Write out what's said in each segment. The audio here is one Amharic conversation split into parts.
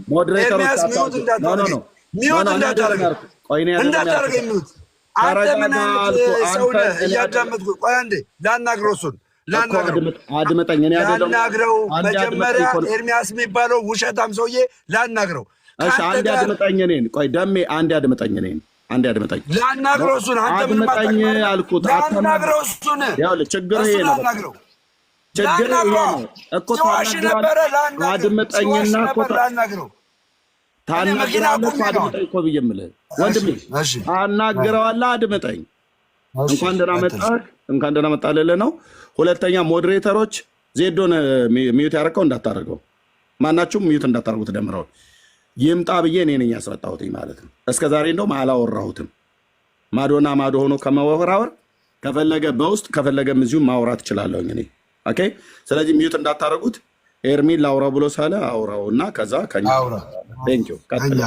ሞዴሬተሮች ኤርሚያስ ሚውት እንዳታረገኝ ሚውት እንዳታረገኝ እንዳታረገኝ ሚውት አንተ ምን አይነት ሰው ነህ? እያዳመጥኩ ቆይ አንዴ ላናግረው እሱን አድመጠኝ። እኔ አይደለም ላናግረው መጀመሪያ ኤርሚያስ የሚባለው ውሸታም ሰውዬ ላናግረው። እሺ አንዴ አድመጠኝ። እኔን ቆይ ደሜ አንዴ አድመጠኝ። እኔን አንዴ አድመጠኝ። ላናግረው እሱን አንተ ምን አድመጠኝ አልኩት። ላናግረው እሱን ያው ችግር ይሄ ነው። ችግር ይሄ ነው እኮ ታናግረው። አድመጠኝና እኮ ታናግረው አድመጠኝ እኮ ብዬ የምልህ ወንድሜ ታናግረዋለህ። አድመጠኝ። እንኳን ደህና መጣህ፣ እንኳን ደህና መጣህ ልልህ ነው። ሁለተኛ ሞዴሬተሮች ዜዶን ሚዩት ያደረገው እንዳታደርገው፣ ማናችሁም ሚዩት እንዳታደርጉት። ደምረው ይምጣ ብዬ እኔ ነኝ ያስወጣሁት ማለት ነው። እስከ ዛሬ እንደውም አላወራሁትም። ማዶና ማዶ ሆኖ ከመወራወር ከፈለገ በውስጥ ከፈለገም እዚሁ ማውራት እችላለሁኝ እኔ። ኦኬ። ስለዚህ ሚዩት እንዳታደርጉት። ኤርሚን ላውራ ብሎ ሳለ አውራው እና ከዛ ከኛ ቴንክ ዩ ቀጥል።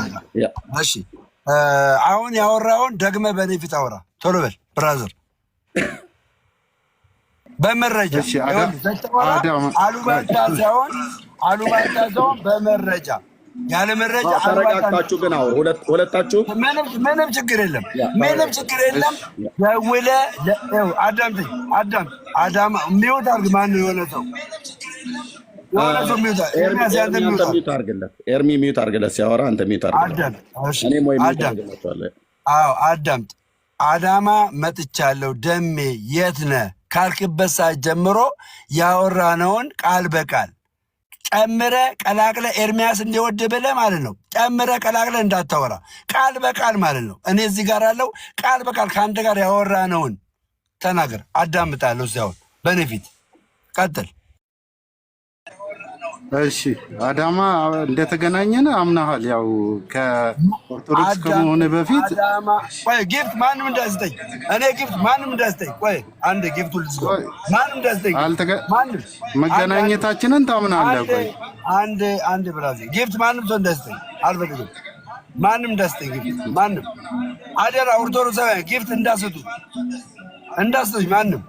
እሺ አሁን ያወራውን ደግመህ በኔ ፊት አውራ። ቶሎ በል ብራዘር። በመረጃ አሉባልታ ሳይሆን በመረጃ ያለ መረጃ ተረጋግታችሁ ግን አውሩ ሁለታችሁ። ምንም ችግር የለም፣ ምንም ችግር የለም። ደውለህ አዳምጠኝ። አዳማ ሚውት አድርግ። ማነው የሆነ ሰው ኤርሚ ሚዩት አድርግለት ሲያወራ አንተ ሚዩት አድርግለት። አዳምጥ። አዳማ መጥቻለሁ ደሜ የት ነህ ካልክበት ሰዓት ጀምሮ ያወራነውን ቃል በቃል ጨምረ ቀላቅለ ኤርሚያስ እንዲወድ ብለህ ማለት ነው። ጨምረ ቀላቅለ እንዳታወራ ቃል በቃል ማለት ነው። እኔ እዚህ ጋር አለው ቃል በቃል ከአንተ ጋር ያወራነውን ተናገር። አዳምጣለሁ ሲያወር በእኔ ፊት ቀጥል። እሺ አዳማ እንደተገናኘን አምናሃል። ያው ከኦርቶዶክስ ከመሆነ በፊት ቆይ ጊፍት ማንም እንዳይሰጠኝ እኔ ጊፍት ማንም እንዳይሰጠኝ። ቆይ አንዴ ጊፍቱ ልዝጋው። ማንም እንዳይሰጠኝ ማንም መገናኘታችንን ታምናለህ? ቆይ አንዴ ብራዘር ጊፍት ማንም ሰው እንዳይሰጠኝ አልፈልግም። ማንም እንዳይሰጠኝ ጊፍት ማንም አደራ። ኦርቶዶክሳውያን ጊፍት እንዳሰጡ ማንም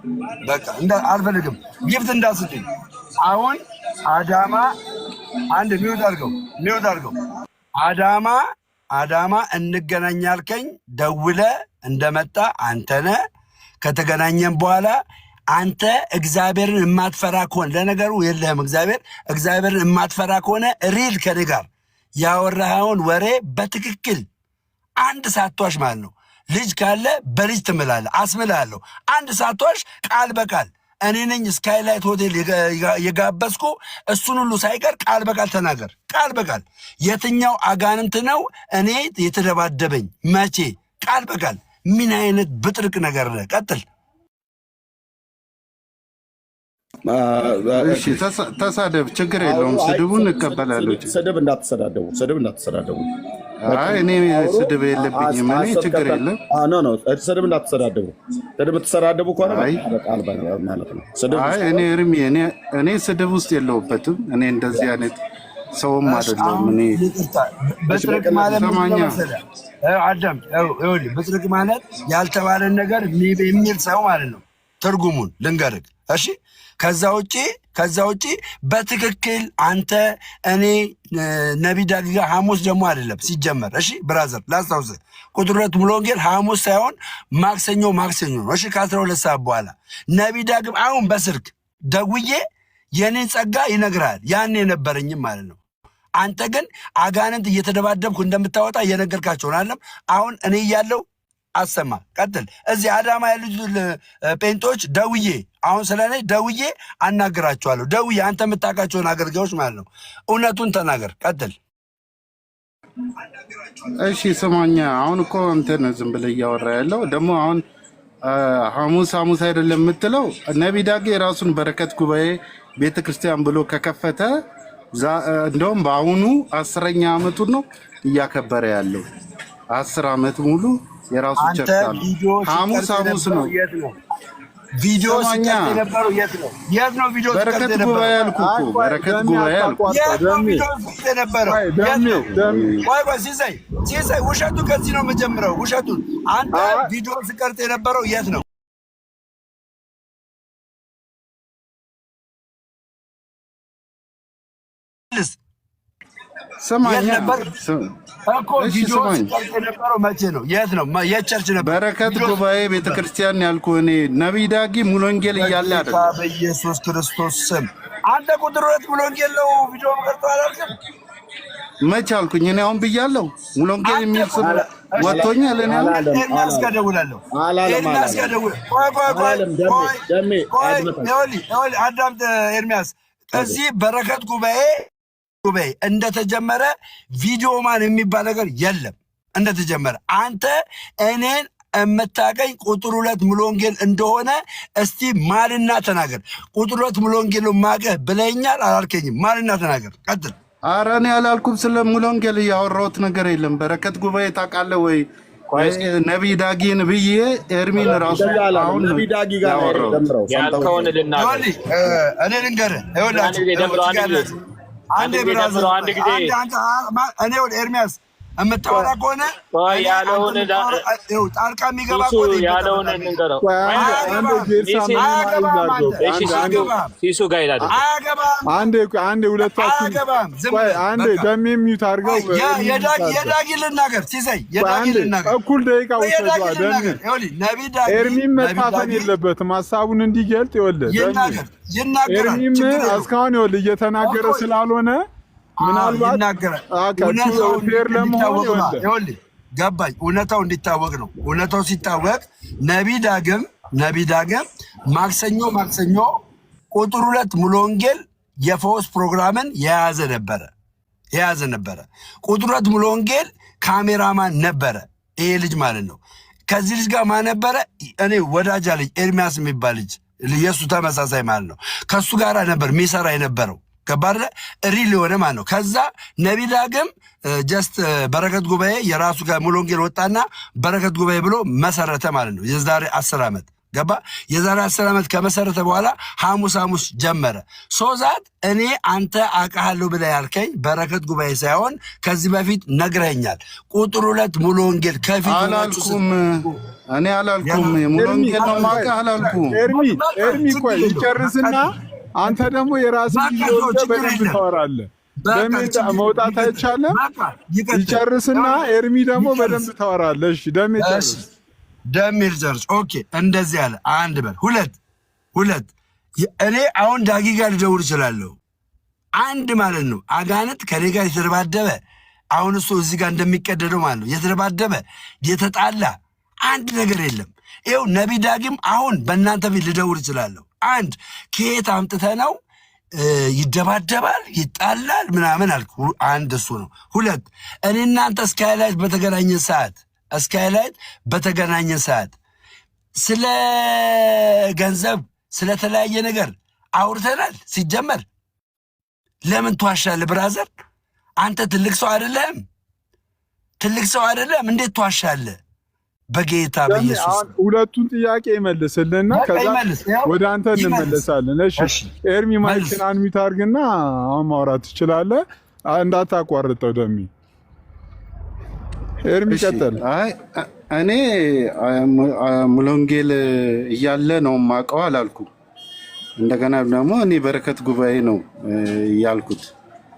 በቃ አልፈልግም። ጊፍት እንዳሰጡኝ አሁን አዳማ አንድ ሚውት አድርገው። አዳማ እንገናኛልከኝ ደውለ እንደመጣ አንተነ ከተገናኘን በኋላ አንተ እግዚአብሔርን የማትፈራ ከሆነ ለነገሩ የለህም እግዚአብሔርን የማትፈራ ከሆነ ሪል ከኔ ጋር ያወራኸውን ወሬ በትክክል አንድ ሳትዋሽ ማለት ነው። ልጅ ካለ በልጅ ትምላለህ፣ አስምላለሁ። አንድ ሳትዋሽ ቃል በቃል እኔ ነኝ ስካይላይት ሆቴል የጋበዝኩ እሱን ሁሉ ሳይቀር ቃል በቃል ተናገር። ቃል በቃል የትኛው አጋንንት ነው እኔ የተደባደበኝ መቼ? ቃል በቃል ምን አይነት ብጥርቅ ነገር ነህ? ቀጥል። እሺ ተሳደብ፣ ችግር የለውም። ስድቡን እቀበላለሁ። ስድብ እንዳትሰዳደቡ። አይ እኔ ስድብ የለብኝም። እኔ ችግር የለም። ኖ ስድብ እንዳትሰዳደቡ። ስድብ የምትሰዳደቡ ከሆነ ቃል ማለት ነው። አይ እኔ ስድብ ውስጥ የለውበትም። እኔ እንደዚህ አይነት ሰውም አይደለሁም። እኔ በጥርቅ ማለት በጥርቅ ማለት ያልተባለን ነገር የሚል ሰው ማለት ነው። ትርጉሙን ልንገርህ እሺ። ከዛ ውጪ በትክክል አንተ እኔ ነቢይ ዳጊ ጋር ሐሙስ ደግሞ አይደለም ሲጀመር። እሺ ብራዘር ላስታውስህ፣ ቁጥር 2 ሙሉ ወንጌል ሐሙስ ሳይሆን ማክሰኞ ነው። እሺ ከ12 ሰዓት በኋላ ነቢይ ዳግም አሁን በስልክ ደውዬ የኔን ጸጋ ይነግራል። ያን የነበረኝም ማለት ነው። አንተ ግን አጋንንት እየተደባደብኩ እንደምታወጣ እየነገርካቸውን አለም። አሁን እኔ እያለው አሰማ። ቀጥል። እዚህ አዳማ ያሉት ጴንጦች ደውዬ አሁን ስለኔ ደውዬ አናግራቸዋለሁ። ደውዬ አንተ የምታውቃቸውን አገልጋዮች ማለት ነው። እውነቱን ተናገር። ቀጥል። እሺ ስማኛ፣ አሁን እኮ እንትን ዝም ብለህ እያወራ ያለው ደግሞ አሁን ሐሙስ አይደለም የምትለው። ነቢይ ዳጌ የራሱን በረከት ጉባኤ ቤተክርስቲያን ብሎ ከከፈተ እንደውም በአሁኑ 10ኛ ዓመቱን ነው እያከበረ ያለው። 10 ዓመት ሙሉ የራሱ ቸርች አለ። ሐሙስ ነው ቪዲዮ ሲቀርጽ የነበረው የት ነው? ቪዲዮ በረከት ጉባኤ አልኩ እኮ በረከት ጉባኤ አልኩ። የት ነው ቪዲዮ ሲቀርጽ የነበረው? ቆይ ሲሳይ ውሸቱ ከዚህ ነው የምጀምረው። ውሸቱን አንተ ቪዲዮ ሲቀርጽ የነበረው የት ነው? ሰማኛ እኮ ቪዲዮ ሲቀርጽ የነበረው መቼ ነው? የት ነው? የቸርች ነበር? በረከት ጉባኤ ቤተክርስቲያን ያልኩህ እኔ ነቢይ ዳጊ ሙሉ ወንጌል እያለ አይደለም። በኢየሱስ ክርስቶስ ስም አንተ ቁጥር 2 ሙሉ ወንጌል ነው ቪዲዮ መቀርጦ አላልክም? መች አልኩኝ? እኔ አሁን ብያለሁ። ሙሉ ወንጌል የሚል ስም ወጥቶኛል። እኔ ኤርሚያስ ጋር ደውላለሁ። ኤርሚያስ ጋር ደውል። ቆይ አዳምጥ ኤርሚያስ። እዚህ በረከት ጉባኤ እንደተጀመረ ቪዲዮ ማን የሚባል ነገር የለም። እንደተጀመረ አንተ እኔን የምታቀኝ ቁጥር 2 ሙሉ ወንጌል እንደሆነ እስቲ ማልና ተናገር። ቁጥር 2 ሙሉ ወንጌል ማቀህ ብለኛል አላልከኝም? ማልና ተናገር። ቀጥል። ኧረ እኔ አላልኩም። ስለ ሙሉ ወንጌል ያወራሁት ነገር የለም። በረከት ጉባኤ ታውቃለህ ወይ? ነቢይ ዳጊን ብዬ ኤርሚን ራሱ አሁን ነቢይ ዳጊ ጋር ያልከውን ልናገር። እኔ ልንገርህ አንዴ ብራዘር እኔ ወደ ኤርሚያስ የምታወራ ከሆነ ያለውን ጣልቃ የሚገባ ከሆነ ያለውን እንንገረው። ሲሱ ጋር ይላል። አንዴ ሁለታችን አንዴ ደሜ ሚዩት አድርገው የዳጊ ልናገር ሲሰይ የዳጊ ልናገር እኩል ደቂቃ ወሰዷ። ደሜ ኤርሚም መታፈን የለበትም ሀሳቡን እንዲገልጥ ይወልድ ኤርሚም እስካሁን ይወልድ እየተናገረ ስላልሆነ ምናልባት ፌር ለመሆን ይወልድ ገባኝ። እውነታው እንዲታወቅ ነው። እውነታው ሲታወቅ ነቢይ ዳግም ማክሰኞ ቁጥር 2 ሙሉ ወንጌል የፈውስ ፕሮግራምን የያዘ ነበረ። ቁጥር 2 ሙሉ ወንጌል ካሜራማን ነበረ። ይሄ ልጅ ማለት ነው። ከዚህ ልጅ ጋር ማን ነበረ? እኔ ወዳጃ ልጅ ኤርሚያስ የሚባል ልጅ የእሱ ተመሳሳይ ማለት ነው። ከእሱ ጋር ነበር የሚሰራ የነበረው። ከባድ ሪል የሆነ ማለት ነው። ከዛ ነቢይ ዳግም ጀስት በረከት ጉባኤ የራሱ ጋር ሙሉ ወንጌል ወጣና በረከት ጉባኤ ብሎ መሰረተ ማለት ነው። የዛሬ 10 ዓመት ገባ። የዛሬ 10 ዓመት ከመሰረተ በኋላ ሐሙስ ጀመረ። ሶዛት እኔ አንተ አውቃለሁ ብለህ ያልከኝ በረከት ጉባኤ ሳይሆን ከዚህ በፊት ነግረኛል። ቁጥር 2 ሙሉ ወንጌል ከፊት አላልኩም። እኔ አላልኩም። ሙሉ ወንጌል ነው ማውቀህ አላልኩም። ኤርሚ ቆይ ይጨርስና አንተ ደግሞ የራስህ ቪዲዮ በደንብ ታወራለህ። ደሜ መውጣት አይቻልም። ይጨርስና ኤርሚ ደግሞ በደንብ ታወራለህ። እሺ ደሜ ጨርስ። ኦኬ እንደዚህ አለ። አንድ በል ሁለት እኔ አሁን ዳጊ ጋር ልደውል እችላለሁ። አንድ ማለት ነው አጋንንት ከኔ ጋር የተደባደበ አሁን እሱ እዚህ ጋር እንደሚቀደደው ማለት ነው የተደባደበ የተጣላ አንድ ነገር የለም። ይኸው ነቢይ ዳግም አሁን በእናንተ ፊት ልደውል እችላለሁ። አንድ ከየት አምጥተህ ነው ይደባደባል ይጣላል ምናምን አልኩ። አንድ እሱ ነው። ሁለት እኔ እናንተ ስካይላይት በተገናኘ ሰዓት ስለ ገንዘብ ስለተለያየ ነገር አውርተናል። ሲጀመር ለምን ትዋሻለህ ብራዘር? አንተ ትልቅ ሰው አይደለም? እንዴት ትዋሻለህ? በጌታ በኢየሱስ ሁለቱን ጥያቄ ይመልስልና ከዛ ወደ አንተ እንመለሳለን። እሺ ኤርሚ ማይክን አንሚት አድርግና አሁን ማውራት ትችላለህ። እንዳታቋርጠው ደሚ ኤርሚ ቀጥል። አይ እኔ ሙሉ ወንጌል እያለ ነው ማቀው አላልኩም። እንደገና ደግሞ እኔ በረከት ጉባኤ ነው ያልኩት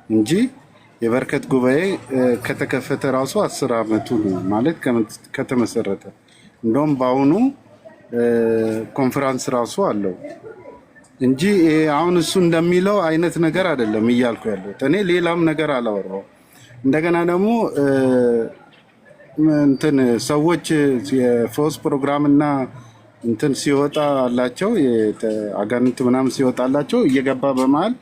እንጂ የበረከት ጉባኤ ከተከፈተ ራሱ 10 ዓመቱ ነው ማለት ከተመሰረተ። እንደውም በአሁኑ ኮንፈረንስ ራሱ አለው እንጂ አሁን እሱ እንደሚለው አይነት ነገር አይደለም እያልኩ ያለሁት። እኔ ሌላም ነገር አላወራው። እንደገና ደግሞ እንትን ሰዎች የፎስ ፕሮግራም እና እንትን ሲወጣላቸው አጋንንት ምናምን ሲወጣላቸው እየገባ በመሃል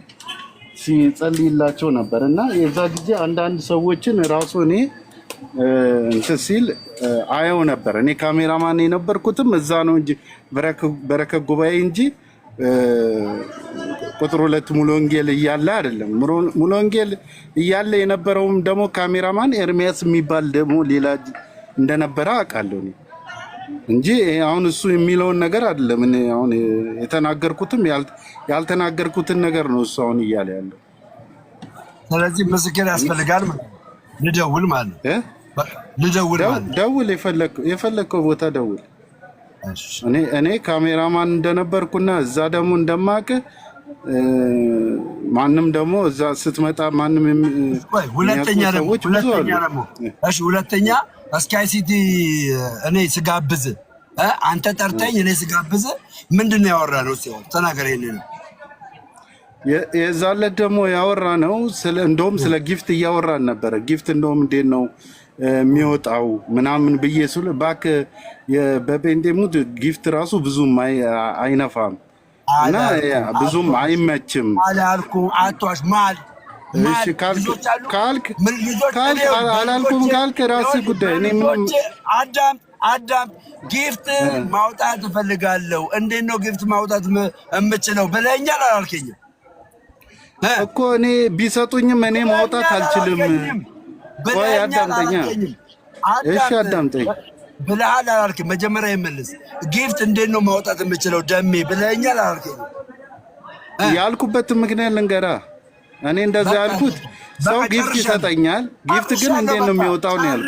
ሲጸልይላቸው ነበር እና የዛ ጊዜ አንዳንድ ሰዎችን ራሱ እኔ እንትን ሲል አየው ነበር። እኔ ካሜራማን የነበርኩትም እዛ ነው እንጂ በረከት ጉባኤ እንጂ ቁጥር 2 ሙሉ ወንጌል እያለ አይደለም። ሙሉ ወንጌል እያለ የነበረውም ደግሞ ካሜራማን ኤርሚያስ የሚባል ደግሞ ሌላ እንደነበረ አውቃለሁ እኔ እንጂ አሁን እሱ የሚለውን ነገር አይደለም። እኔ አሁን የተናገርኩትም ያልተናገርኩትን ነገር ነው እሱ አሁን እያለ ያለው። ስለዚህ ምስክር ያስፈልጋል ማለት ነው። ልደውል ማለት ደውል፣ የፈለከው ቦታ ደውል። እኔ ካሜራማን እንደነበርኩና እዛ ደግሞ እንደማውቅ ማንም ደግሞ እዛ ስትመጣ ማንም ሁለተኛ ደግሞ እሺ ሁለተኛ ስካይ ሲቲ እኔ ስጋብዝ አንተ ጠርተኝ እኔ ስጋብዝ ምንድነው ያወራነው? ሲሆን ተናገር። ይሄንን የዛለት ደግሞ ያወራነው እንደውም ስለ ጊፍት እያወራን ነበረ። ጊፍት እንደውም እንዴት ነው የሚወጣው ምናምን ብዬ ስለ ባክ በጴንጤ ሙድ ጊፍት ራሱ ብዙም አይነፋም እና ብዙም አይመችም አላልኩም። አትዋሽ ማል እሺ ካልክ አላልኩም ካልክ ራስህ ጉዳይ። እኔ ምንም አዳም ጊፍት ማውጣት እፈልጋለሁ። እንዴት ነው ጊፍት ማውጣት የምችለው ብለኛል አላልከኝም እኮ? እኔ ቢሰጡኝም እኔ ማውጣት አልችልም። ቆይ አዳምጠኛ። እሺ አዳምጠኝ ብለሃል አላልክም? መጀመሪያ ይመልስ። ጊፍት እንዴት ነው ማውጣት የምችለው ደሜ ብለኛል አላልከኝም? ያልኩበት ምክንያት ልንገርህ። እኔ እንደዛ ያልኩት ሰው ጊፍት ይሰጠኛል፣ ጊፍት ግን እንዴት ነው የሚወጣው ነው ያልኩት።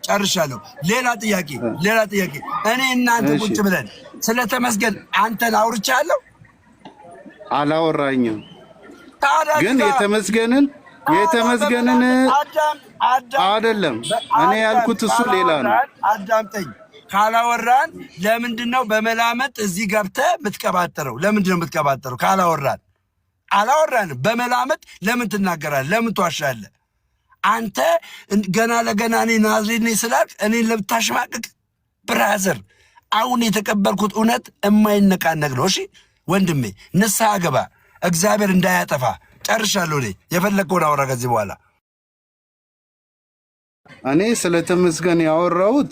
ጨርሻለሁ። ሌላ ጥያቄ። እኔ እናንተ ቁጭ ብለን ስለተመስገን አንተን አውርቻለሁ? አላወራኝም። ግን የተመስገንን አይደለም እኔ ያልኩት እሱ ሌላ ነው። አዳምጠኝ። ካላወራን ለምንድን ነው በመላመጥ እዚህ ገብተህ የምትቀባጥረው? ለምንድን ነው የምትቀባጥረው? አላወራንም። በመላመጥ ለምን ትናገራለህ? ለምን ትዋሻለህ? አንተ ገና ለገና እኔ ናዝሬት ነኝ ስላልክ እኔን ለምታሽማቅቅ ብራዘር፣ አሁን የተቀበልኩት እውነት የማይነቃነቅ ነው። እሺ ወንድሜ ንስሐ ገባ፣ እግዚአብሔር እንዳያጠፋ። ጨርሻለሁ። እኔ የፈለግከውን አውራ ከዚህ በኋላ። እኔ ስለ ተመስገን ያወራሁት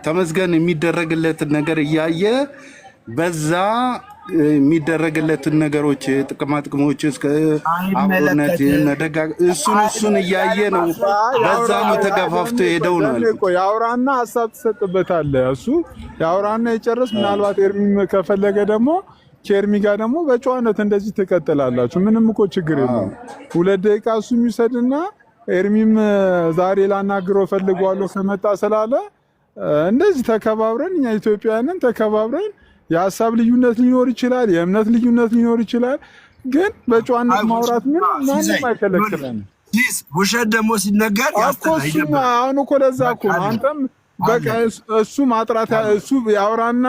ተመስገን የሚደረግለትን ነገር እያየ በዛ የሚደረግለትን ነገሮች ጥቅማጥቅሞች እስከ አብሮነት እሱን እያየ ነው። በዛ ነው ተገፋፍቶ ሄደው ነው። ያውራና ሀሳብ ትሰጥበታለህ። እሱ ያውራና የጨርስ። ምናልባት ኤርሚም ከፈለገ ደግሞ ከኤርሚ ጋር ደግሞ በጨዋነት እንደዚህ ትቀጥላላችሁ። ምንም እኮ ችግር የለም። 2 ደቂቃ እሱ የሚሰድና ኤርሚም ዛሬ ላናግረው ፈልጓለሁ ከመጣ ስላለ እንደዚህ ተከባብረን እኛ ኢትዮጵያውያንን ተከባብረን የሀሳብ ልዩነት ሊኖር ይችላል፣ የእምነት ልዩነት ሊኖር ይችላል። ግን በጨዋነት ማውራት ማንም አይከለክለን። ውሸት ደግሞ ሲነገር አሁን እኮ ለዛ እኮ አንተም በቃ እሱ ማጥራት እሱ ያውራና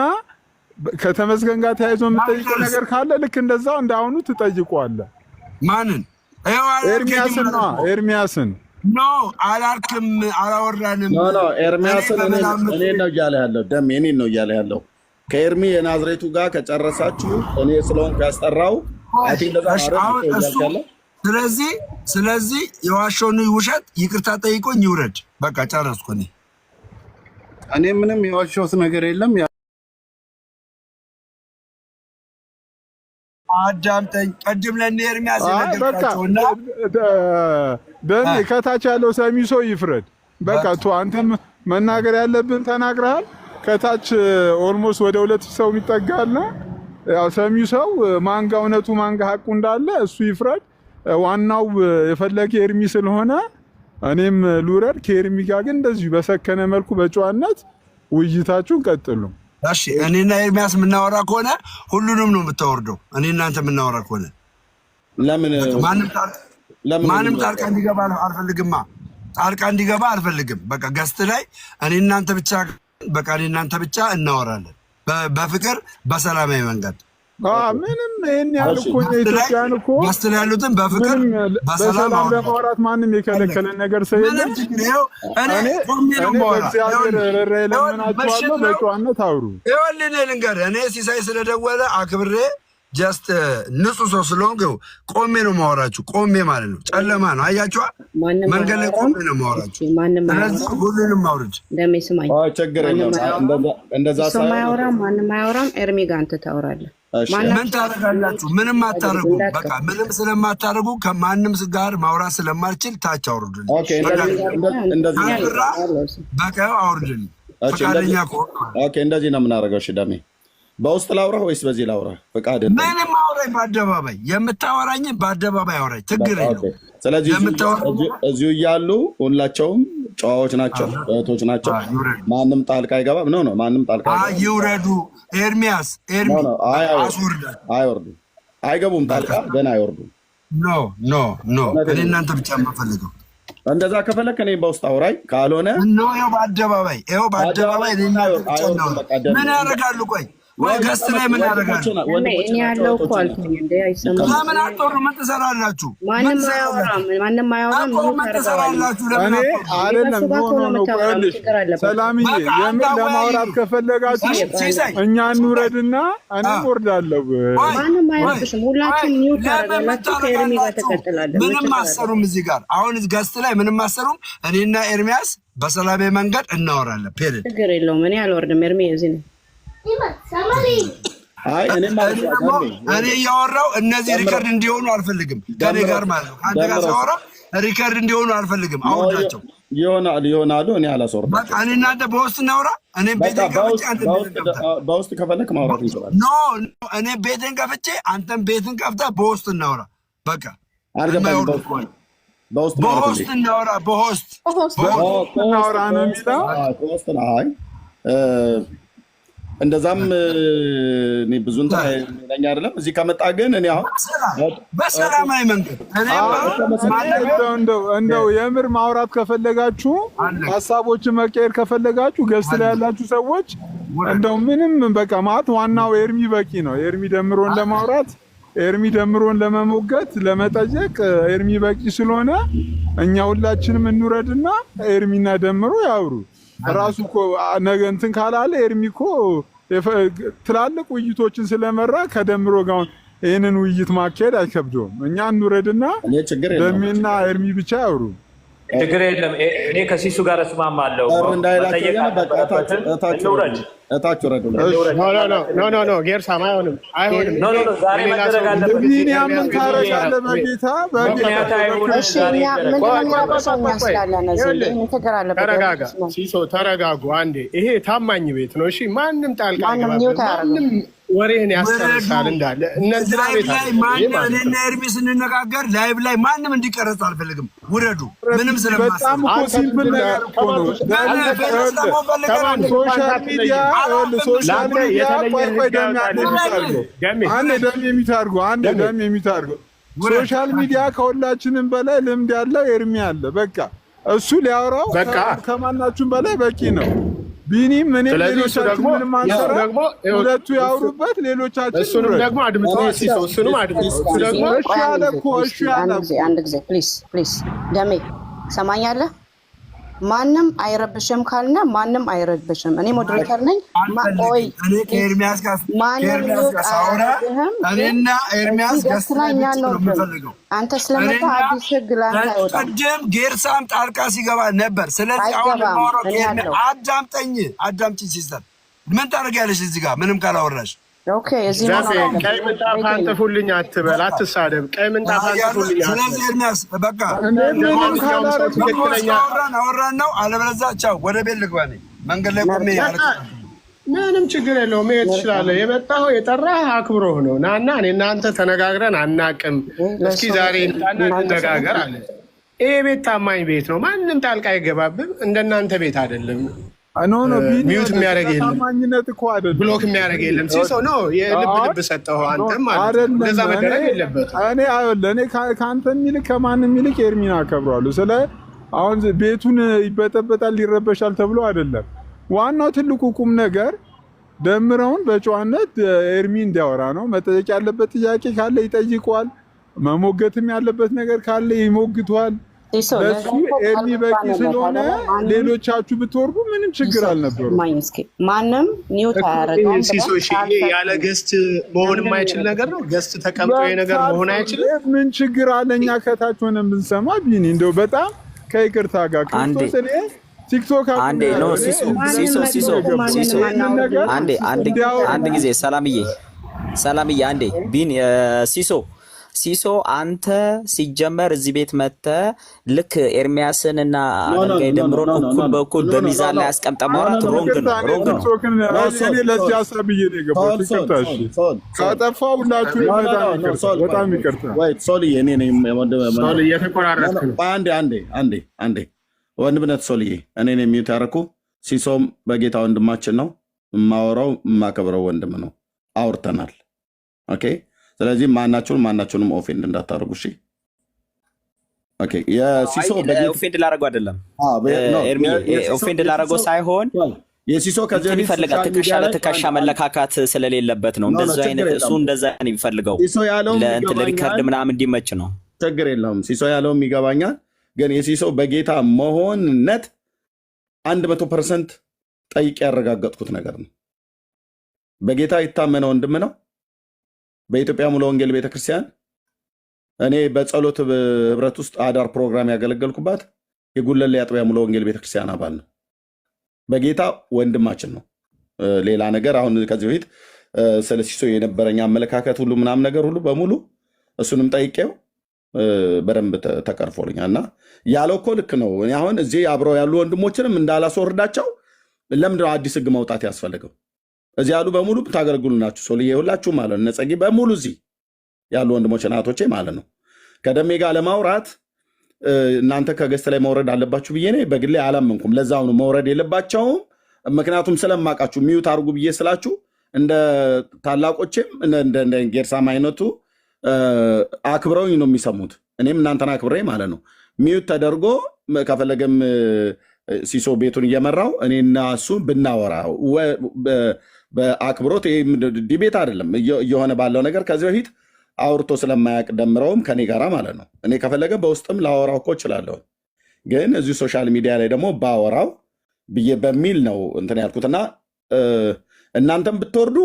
ከተመስገን ጋር ተያይዞ የምጠይቀው ነገር ካለ ልክ እንደዛው እንዳሁኑ ትጠይቀዋለህ። ማንን? ኤርሚያስን ኖ አላልክም፣ አላወራንም። ኖ ኤርሚያስን እኔ ነው እያለ ያለው ደም እኔ ነው እያለ ያለው። ከኤርሚ የናዝሬቱ ጋር ከጨረሳችሁ እኔ ስለሆንኩ ያስጠራው ስለዚህ የዋሸውን ውሸት ይቅርታ ጠይቆኝ ይውረድ። በቃ ጨረስኩ። እኔ ምንም የዋሸሁት ነገር የለም። አዳምጠኝ። ቀድም ለእነ ኤርሚያስ የነገርኳቸውና ደሜ ከታች ያለው ሰሚ ሰው ይፍረድ። በቃ አንተም መናገር ያለብን ተናግረሃል። ከታች ኦልሞስት ወደ 2 ሰው የሚጠጋልና ያው ሰሚው ሰው ማንጋ እውነቱ ማንጋ ሐቁ እንዳለ እሱ ይፍረድ። ዋናው የፈለገ ኤርሚ ስለሆነ እኔም ልውረድ። ከኤርሚ ጋር ግን እንደዚህ በሰከነ መልኩ በጨዋነት ውይይታችሁን ቀጥሉ። እሺ እኔና ኤርሚያስ የምናወራ ከሆነ ሁሉንም ነው የምታወርደው። እኔ እናንተ የምናወራ ከሆነ ማንም ጣልቃ እንዲገባ አልፈልግማ። ጣልቃ እንዲገባ አልፈልግም። በቃ ገስት ላይ እኔ እናንተ ብቻ በቃ እኔ እናንተ ብቻ እናወራለን በፍቅር በሰላማዊ መንገድ። ምንም ይሄን ያህል እኮ ኢትዮጵያን እኮ ገስት ላይ ያሉትን በፍቅር በሰላም ለማውራት ማንም የከለከለን ነገር ስለሌለ እኔ በእግዚአብሔር ለምናችኋለሁ በጨዋነት አውሩ። ይኸውልህ ልንገርህ፣ እኔ ሲሳይ ስለደወለ አክብሬ ጀስት ንጹህ ሰው ስለሆንኩ ቆሜ ነው ማወራችሁ። ቆሜ ማለት ነው፣ ጨለማ ነው። አያችኋ፣ መንገድ ላይ ቆሜ ነው ማወራችሁ። ስለዚህ ሁሉንም አውርድ። ችግር የለም። እንደዛ ማንም አያወራም። ኤርሚ ጋር አንተ ታወራለህ። ምን ታደርጋላችሁ? ምንም አታደርጉ። በቃ ምንም ስለማታደርጉ ከማንም ጋር ማውራት ስለማልችል ታች አውርዱልኝ። በቃ አውርዱልኝ። ፈቃደኛ ከሆነ እንደዚህ ነው የምናደርገው። እሺ ደሜ በውስጥ ላውራ ወይስ በዚህ ላውራ? ፈቃድ ምንም አውራኝ፣ በአደባባይ የምታወራኝ በአደባባይ አውራኝ፣ ችግር የለውም። ስለዚህ እዚሁ እያሉ ሁላቸውም ጨዋዎች ናቸው፣ እህቶች ናቸው። ማንም ጣልቃ አይገባም። ነው ማንም ጣልቃ ይውረዱ። ኤርሚያስ አስወርዳል። አይወርዱ። አይገቡም ጣልቃ ገና አይወርዱም። ኖ እኔ እናንተ ብቻ የምፈልገው እንደዛ ከፈለክ እኔ በውስጥ አውራኝ ካልሆነ ይኸው በአደባባይ እኔ እናንተ ብቻ ነው። ምን ያደርጋሉ? ወይ ገስት ላይ ምን ያደርጋሉ? እኔ ያለው እኮ አልኩኝ እንዴ አይሰማም። ለምን አትወሩ? ምን ትሰራላችሁ? ማንም አያወራም። ምን ትሰራላችሁ? እኔ አይደለም ሰላምዬ፣ የምን ለማውራት ከፈለጋችሁ እኛ እንውረድና እኔ እወርዳለሁ። ማንም አይረብሽም። ሁላችሁም ኒውት ታደርጋላችሁ። ከኤርሚ ጋር ተቀጥላለን። ምንም አሰሩም እዚህ ጋር አሁን ገስት ላይ ምንም አሰሩም። እኔና ኤርሚያስ በሰላማዊ መንገድ እናወራለን። ፔሬድ ችግር የለውም። እኔ አልወርድም። ኤርሚ እዚህ ነው። አይ እኔ እያወራሁ እነዚህ ሪከርድ እንዲሆኑ አልፈልግም። ከኔ ጋር ማለት ነው። አንተ ጋር ሳወራ ሪከርድ እንዲሆኑ አልፈልግም። አውርዳቸው ይሆናሉ። እኔ አላስወርድም። በቃ እኔ እናንተ በውስጥ እናውራ። እኔ ቤቴን ከፍቼ አንተ በውስጥ ከፈለክ ማውራት እንችላለን። ኖ እኔ ቤቴን ከፍቼ አንተም ቤትን ከፍተህ በውስጥ እናውራ። በቃ በውስጥ እናውራ። በውስጥ እናውራ ነው የሚለው። በውስጥ አይ እንደዛም እኔ ብዙ እንትን አይደለም። እዚህ ከመጣ ግን እኔ አሁን በሰላማዊ መንገድ እንደው የምር ማውራት ከፈለጋችሁ ሀሳቦችን መቀየር ከፈለጋችሁ ገስት ላይ ያላችሁ ሰዎች እንደው ምንም በቃ ማለት ዋናው ኤርሚ በቂ ነው። ኤርሚ ደምሮን ለማውራት ኤርሚ ደምሮን ለመሞገት ለመጠየቅ ኤርሚ በቂ ስለሆነ እኛ ሁላችንም እንውረድና ኤርሚና ደምሮ ያውሩ። ራሱ እኮ ነገ እንትን ካላለ ኤርሚ እኮ ትላልቅ ውይይቶችን ስለመራ ከደምሮ ጋር ይህንን ውይይት ማካሄድ አይከብደውም። እኛ እንውረድና ደሜና ኤርሚ ብቻ ያውሩ። ችግር የለም። እኔ ከሲሱ ጋር እስማማለሁ። እታች ወረዱ። ኖ ጌርሳም አይሆንም። ዛሬ መደረግ አለበት። ምን ታረጋለህ? በጌታ ተረጋጋ። ሲሶ ተረጋጉ አንዴ። ይሄ ታማኝ ቤት ነው። እሺ ማንም ጣልቃ ማንም ወሬህን ያስተርሳል እንዳለ እነዚህ ቤት እኔና ኤርሚ ስንነጋገር ላይቭ ላይ ማንም እንዲቀረጽ አልፈልግም። ውረዱ። ምንም በጣም እኮ ሲምፕል ነገር እኮ ነው። ሶሻል ሚዲያ ሶሻል ሚዲያ ከሁላችንም በላይ ልምድ ያለው ኤርሚ አለ። በቃ እሱ ሊያወራው ከማናችሁም በላይ በቂ ነው። ቢኒም ምንም ሌሎቻችሁ ምንም አንሰራ። ሁለቱ ያወሩበት ሌሎቻችን እሱንም ደግሞ አድምጠው ሲሶ እሱንም አድምጠው እሱ ደግሞ እሺ ያለ እኮ እሺ ያለ አንድ ጊዜ ፕሊዝ ደሜ ሰማኛለህ። ማንም አይረብሽም ካልነ ማንም አይረብሽም። እኔ ሞዴሬተር ነኝ። ቆይ እኔ ከኤርሚያስ ጋር ሳውራ እኔና ኤርሚያስ ጋር ነው የምፈልገው። አንተ ስለመጣ አዲስ ህግ ላንተ አይወጣም። ቀደም ጌርሳም ጣልቃ ሲገባ ነበር። ስለዚህ አሁን ማውራት አዳምጪኝ ሲስተር። ምን ታደርጊያለሽ እዚህ ጋር ምንም ካላወራሽ? ኦኬ እዚህ ነው። ቀይ ምንጣፍ አንጥፉልኝ አትበል፣ አትሳደብ። ቀይ ምንጣፍ አንጥፉልኝ። ስለዚህ ኤርሚያስ በቃ አወራን ነው። አለበለዚያ ቻው፣ ወደ ቤት ልግባ ነኝ። መንገድ ላይ ቆሜ ምንም ችግር የለውም። መሄድ ትችላለህ። የመጣኸው የጠራህ አክብሮህ ነው። ናና እኔ እናንተ ተነጋግረን አናቅም። እስኪ ዛሬ እንነጋገር አለ። ይሄ ቤት ታማኝ ቤት ነው። ማንም ጣልቃ አይገባብም። እንደናንተ ቤት አይደለም። ሚዩት የሚያደርግ የለም። ታማኝነት እኮ አይደለም። ብሎክ የሚያደርግ የለም። ሲሶ ነው የልብ ልብ ሰጠኸው አንተም ማለት ነው። እንደዛ መደረግ የለበትም። እኔ ከአንተ የሚልቅ ከማንም የሚልቅ ኤርሚን አከብረዋለሁ። ስለ አሁን ቤቱን ይበጠበጣል ይረበሻል ተብሎ አይደለም። ዋናው ትልቁ ቁም ነገር ደምረውን በጨዋነት ኤርሚ እንዲያወራ ነው። መጠየቅ ያለበት ጥያቄ ካለ ይጠይቋል። መሞገትም ያለበት ነገር ካለ ይሞግቷል። ለሱ ኤርሚ በቂ ስለሆነ ሌሎቻችሁ ብትወርዱ ምንም ችግር አልነበረም። ማንም ኒውት አያደርገውም። ያለ ገስት መሆን የማይችል ነገር ነው። ገስት ተቀምጦ ነገር መሆን አይችልም። ምን ችግር አለ? እኛ ከታች ሆነን ብንሰማ ቢኒ እንደው በጣም ከይቅርታ ጋር ክርስቶስ እኔ ቲክቶክ አንዴ ነው ሲሶ አንድ ጊዜ ሰላምዬ አንዴ ቢኒ ሲሶ አንተ ሲጀመር እዚህ ቤት መጥተህ ልክ ኤርሚያስን እና አገልጋይ ደምሮን እኩል በኩል በሚዛን ላይ አስቀምጠ ማውራት ሮንግ ነው። እኔ ለዚህ ሀሳብ ብዬ ነው የገባሁት። ካጠፋሁ ሁላችሁ በጣም ይቅርታ። ሶልዬ እኔ ነኝ እየተቆራረጥክ ነው። አንዴ ወንድምነት ሶልዬ እኔ ነኝ የሚዩት ያደረኩ። ሲሶም በጌታ ወንድማችን ነው። የማወራው የማከብረው ወንድም ነው። አውርተናል። ኦኬ ስለዚህ ማናቸውንም ኦፌንድ እንዳታደርጉ እሺ። ኦኬ የሲሶ ኦፌንድ ላደረገው አይደለም ኤርሚ ኦፌንድ ላደረገው ሳይሆን የሲሶ ከዚህ ይፈልጋል ትከሻ መለካካት ስለሌለበት ነው እንደዛ አይነት እሱ እንደዛ ነው የሚፈልገው ለእንትን ለሪከርድ ምናምን እንዲመች ነው። ችግር የለውም ሲሶ ያለውም ይገባኛል። ግን የሲሶ በጌታ መሆንነት 100% ጠይቄ ያረጋገጥኩት ነገር ነው። በጌታ የታመነ ወንድም ነው። በኢትዮጵያ ሙሉ ወንጌል ቤተክርስቲያን እኔ በጸሎት ህብረት ውስጥ አዳር ፕሮግራም ያገለገልኩባት የጉለሌ አጥቢያ ሙሉ ወንጌል ቤተክርስቲያን አባል ነው። በጌታ ወንድማችን ነው። ሌላ ነገር አሁን ከዚህ በፊት ስለ ሲሶ የነበረኝ አመለካከት ሁሉ ምናምን ነገር ሁሉ በሙሉ እሱንም ጠይቄው በደንብ ተቀርፎልኛል። እና ያለው እኮ ልክ ነው። እኔ አሁን እዚህ አብረው ያሉ ወንድሞችንም እንዳላስወርዳቸው ለምንድነው አዲስ ህግ መውጣት ያስፈልገው? እዚህ ያሉ በሙሉ ታገለግሉ ናችሁ። ሶልዬ ሁላችሁ ማለት ነው። ነጸጊ በሙሉ እዚህ ያሉ ወንድሞች እናቶቼ ማለት ነው። ከደሜ ጋር ለማውራት እናንተ ከገስት ላይ መውረድ አለባችሁ ብዬ እኔ በግሌ አላመንኩም። ለዛው ነው መውረድ የለባቸውም። ምክንያቱም ስለማውቃችሁ ሚዩት አድርጉ ብዬ ስላችሁ እንደ ታላቆቼም እንደ ጌርሳም አይነቱ አክብረውኝ ነው የሚሰሙት። እኔም እናንተን አክብሬ ማለት ነው። ሚዩት ተደርጎ ከፈለገም ሲሶ ቤቱን እየመራው እኔና እሱ ብናወራ በአክብሮት ዲቤት አይደለም እየሆነ ባለው ነገር ከዚህ በፊት አውርቶ ስለማያውቅ ደምረውም ከኔ ጋራ ማለት ነው። እኔ ከፈለገ በውስጥም ላወራው እኮ እችላለሁ። ግን እዚሁ ሶሻል ሚዲያ ላይ ደግሞ ባወራው ብዬ በሚል ነው እንትን ያልኩትና እናንተም ብትወርዱ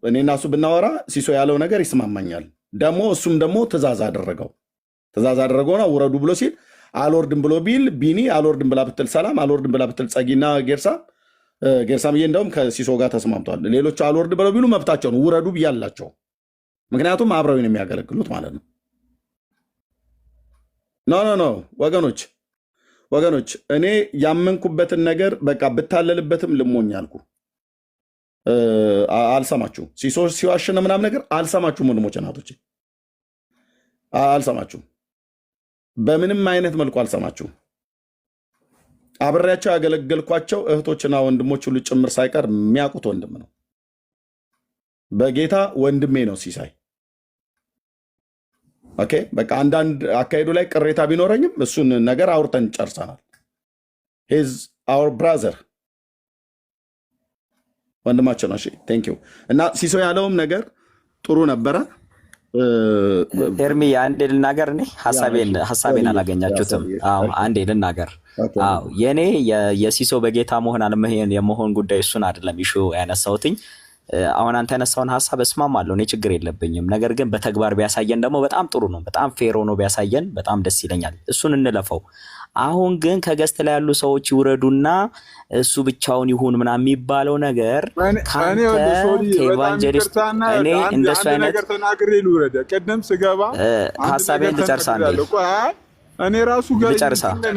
እኔና እሱ ብናወራ ሲሶ ያለው ነገር ይስማማኛል። ደግሞ እሱም ደግሞ ትእዛዝ አደረገውና ውረዱ ብሎ ሲል አልወርድም ብሎ ቢል ቢኒ አልወርድም ብላ ብትል ሰላም አልወርድም ብላ ብትል ጸጊና ጌርሳምዬ እንደውም ከሲሶ ጋር ተስማምተዋል። ሌሎቹ አልወርድ ብለው ቢሉ መብታቸው ነው፣ ውረዱ ብያላቸው። ምክንያቱም አብረው ነው የሚያገለግሉት ማለት ነው። ኖ ወገኖች እኔ ያመንኩበትን ነገር በቃ ብታለልበትም ልሞኝ አልኩ። አልሰማችሁም። ሲሶ ሲዋሽነ ምናምን ነገር አልሰማችሁም። ወንድሞች እናቶች አልሰማችሁም። በምንም አይነት መልኩ አልሰማችሁም። አብሬያቸው ያገለገልኳቸው እህቶችና ወንድሞች ሁሉ ጭምር ሳይቀር የሚያውቁት ወንድም ነው። በጌታ ወንድሜ ነው ሲሳይ። ኦኬ በቃ አንዳንድ አካሄዱ ላይ ቅሬታ ቢኖረኝም እሱን ነገር አውርተን ጨርሰናል። ሂዝ አወር ብራዘር ወንድማችን ነው። እሺ ቴንክ ዩ። እና ሲሶ ያለውም ነገር ጥሩ ነበረ። ኤርሚ አንዴ ልናገር። እኔ ሐሳቤን አላገኛችሁትም። አንዴ ልናገር። የኔ የሲሶ በጌታ መሆን አለመሆን የመሆን ጉዳይ እሱን አይደለም ኢሹ ያነሳሁትኝ። አሁን አንተ ያነሳውን ሐሳብ እስማማለሁ፣ እኔ ችግር የለብኝም። ነገር ግን በተግባር ቢያሳየን ደግሞ በጣም ጥሩ ነው። በጣም ፌር ሆኖ ቢያሳየን በጣም ደስ ይለኛል። እሱን እንለፈው። አሁን ግን ከገስት ላይ ያሉ ሰዎች ይውረዱና እሱ ብቻውን ይሁን ምናምን የሚባለው ነገር ከኤቫንጀሊስት እኔ እንደሱ አይነት ነገር ተናግሬ ልውረድ። ቀደም ስገባ ሐሳቤን ልጨርሳ እኔ ራሱ ጋር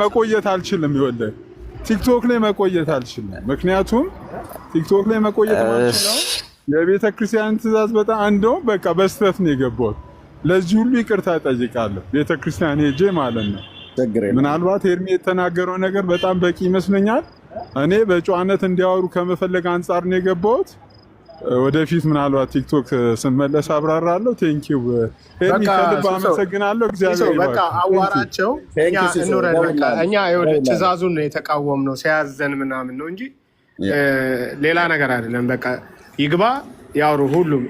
መቆየት አልችልም። ይወልደ ቲክቶክ ላይ መቆየት አልችልም። ምክንያቱም ቲክቶክ ላይ መቆየት ማልችለው የቤተ ክርስቲያን ትእዛዝ በጣም እንደውም በቃ በስተት ነው የገባሁት። ለዚህ ሁሉ ይቅርታ እጠይቃለሁ። ቤተ ክርስቲያን ሄጄ ማለት ነው። ምናልባት ኤርሚ የተናገረው ነገር በጣም በቂ ይመስለኛል። እኔ በጨዋነት እንዲያወሩ ከመፈለግ አንጻር ነው የገባሁት። ወደፊት ምናልባት ቲክቶክ ስመለስ አብራራለሁ። ቴንኪው ኤርሚ፣ ከልብ አመሰግናለሁ። እግዚአብሔር በቃ አዋራቸው። እኛ እንውረድ። በቃ እኛ ትእዛዙን ነው የተቃወምነው ሲያዘን ምናምን ነው እንጂ ሌላ ነገር አይደለም። በቃ ይግባ ያውሩ ሁሉም።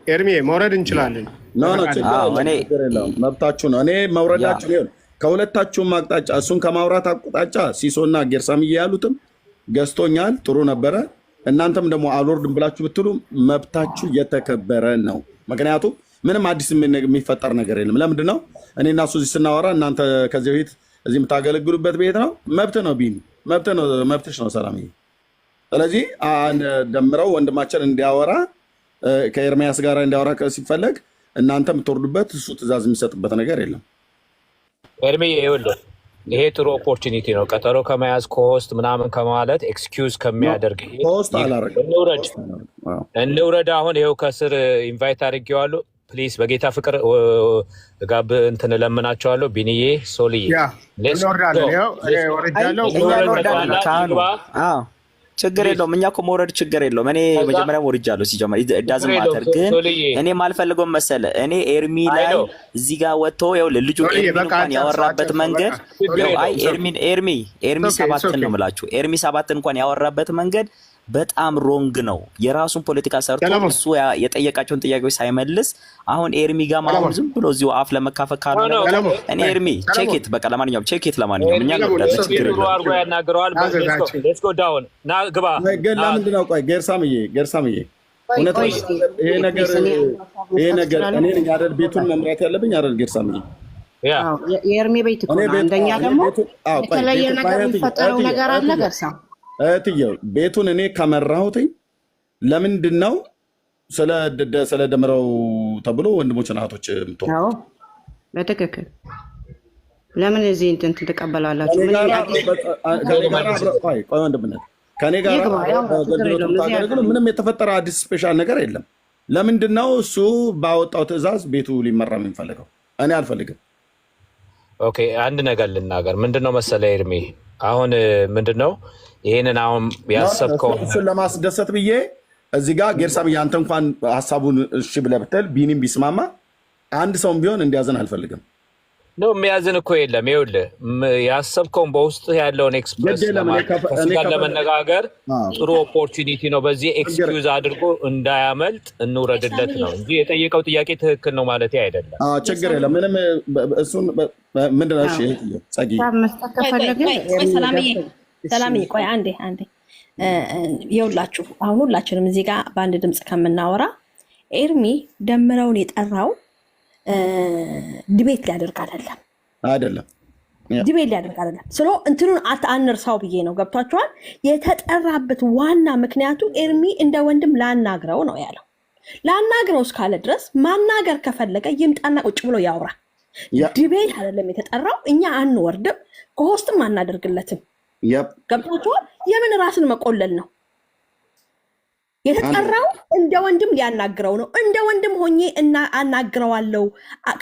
ኤርሚ መውረድ እንችላለን። መብታችሁ ነው። እኔ መውረዳችሁ ነው ከሁለታችሁም አቅጣጫ። እሱን ከማውራት አቅጣጫ ሲሶና ጌርሳምዬ ያሉትም ገዝቶኛል፣ ጥሩ ነበረ። እናንተም ደግሞ አልወርድም ብላችሁ ብትሉ መብታችሁ የተከበረ ነው። ምክንያቱም ምንም አዲስ የሚፈጠር ነገር የለም። ለምንድን ነው እኔና እሱ እዚህ ስናወራ እናንተ ከዚህ በፊት እዚህ የምታገለግሉበት ቤት ነው። መብት ነው ቢኒ፣ መብትሽ ነው ሰላምዬ። ስለዚህ ደምረው ወንድማችን እንዲያወራ ከኤርሚያስ ጋር እንዲያወራ ሲፈለግ እናንተ የምትወርዱበት እሱ ትእዛዝ የሚሰጥበት ነገር የለም። ኤርሚ ይኸውልህ ይሄ ጥሩ ኦፖርቹኒቲ ነው። ቀጠሮ ከመያዝ ከሆስት ምናምን ከማለት ኤክስኪውዝ ከሚያደርግ እንውረድ። አሁን ይኸው ከስር ኢንቫይት አድርጌዋለሁ። ፕሊዝ በጌታ ፍቅር ጋብ እንትን እለምናቸዋለሁ። ቢኒዬ፣ ሶልዬ ችግር የለውም። እኛ እኮ መውረድ ችግር የለውም። እኔ መጀመሪያ ወርጃለሁ ሲጀመር ዳዝንት ማተር። ግን እኔ ማልፈልገው መሰለ እኔ ኤርሚ ላይ እዚህ ጋር ወጥቶ ልጁ ኤርሚ እንኳን ያወራበት መንገድ አይ ኤርሚ 7 ነው የምላችሁ። ኤርሚ 7 እንኳን ያወራበት መንገድ በጣም ሮንግ ነው። የራሱን ፖለቲካ ሰርቶ እሱ የጠየቃቸውን ጥያቄዎች ሳይመልስ አሁን ኤርሚ ጋር ማሁን ዝም ብሎ እዚሁ አፍ ለመካፈል ካለ እኔ ኤርሚ ቼክ ኢት በቃ ለማንኛውም ቼክ ኢት ለማንኛውም እኛ ጋር ችግር የለም አርጎ ያናግረዋል። ሌትስ ጎ ዳውን ና ግባ ግን ለምንድን ነው ቆይ ገርሳምዬ እውነት ይሄ ነገር እኔ ነኝ አይደል ቤቱን መምራት ያለብኝ አይደል ገርሳምዬ የኤርሚ ቤት እኮ አንደኛ ደግሞ የተለየ ነገር የሚፈጠረው ነገር አለ ገርሳ እትዬው ቤቱን እኔ ከመራሁትኝ ለምንድን ነው ስለ ደምረው ተብሎ ወንድሞችና እህቶች ምትሆኑ? አዎ በትክክል ለምን እዚህ እንትን ተቀበላላችሁ? ከኔ ጋር ምንም የተፈጠረ አዲስ ስፔሻል ነገር የለም። ለምንድን ነው እሱ ባወጣው ትዕዛዝ ቤቱ ሊመራ የሚፈልገው? እኔ አልፈልግም። ኦኬ አንድ ነገር ልናገር። ምንድነው መሰለ ኤርሚ አሁን ምንድነው ይሄንን አሁን ያሰብከው እሱን ለማስደሰት ብዬ እዚህ ጋር ጌርሳም ያንተ እንኳን ሐሳቡን እሺ ብለህ ብትል ቢኒም ቢስማማ አንድ ሰውም ቢሆን እንዲያዘን አልፈልግም። ነው የሚያዝን እኮ የለም። ይኸውልህ ያሰብከውን በውስጥ ያለውን ኤክስፕረስ ለመነጋገር ጥሩ ኦፖርቹኒቲ ነው። በዚህ ኤክስኪውዝ አድርጎ እንዳያመልጥ እንውረድለት ነው እንጂ የጠየቀው ጥያቄ ትክክል ነው ማለት አይደለም። ችግር የለም ምንም እሱን ምንድን ነው እሺ ጸጊ ሰላምዬ ቆይ አንዴ ይኸውላችሁ አሁን ሁላችንም እዚህ ጋር በአንድ ድምፅ ከምናወራ ኤርሚ ደምረውን የጠራው ዲቤት ሊያደርግ አይደለም ዲቤት ሊያደርግ አይደለም። ስለ እንትኑን አንርሳው ብዬ ነው። ገብቷችኋል? የተጠራበት ዋና ምክንያቱ ኤርሚ እንደ ወንድም ላናግረው ነው ያለው። ላናግረው እስካለ ድረስ ማናገር ከፈለገ ይምጣና ቁጭ ብሎ ያውራ። ዲቤት አይደለም የተጠራው። እኛ አንወርድም፣ ከሆስትም አናደርግለትም። ገብቷችኋል? የምን ራስን መቆለል ነው የተጠራው? እንደ ወንድም ሊያናግረው ነው። እንደ ወንድም ሆኜ አናግረዋለሁ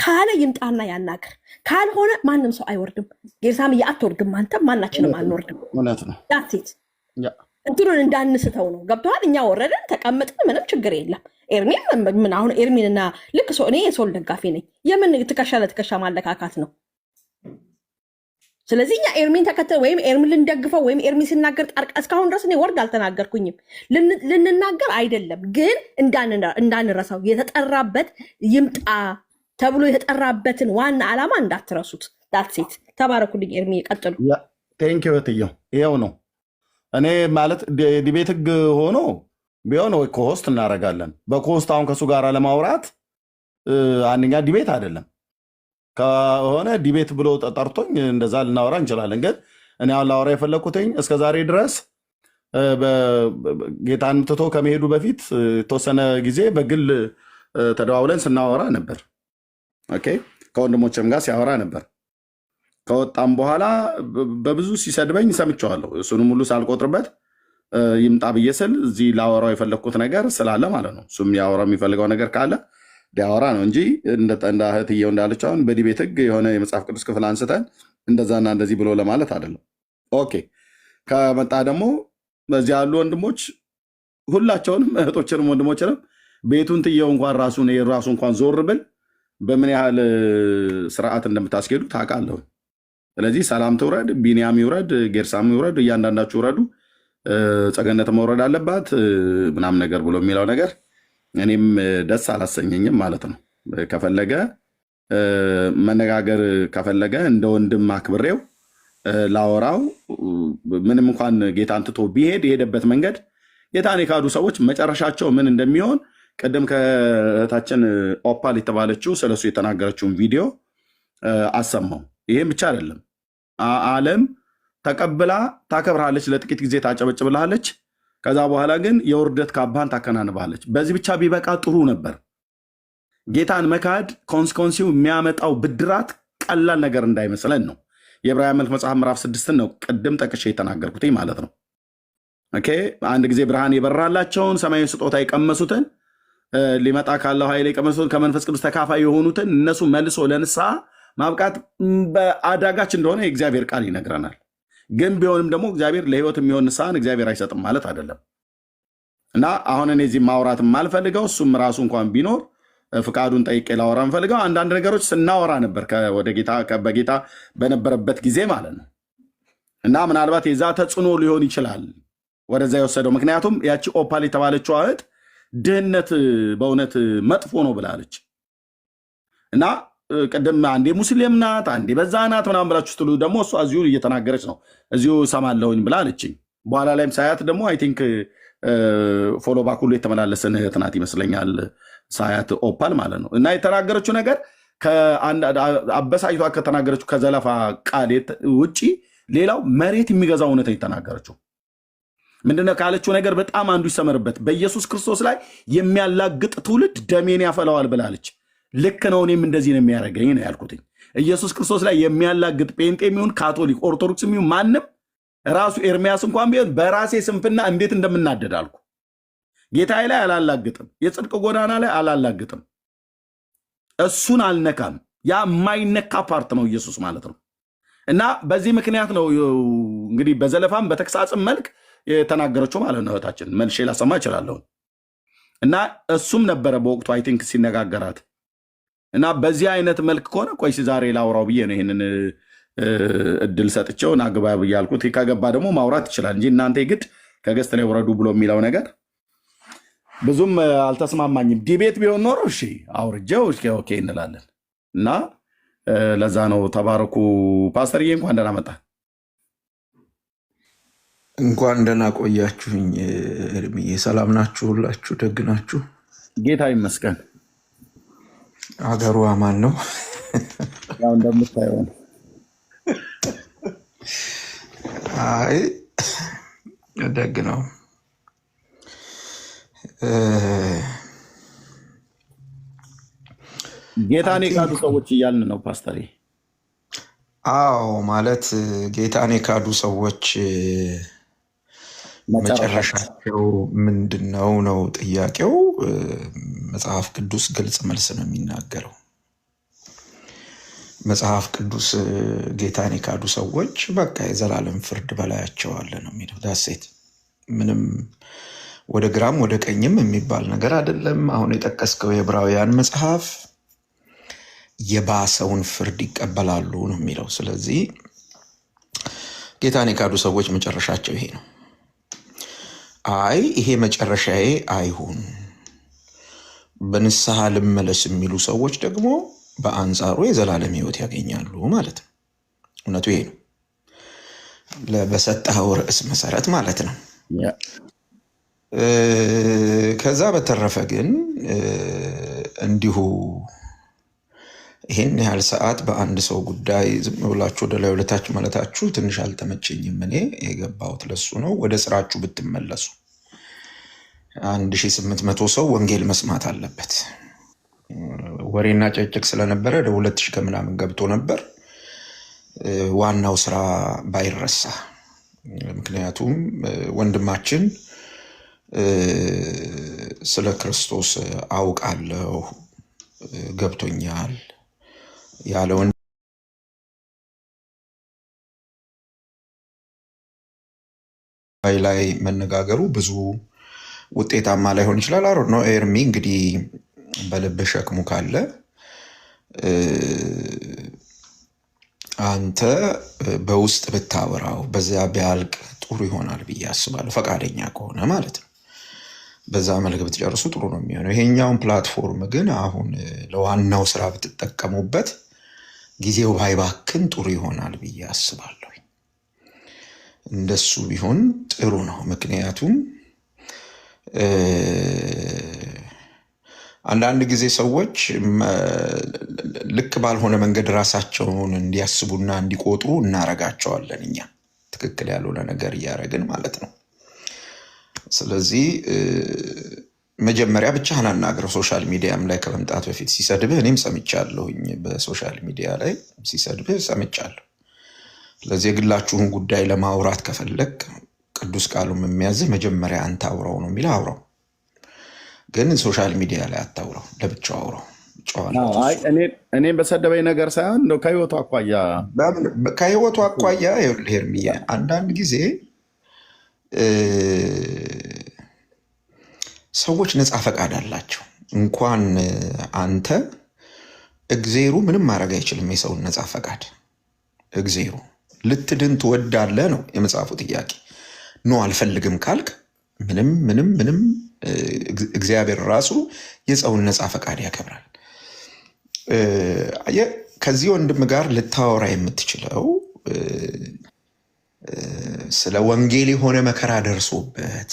ካለ ይምጣና ያናግር። ካልሆነ ማንም ሰው አይወርድም። ጌርሳምዬ አትወርድም፣ አንተም ማናችንም አንወርድም። ዳሴት እንትኑን እንዳንስተው ነው። ገብተዋል? እኛ ወረድን ተቀምጥን፣ ምንም ችግር የለም። ኤርሚን ምን አሁን ኤርሚንና ልክ እኔ የሶል ደጋፊ ነኝ። የምን ትከሻ ለትከሻ ማለካካት ነው? ስለዚህ እኛ ኤርሚን ተከተል ወይም ኤርሚን ልንደግፈው ወይም ኤርሚ ሲናገር ጣርቃ እስካሁን ድረስ እኔ ወርድ አልተናገርኩኝም። ልንናገር አይደለም ግን እንዳንረሳው የተጠራበት ይምጣ ተብሎ የተጠራበትን ዋና ዓላማ እንዳትረሱት። ዳትሴት ተባረኩልኝ። ኤርሚ ቀጥሉ። ቴንክ ዩ እትዬው። ይኸው ነው እኔ ማለት ዲቤት ህግ ሆኖ ቢሆን ወይ ኮሆስት እናደርጋለን። በኮሆስት አሁን ከእሱ ጋር ለማውራት አንደኛ ዲቤት አይደለም ከሆነ ዲቤት ብሎ ጠርቶኝ እንደዛ ልናወራ እንችላለን። ግን እኔ አሁን ላወራ የፈለግኩትኝ እስከዛሬ ድረስ ጌታን ትቶ ከመሄዱ በፊት የተወሰነ ጊዜ በግል ተደዋውለን ስናወራ ነበር። ኦኬ ከወንድሞችም ጋር ሲያወራ ነበር። ከወጣም በኋላ በብዙ ሲሰድበኝ ሰምቼዋለሁ። እሱንም ሁሉ ሳልቆጥርበት ይምጣ ብዬ ስል እዚህ ላወራው የፈለግኩት ነገር ስላለ ማለት ነው። እሱም ያወራው የሚፈልገው ነገር ካለ ዲያወራ ነው እንጂ እንደ እህትየው እንዳለችው አሁን በዲቤት ህግ የሆነ የመጽሐፍ ቅዱስ ክፍል አንስተን እንደዛና እንደዚህ ብሎ ለማለት አይደለም። ኦኬ ከመጣ ደግሞ በዚህ ያሉ ወንድሞች ሁላቸውንም እህቶችንም ወንድሞችንም ቤቱን ትየው እንኳን ራሱ እንኳን ዞር ብል በምን ያህል ስርዓት እንደምታስኬዱ ታውቃለሁ። ስለዚህ ሰላም ትውረድ፣ ቢኒያም ይውረድ፣ ጌርሳም ይውረድ፣ እያንዳንዳችሁ ውረዱ፣ ጸገነት መውረድ አለባት ምናምን ነገር ብሎ የሚለው ነገር እኔም ደስ አላሰኘኝም ማለት ነው። ከፈለገ መነጋገር ከፈለገ እንደ ወንድም አክብሬው ላወራው ምንም እንኳን ጌታን ትቶ ቢሄድ የሄደበት መንገድ ጌታን የካዱ ሰዎች መጨረሻቸው ምን እንደሚሆን ቅድም ከእህታችን ኦፓል የተባለችው ስለሱ የተናገረችውን ቪዲዮ አሰማው። ይሄም ብቻ አይደለም፣ ዓለም ተቀብላ ታከብርሃለች፣ ለጥቂት ጊዜ ታጨበጭብልሃለች፣ ከዛ በኋላ ግን የውርደት ካባህን ታከናንባለች። በዚህ ብቻ ቢበቃ ጥሩ ነበር። ጌታን መካድ ኮንስኮንሲው የሚያመጣው ብድራት ቀላል ነገር እንዳይመስለን ነው። የዕብራውያን መልእክት መጽሐፍ ምዕራፍ 6 ነው ቅድም ጠቅሼ የተናገርኩት ማለት ነው። ኦኬ አንድ ጊዜ ብርሃን የበራላቸውን ሰማያዊ ስጦታ የቀመሱትን ሊመጣ ካለው ኃይል የቀመሱትን ከመንፈስ ቅዱስ ተካፋይ የሆኑትን እነሱ መልሶ ለንስሐ ማብቃት በአዳጋች እንደሆነ የእግዚአብሔር ቃል ይነግረናል። ግን ቢሆንም ደግሞ እግዚአብሔር ለህይወት የሚሆን ንስሐን እግዚአብሔር አይሰጥም ማለት አይደለም። እና አሁን እኔ እዚህ ማውራት የማልፈልገው እሱም ራሱ እንኳን ቢኖር ፍቃዱን ጠይቄ ላወራ የምፈልገው አንዳንድ ነገሮች ስናወራ ነበር ወደ ጌታ በጌታ በነበረበት ጊዜ ማለት ነው። እና ምናልባት የዛ ተጽዕኖ ሊሆን ይችላል ወደዛ የወሰደው። ምክንያቱም ያቺ ኦፓል የተባለችው እህት ድህነት በእውነት መጥፎ ነው ብላለች። እና ቅድም አንዴ ሙስሊም ናት አንዴ በዛ ናት ምናምን ብላችሁ ስትሉ ደግሞ እሷ እዚሁ እየተናገረች ነው እዚሁ ሰማለሁኝ ብላለችኝ። በኋላ ላይም ሳያት ደግሞ አይ ቲንክ ፎሎ ባክ ሁሉ የተመላለሰን እህት ናት ይመስለኛል ሳያት ኦፓል ማለት ነው። እና የተናገረችው ነገር አበሳጭቷ ከተናገረችው ከዘለፋ ቃል ውጪ ሌላው መሬት የሚገዛው እውነት የተናገረችው ምንድነው ካለችው ነገር በጣም አንዱ ይሰመርበት። በኢየሱስ ክርስቶስ ላይ የሚያላግጥ ትውልድ ደሜን ያፈላዋል ብላለች። ልክ ነው፣ እኔም እንደዚህ ነው የሚያደርገኝ ነው ያልኩትኝ። ኢየሱስ ክርስቶስ ላይ የሚያላግጥ ጴንጤ የሚሆን ካቶሊክ፣ ኦርቶዶክስ የሚሆን ማንም ራሱ ኤርሚያስ እንኳን ቢሆን በራሴ ስንፍና እንዴት እንደምናደድ አልኩ። ጌታዬ ላይ አላላግጥም፣ የጽድቅ ጎዳና ላይ አላላግጥም፣ እሱን አልነካም። ያ የማይነካ ፓርት ነው ኢየሱስ ማለት ነው። እና በዚህ ምክንያት ነው እንግዲህ በዘለፋም በተግሳጽም መልክ የተናገረችው ማለት ነው። እህታችን መልሼ ላሰማ እችላለሁ። እና እሱም ነበረ በወቅቱ አይ ቲንክ ሲነጋገራት እና በዚህ አይነት መልክ ከሆነ ቆይስ ዛሬ ላውራው ብዬ ነው ይህንን እድል ሰጥቼው ናግባ ብያልኩት። ከገባ ደግሞ ማውራት ይችላል እንጂ እናንተ ግድ ከገስት ላይ ወረዱ ብሎ የሚለው ነገር ብዙም አልተስማማኝም። ዲቤት ቢሆን ኖሮ እሺ አውርጀው ኦኬ እንላለን። እና ለዛ ነው። ተባረኩ ፓስተርዬ፣ እንኳን ደህና መጣ። እንኳን ደህና ቆያችሁኝ። እርምዬ ሰላም ናችሁ? ሁላችሁ ደግ ናችሁ? ጌታ ይመስገን። አገሩ አማን ነው? ያው እንደምታየው ነው። አይ ደግ ነው። ጌታን የካዱ ሰዎች እያልን ነው ፓስተር። አዎ ማለት ጌታን የካዱ ሰዎች መጨረሻቸው ምንድን ነው ነው ጥያቄው። መጽሐፍ ቅዱስ ግልጽ መልስ ነው የሚናገረው። መጽሐፍ ቅዱስ ጌታን የካዱ ሰዎች በቃ የዘላለም ፍርድ በላያቸው አለ ነው የሚለው። ዳሴት ምንም ወደ ግራም ወደ ቀኝም የሚባል ነገር አይደለም። አሁን የጠቀስከው የዕብራውያን መጽሐፍ የባሰውን ፍርድ ይቀበላሉ ነው የሚለው። ስለዚህ ጌታን የካዱ ሰዎች መጨረሻቸው ይሄ ነው። አይ ይሄ መጨረሻዬ አይሁን በንስሐ ልመለስ የሚሉ ሰዎች ደግሞ በአንጻሩ የዘላለም ሕይወት ያገኛሉ ማለት ነው። እውነቱ ይሄ ነው፣ በሰጠኸው ርዕስ መሰረት ማለት ነው። ከዛ በተረፈ ግን እንዲሁ ይሄን ያህል ሰዓት በአንድ ሰው ጉዳይ ዝም ብላችሁ ወደ ላይ ወደታች ማለታችሁ ትንሽ አልተመቸኝም። እኔ የገባሁት ለሱ ነው። ወደ ስራችሁ ብትመለሱ 1800 ሰው ወንጌል መስማት አለበት። ወሬና ጨጭቅ ስለነበረ ወደ 2000 ከምናምን ገብቶ ነበር። ዋናው ስራ ባይረሳ፣ ምክንያቱም ወንድማችን ስለ ክርስቶስ አውቃለሁ ገብቶኛል ያለውን ላይ መነጋገሩ ብዙ ውጤታማ ላይሆን ይችላል። አሮ ነው ኤርሚ እንግዲህ በልብ ሸክሙ ካለ አንተ በውስጥ ብታወራው በዚያ ቢያልቅ ጥሩ ይሆናል ብዬ አስባለሁ። ፈቃደኛ ከሆነ ማለት ነው። በዛ መልክ ብትጨርሱ ጥሩ ነው የሚሆነው። ይሄኛውን ፕላትፎርም ግን አሁን ለዋናው ስራ ብትጠቀሙበት ጊዜው ባይባክን ጥሩ ይሆናል ብዬ አስባለሁ። እንደሱ ቢሆን ጥሩ ነው። ምክንያቱም አንዳንድ ጊዜ ሰዎች ልክ ባልሆነ መንገድ ራሳቸውን እንዲያስቡና እንዲቆጥሩ እናረጋቸዋለን። እኛ ትክክል ያልሆነ ነገር እያደረግን ማለት ነው። ስለዚህ መጀመሪያ ብቻህን አናግረው። ሶሻል ሚዲያም ላይ ከመምጣት በፊት ሲሰድብህ እኔም ሰምቻለሁኝ። በሶሻል ሚዲያ ላይ ሲሰድብህ ሰምቻለሁ። ስለዚህ የግላችሁን ጉዳይ ለማውራት ከፈለግ ቅዱስ ቃሉም የሚያዝህ መጀመሪያ አንተ አውራው ነው የሚለው። አውራው ግን ሶሻል ሚዲያ ላይ አታውራው፣ ለብቻው አውራው። እኔም በሰደበኝ ነገር ሳይሆን እንደው ከህይወቱ አኳያ ኤርሚዬ አንዳንድ ጊዜ ሰዎች ነፃ ፈቃድ አላቸው። እንኳን አንተ እግዜሩ ምንም ማድረግ አይችልም። የሰውን ነፃ ፈቃድ እግዜሩ ልትድን ትወዳለህ ነው የመጽሐፉ ጥያቄ። ኖ አልፈልግም ካልክ ምንም እግዚአብሔር ራሱ የሰውን ነፃ ፈቃድ ያከብራል። ከዚህ ወንድም ጋር ልታወራ የምትችለው ስለ ወንጌል የሆነ መከራ ደርሶበት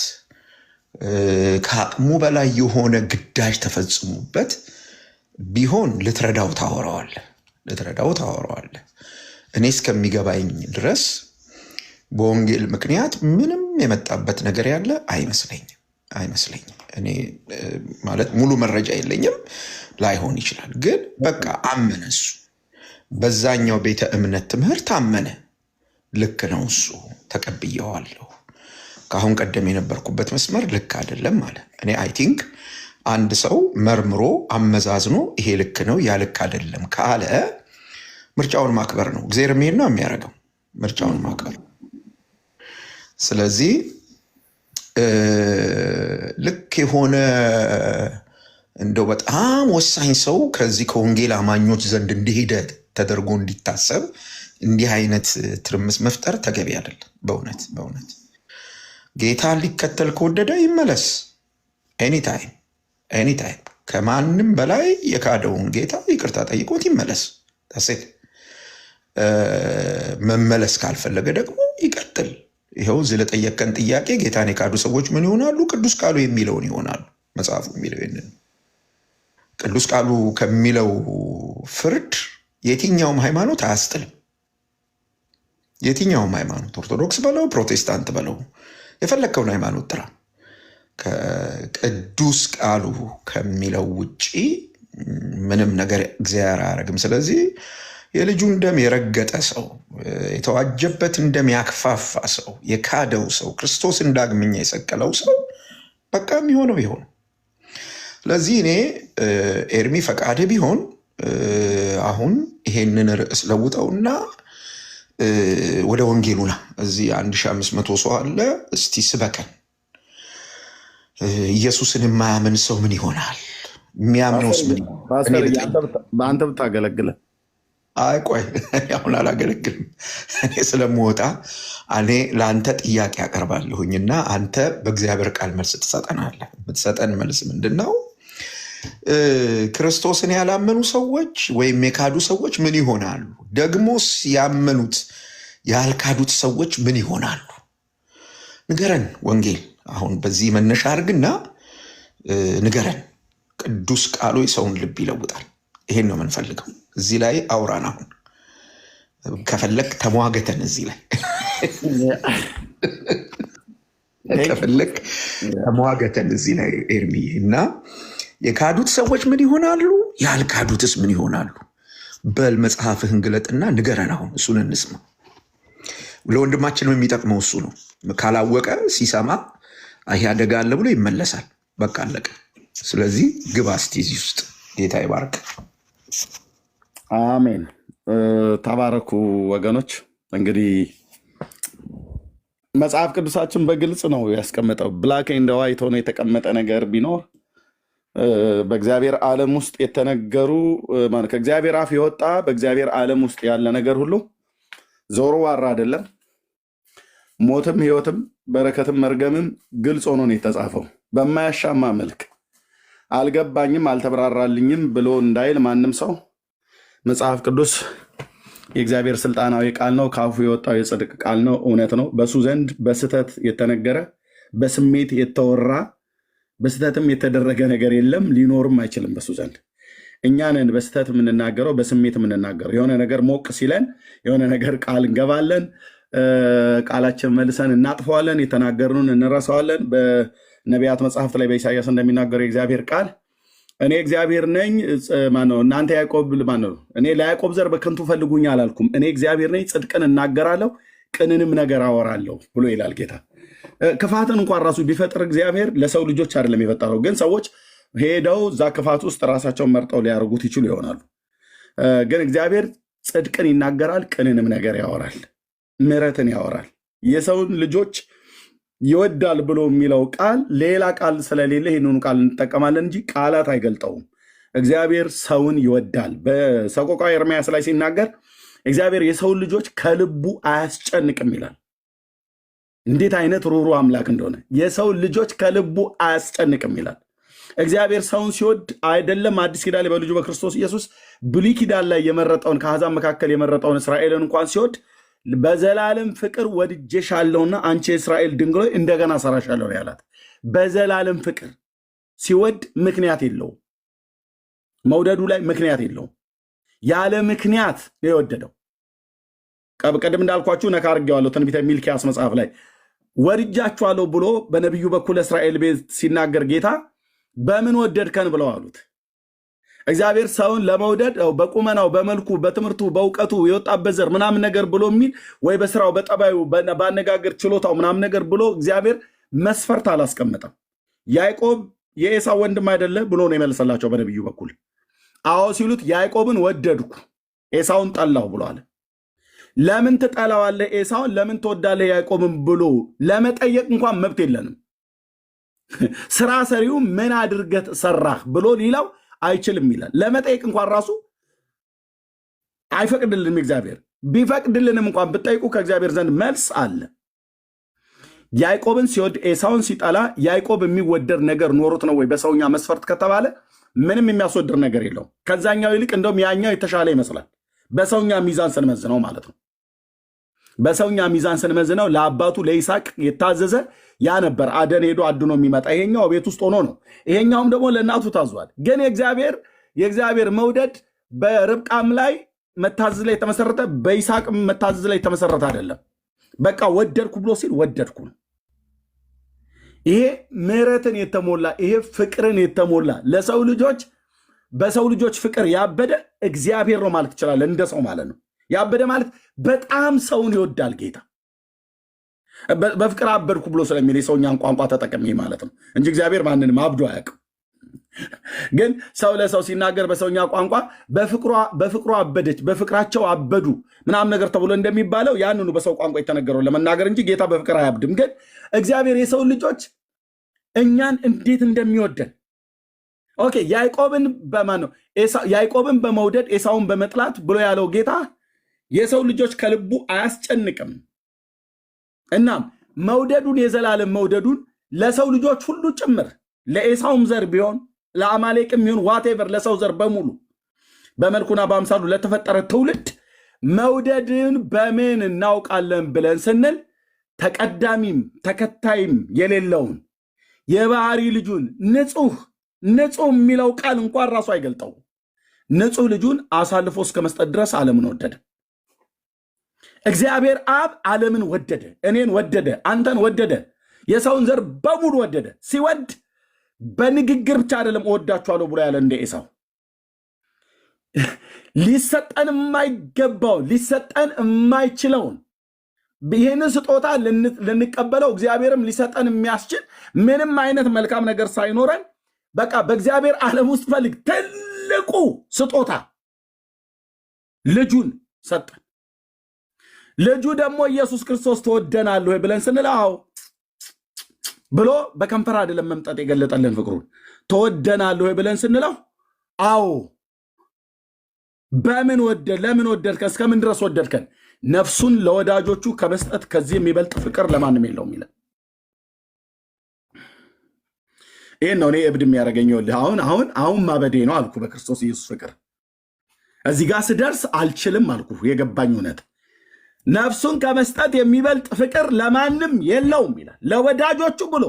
ከአቅሙ በላይ የሆነ ግዳጅ ተፈጽሞበት ቢሆን ልትረዳው ታወራዋለህ። እኔ እስከሚገባኝ ድረስ በወንጌል ምክንያት ምንም የመጣበት ነገር ያለ አይመስለኝም። እኔ ማለት ሙሉ መረጃ የለኝም፣ ላይሆን ይችላል። ግን በቃ አመነ፣ እሱ በዛኛው ቤተ እምነት ትምህርት አመነ። ልክ ነው፣ እሱ ተቀብየዋለሁ፣ ከአሁን ቀደም የነበርኩበት መስመር ልክ አይደለም ማለት። እኔ አይ ቲንክ አንድ ሰው መርምሮ አመዛዝኖ ይሄ ልክ ነው ያ ልክ አይደለም ካለ ምርጫውን ማክበር ነው። እግዚአብሔር መሄድ ነው የሚያደርገው፣ ምርጫውን ማክበር። ስለዚህ ልክ የሆነ እንደው በጣም ወሳኝ ሰው ከዚህ ከወንጌል አማኞች ዘንድ እንደሄደ ተደርጎ እንዲታሰብ እንዲህ አይነት ትርምስ መፍጠር ተገቢ አይደለም። በእውነት ጌታን ሊከተል ከወደደ ይመለስ። ኤኒታይም ከማንም በላይ የካደውን ጌታ ይቅርታ ጠይቆት ይመለስ። ታሴት መመለስ ካልፈለገ ደግሞ ይቀጥል። ይኸው ለጠየቀን ጥያቄ ጌታን የካዱ ሰዎች ምን ይሆናሉ? ቅዱስ ቃሉ የሚለውን ይሆናሉ። መጽሐፉ የሚለው ይህንን ቅዱስ ቃሉ ከሚለው ፍርድ የትኛውም ሃይማኖት አያስጥልም። የትኛውም ሃይማኖት ኦርቶዶክስ በለው ፕሮቴስታንት በለው የፈለግከውን ሃይማኖት ጥራ፣ ከቅዱስ ቃሉ ከሚለው ውጪ ምንም ነገር እግዚአብሔር አያደርግም። ስለዚህ የልጁን ደም የረገጠ ሰው፣ የተዋጀበትን ደም ያክፋፋ ሰው፣ የካደው ሰው፣ ክርስቶስን ዳግመኛ የሰቀለው ሰው በቃ የሚሆነው ይሆን። ስለዚህ እኔ ኤርሚ ፈቃድ ቢሆን አሁን ይሄንን ርዕስ ለውጠውና ወደ ወንጌሉና እዚህ 1500 ሰው አለ፣ እስቲ ስበከን። ኢየሱስን የማያምን ሰው ምን ይሆናል? የሚያምነውስ ምን ይሆናል? በአንተ ብታገለግለ አይ ቆይ አሁን አላገለግልም። እኔ ስለምወጣ እኔ ለአንተ ጥያቄ ያቀርባለሁኝና አንተ በእግዚአብሔር ቃል መልስ ትሰጠናለህ። የምትሰጠን መልስ ምንድን ነው? ክርስቶስን ያላመኑ ሰዎች ወይም የካዱ ሰዎች ምን ይሆናሉ? ደግሞስ ያመኑት ያልካዱት ሰዎች ምን ይሆናሉ? ንገረን። ወንጌል አሁን በዚህ መነሻ አድርግና ንገረን። ቅዱስ ቃሉ የሰውን ልብ ይለውጣል። ይሄን ነው የምንፈልገው። እዚህ ላይ አውራን። አሁን ከፈለግ ተሟገተን እዚህ ላይ ከፈለግ ተሟገተን እዚህ ላይ ኤርሚዬ። እና የካዱት ሰዎች ምን ይሆናሉ? ያልካዱትስ ምን ይሆናሉ? በል መጽሐፍህን ግለጥና ንገረን። አሁን እሱን እንስማ። ለወንድማችንም የሚጠቅመው እሱ ነው። ካላወቀ ሲሰማ ይሄ አደጋ አለ ብሎ ይመለሳል። በቃ አለቀ። ስለዚህ ግባ እስቲ እዚህ ውስጥ። ጌታ ይባርክ። አሜን። ተባረኩ ወገኖች። እንግዲህ መጽሐፍ ቅዱሳችን በግልጽ ነው ያስቀመጠው። ብላክ ኤንድ ዋይት ሆኖ የተቀመጠ ነገር ቢኖር በእግዚአብሔር ዓለም ውስጥ የተነገሩ ከእግዚአብሔር አፍ የወጣ በእግዚአብሔር ዓለም ውስጥ ያለ ነገር ሁሉ ዞሮ ዋራ አይደለም። ሞትም ሕይወትም በረከትም መርገምም ግልጽ ሆኖ ነው የተጻፈው በማያሻማ መልክ። አልገባኝም አልተብራራልኝም ብሎ እንዳይል ማንም ሰው መጽሐፍ ቅዱስ የእግዚአብሔር ስልጣናዊ ቃል ነው። ከአፉ የወጣው የጽድቅ ቃል ነው፣ እውነት ነው። በሱ ዘንድ በስህተት የተነገረ በስሜት የተወራ በስህተትም የተደረገ ነገር የለም፣ ሊኖርም አይችልም በሱ ዘንድ። እኛንን በስህተት የምንናገረው በስሜት የምንናገረው የሆነ ነገር ሞቅ ሲለን የሆነ ነገር ቃል እንገባለን፣ ቃላችን መልሰን እናጥፈዋለን፣ የተናገርኑን እንረሳዋለን። በነቢያት መጽሐፍት ላይ በኢሳያስ እንደሚናገረው የእግዚአብሔር ቃል እኔ እግዚአብሔር ነኝ ማነው እናንተ ያዕቆብ ማነው እኔ ለያዕቆብ ዘር በከንቱ ፈልጉኝ አላልኩም፣ እኔ እግዚአብሔር ነኝ፣ ጽድቅን እናገራለሁ፣ ቅንንም ነገር አወራለሁ ብሎ ይላል ጌታ። ክፋትን እንኳን ራሱ ቢፈጥር እግዚአብሔር ለሰው ልጆች አይደለም የፈጠረው። ግን ሰዎች ሄደው እዛ ክፋት ውስጥ ራሳቸውን መርጠው ሊያደርጉት ይችሉ ይሆናሉ። ግን እግዚአብሔር ጽድቅን ይናገራል፣ ቅንንም ነገር ያወራል፣ ምሕረትን ያወራል። የሰውን ልጆች ይወዳል ብሎ የሚለው ቃል ሌላ ቃል ስለሌለ ይህንኑ ቃል እንጠቀማለን እንጂ ቃላት አይገልጠውም። እግዚአብሔር ሰውን ይወዳል። በሰቆቃወ ኤርምያስ ላይ ሲናገር እግዚአብሔር የሰውን ልጆች ከልቡ አያስጨንቅም ይላል። እንዴት አይነት ሩሩ አምላክ እንደሆነ! የሰውን ልጆች ከልቡ አያስጨንቅም ይላል። እግዚአብሔር ሰውን ሲወድ አይደለም አዲስ ኪዳን ላይ በልጁ በክርስቶስ ኢየሱስ ብሉይ ኪዳን ላይ የመረጠውን ከአሕዛብ መካከል የመረጠውን እስራኤልን እንኳን ሲወድ በዘላለም ፍቅር ወድጄሻለሁና አንቺ የእስራኤል ድንግል ሆይ እንደገና እሰራሻለሁ ያላት። በዘላለም ፍቅር ሲወድ ምክንያት የለውም። መውደዱ ላይ ምክንያት የለውም። ያለ ምክንያት ነው የወደደው። ቀደም እንዳልኳችሁ ነካ አድርጌዋለሁ። ትንቢተ ሚልክያስ መጽሐፍ ላይ ወድጃችኋለሁ ብሎ በነቢዩ በኩል እስራኤል ቤት ሲናገር ጌታ በምን ወደድከን ብለው አሉት። እግዚአብሔር ሰውን ለመውደድ በቁመናው፣ በመልኩ፣ በትምህርቱ፣ በእውቀቱ የወጣበት ዘር ምናምን ነገር ብሎ የሚል ወይ በስራው፣ በጠባዩ፣ በአነጋገር ችሎታው ምናምን ነገር ብሎ እግዚአብሔር መስፈርት አላስቀመጠም። ያዕቆብ የኤሳው ወንድም አይደለ ብሎ ነው የመለሰላቸው በነቢዩ በኩል። አዎ ሲሉት ያዕቆብን ወደድኩ ኤሳውን ጠላሁ ብሎ አለ። ለምን ትጠላዋለህ ኤሳውን ለምን ትወዳለህ ያዕቆብን ብሎ ለመጠየቅ እንኳን መብት የለንም። ስራ ሰሪው ምን አድርገህ ሰራህ ብሎ ሊላው አይችልም ይላል። ለመጠየቅ እንኳን ራሱ አይፈቅድልንም። እግዚአብሔር ቢፈቅድልንም እንኳን ብጠይቁ ከእግዚአብሔር ዘንድ መልስ አለ። ያዕቆብን ሲወድ ኤሳውን ሲጠላ ያዕቆብ የሚወደድ ነገር ኖሮት ነው ወይ በሰውኛ መስፈርት ከተባለ ምንም የሚያስወድር ነገር የለውም። ከዛኛው ይልቅ እንደውም ያኛው የተሻለ ይመስላል። በሰውኛ ሚዛን ስንመዝነው ማለት ነው። በሰውኛ ሚዛን ስንመዝነው ለአባቱ ለይስሐቅ የታዘዘ ያ ነበር። አደን ሄዶ አድኖ የሚመጣ ይሄኛው ቤት ውስጥ ሆኖ ነው። ይሄኛውም ደግሞ ለእናቱ ታዟል። ግን የእግዚአብሔር መውደድ በርብቃም ላይ መታዘዝ ላይ የተመሰረተ በይስሐቅም መታዘዝ ላይ የተመሰረተ አይደለም። በቃ ወደድኩ ብሎ ሲል ወደድኩ ነው። ይሄ ምሕረትን የተሞላ ይሄ ፍቅርን የተሞላ ለሰው ልጆች በሰው ልጆች ፍቅር ያበደ እግዚአብሔር ነው ማለት ይችላል። እንደ ሰው ማለት ነው። ያበደ ማለት በጣም ሰውን ይወዳል ጌታ። በፍቅር አበድኩ ብሎ ስለሚል የሰውኛን ቋንቋ ተጠቀሚ ማለት ነው እንጂ እግዚአብሔር ማንንም አብዶ አያውቅም። ግን ሰው ለሰው ሲናገር በሰውኛ ቋንቋ በፍቅሯ አበደች፣ በፍቅራቸው አበዱ ምናምን ነገር ተብሎ እንደሚባለው ያንኑ በሰው ቋንቋ የተነገረው ለመናገር እንጂ ጌታ በፍቅር አያብድም። ግን እግዚአብሔር የሰው ልጆች እኛን እንዴት እንደሚወደን ኦኬ፣ ያዕቆብን በመውደድ ኤሳውን በመጥላት ብሎ ያለው ጌታ የሰው ልጆች ከልቡ አያስጨንቅም። እናም መውደዱን የዘላለም መውደዱን ለሰው ልጆች ሁሉ ጭምር ለኤሳውም ዘር ቢሆን ለአማሌቅም ይሁን ዋቴቨር ለሰው ዘር በሙሉ በመልኩና በአምሳሉ ለተፈጠረ ትውልድ መውደድን በምን እናውቃለን ብለን ስንል ተቀዳሚም ተከታይም የሌለውን የባህሪ ልጁን ንጹህ የሚለው ቃል እንኳን ራሱ አይገልጠው። ንጹህ ልጁን አሳልፎ እስከ መስጠት ድረስ ዓለምን ወደደ። እግዚአብሔር አብ ዓለምን ወደደ፣ እኔን ወደደ፣ አንተን ወደደ፣ የሰውን ዘር በሙሉ ወደደ። ሲወድ በንግግር ብቻ አይደለም እወዳችኋለሁ ብሎ ያለ እንደ ኤሳው ሊሰጠን የማይገባው ሊሰጠን የማይችለውን ይህንን ስጦታ ልንቀበለው እግዚአብሔርም ሊሰጠን የሚያስችል ምንም አይነት መልካም ነገር ሳይኖረን በቃ በእግዚአብሔር ዓለም ውስጥ ፈልግ ትልቁ ስጦታ ልጁን ሰጠን። ልጁ ደግሞ ኢየሱስ ክርስቶስ ትወደናለህ ወይ ብለን ስንለው ብሎ በከንፈር አይደለም መምጠጥ የገለጠልን ፍቅሩን። ትወደናለህ ወይ ብለን ስንለው አዎ። በምን ለምን ወደድከን? እስከምን ድረስ ወደድከን? ነፍሱን ለወዳጆቹ ከመስጠት ከዚህ የሚበልጥ ፍቅር ለማንም የለውም ይላል። ይህን ነው እኔ እብድ የሚያደርገኝ። አሁን ማበዴ ነው አልኩ በክርስቶስ ኢየሱስ ፍቅር። እዚህ ጋር ስደርስ አልችልም አልኩ። የገባኝ እውነት ነፍሱን ከመስጠት የሚበልጥ ፍቅር ለማንም የለውም ይላል። ለወዳጆቹ ብሎ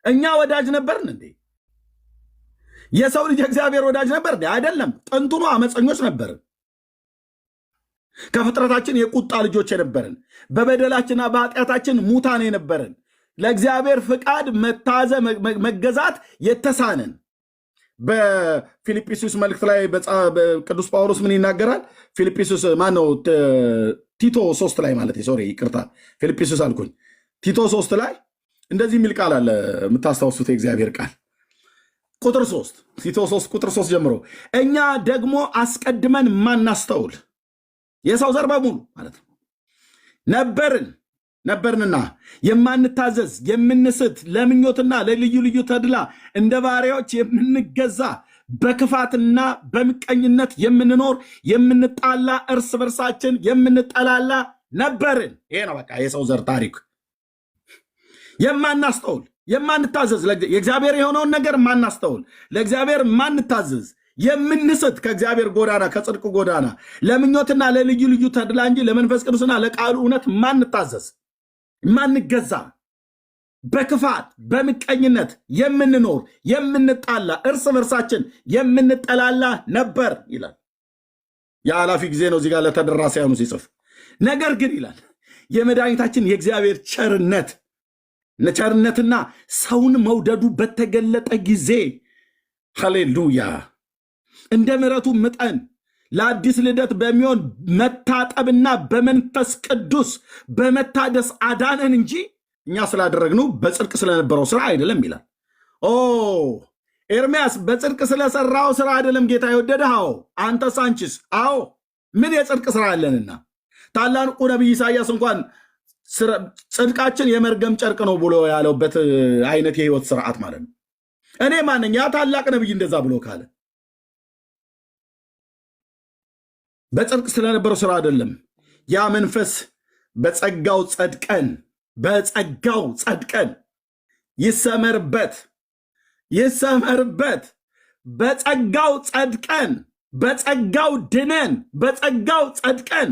እኛ ወዳጅ ነበርን እንዴ? የሰው ልጅ እግዚአብሔር ወዳጅ ነበር እንዴ? አይደለም። ጥንቱኑ አመፀኞች ነበርን። ከፍጥረታችን የቁጣ ልጆች የነበርን፣ በበደላችንና በኃጢአታችን ሙታን የነበርን፣ ለእግዚአብሔር ፍቃድ መገዛት የተሳነን። በፊልጵስዩስ መልእክት ላይ ቅዱስ ጳውሎስ ምን ይናገራል? ፊልጵስዩስ ማነው? ቲቶ 3 ላይ ማለት ሶሪ ይቅርታ፣ ፊልጵስዩስ አልኩኝ። ቲቶ 3 ላይ እንደዚህ የሚል ቃል አለ፣ የምታስታውሱት የእግዚአብሔር ቃል። ቁጥር 3 ቲቶ 3 ቁጥር 3 ጀምሮ እኛ ደግሞ አስቀድመን ማናስተውል የሰው ዘር በሙሉ ማለት ነው ነበርንና የማንታዘዝ የምንስት ለምኞትና ለልዩ ልዩ ተድላ እንደ ባሪያዎች የምንገዛ በክፋትና በምቀኝነት የምንኖር የምንጣላ እርስ በርሳችን የምንጠላላ ነበርን። ይሄ ነው በቃ የሰው ዘር ታሪክ። የማናስተውል የማንታዘዝ የእግዚአብሔር የሆነውን ነገር ማናስተውል ለእግዚአብሔር ማንታዘዝ የምንስት ከእግዚአብሔር ጎዳና ከጽድቅ ጎዳና ለምኞትና ለልዩ ልዩ ተድላ እንጂ ለመንፈስ ቅዱስና ለቃሉ እውነት ማንታዘዝ ማንገዛ በክፋት በምቀኝነት የምንኖር የምንጣላ እርስ በርሳችን የምንጠላላ ነበር ይላል። የኃላፊ ጊዜ ነው እዚህ ጋር ለተደራሲያኑ ሲጽፍ። ነገር ግን ይላል የመድኃኒታችን የእግዚአብሔር ቸርነትና ሰውን መውደዱ በተገለጠ ጊዜ ሃሌሉያ እንደ ምሕረቱ መጠን ለአዲስ ልደት በሚሆን መታጠብና በመንፈስ ቅዱስ በመታደስ አዳነን እንጂ እኛ ስላደረግነው በጽድቅ ስለነበረው ስራ አይደለም ይላል። ኤርሚያስ በጽድቅ ስለሰራው ስራ አይደለም ጌታ የወደደው። አንተ ሳንቺስ አዎ ምን የጽድቅ ስራ አለንና ታላቁ ነቢይ ኢሳያስ እንኳን ጽድቃችን የመርገም ጨርቅ ነው ብሎ ያለውበት አይነት የህይወት ስርዓት ማለት ነው። እኔ ማንኛ ታላቅ ነቢይ እንደዛ ብሎ ካለ በጽድቅ ስለነበረው ስራ አይደለም። ያ መንፈስ በጸጋው ጸድቀን ይሰመርበት በጸጋው ጸድቀን በጸጋው ድነን በጸጋው ጸድቀን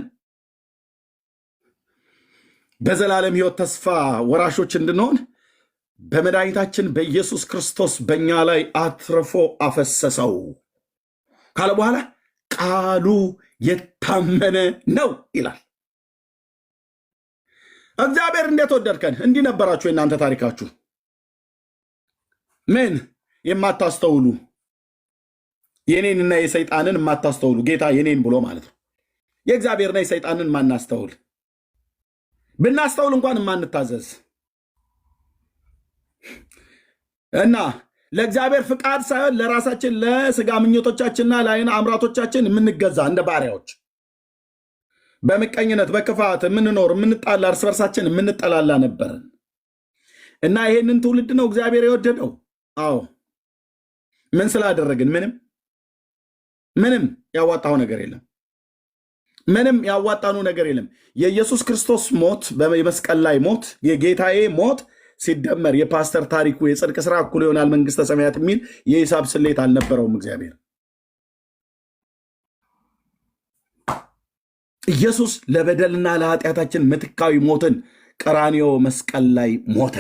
በዘላለም ህይወት ተስፋ ወራሾች እንድንሆን በመድኃኒታችን በኢየሱስ ክርስቶስ በእኛ ላይ አትርፎ አፈሰሰው ካለ በኋላ ቃሉ የታመነ ነው ይላል። እግዚአብሔር እንዴት ወደድከን? እንዲህ ነበራችሁ የእናንተ ታሪካችሁ። ምን የማታስተውሉ የኔንና የሰይጣንን የማታስተውሉ ጌታ የኔን ብሎ ማለት ነው። የእግዚአብሔርና የሰይጣንን ማናስተውል ብናስተውል እንኳን የማንታዘዝ እና ለእግዚአብሔር ፍቃድ ሳይሆን ለራሳችን ለስጋ ምኞቶቻችንና ለዓይን አምራቶቻችን የምንገዛ እንደ ባሪያዎች በምቀኝነት በክፋት የምንኖር የምንጣላ እርስ በርሳችን የምንጠላላ ነበርን እና ይሄንን ትውልድ ነው እግዚአብሔር የወደደው። አዎ ምን ስላደረግን? ምንም ያዋጣው ነገር የለም። ምንም ያዋጣኑ ነገር የለም። የኢየሱስ ክርስቶስ ሞት በመስቀል ላይ ሞት የጌታዬ ሞት ሲደመር የፓስተር ታሪኩ የጽድቅ ስራ እኩል ይሆናል መንግስተ ሰማያት የሚል የሂሳብ ስሌት አልነበረውም። እግዚአብሔር ኢየሱስ ለበደልና ለኃጢአታችን ምትካዊ ሞትን ቀራንዮ መስቀል ላይ ሞተ።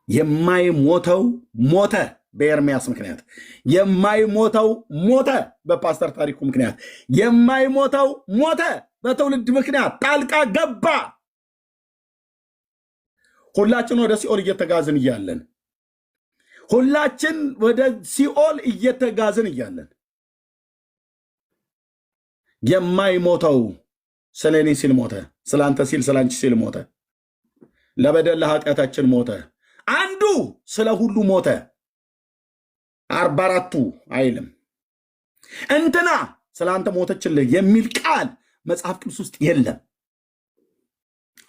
የማይሞተው ሞተ በኤርሚያስ ምክንያት፣ የማይሞተው ሞተ በፓስተር ታሪኩ ምክንያት፣ የማይሞተው ሞተ በትውልድ ምክንያት ጣልቃ ገባ። ሁላችን ወደ ሲኦል እየተጋዝን እያለን የማይሞተው ስለ እኔ ሲል ሞተ፣ ስለ አንተ ሲል ስለ አንቺ ሲል ሞተ፣ ለበደል ለኃጢአታችን ሞተ። አንዱ ስለ ሁሉ ሞተ። 44ቱ አይልም እንትና ስለ አንተ ሞተችልህ የሚል ቃል መጽሐፍ ቅዱስ ውስጥ የለም።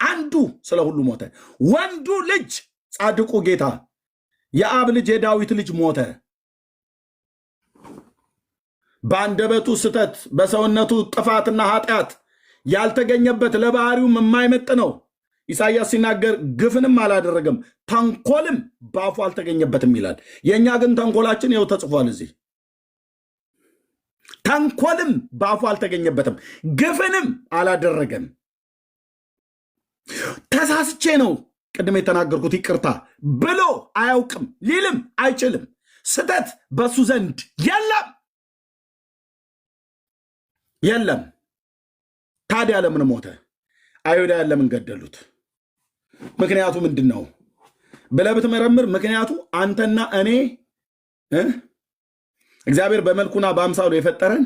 አንዱ ስለ ሁሉ ሞተ። ወንዱ ልጅ ጻድቁ ጌታ የአብ ልጅ የዳዊት ልጅ ሞተ። በአንደበቱ ስተት በሰውነቱ ጥፋትና ኃጢአት ያልተገኘበት ለባህሪውም የማይመጥ ነው። ኢሳይያስ ሲናገር ግፍንም አላደረገም ተንኮልም በአፉ አልተገኘበትም ይላል። የእኛ ግን ተንኮላችን ይኸው ተጽፏል እዚህ። ተንኮልም በአፉ አልተገኘበትም ግፍንም አላደረገም። ተሳስቼ ነው ቅድም የተናገርኩት ይቅርታ ብሎ አያውቅም፣ ሊልም አይችልም። ስተት በሱ ዘንድ የለም። ታዲያ ለምን ሞተ? አይሁዳውያን ለምን ገደሉት? ምክንያቱ ምንድን ነው ብለህ ብትመረምር ምክንያቱ አንተና እኔ እግዚአብሔር በመልኩና በአምሳሉ የፈጠረን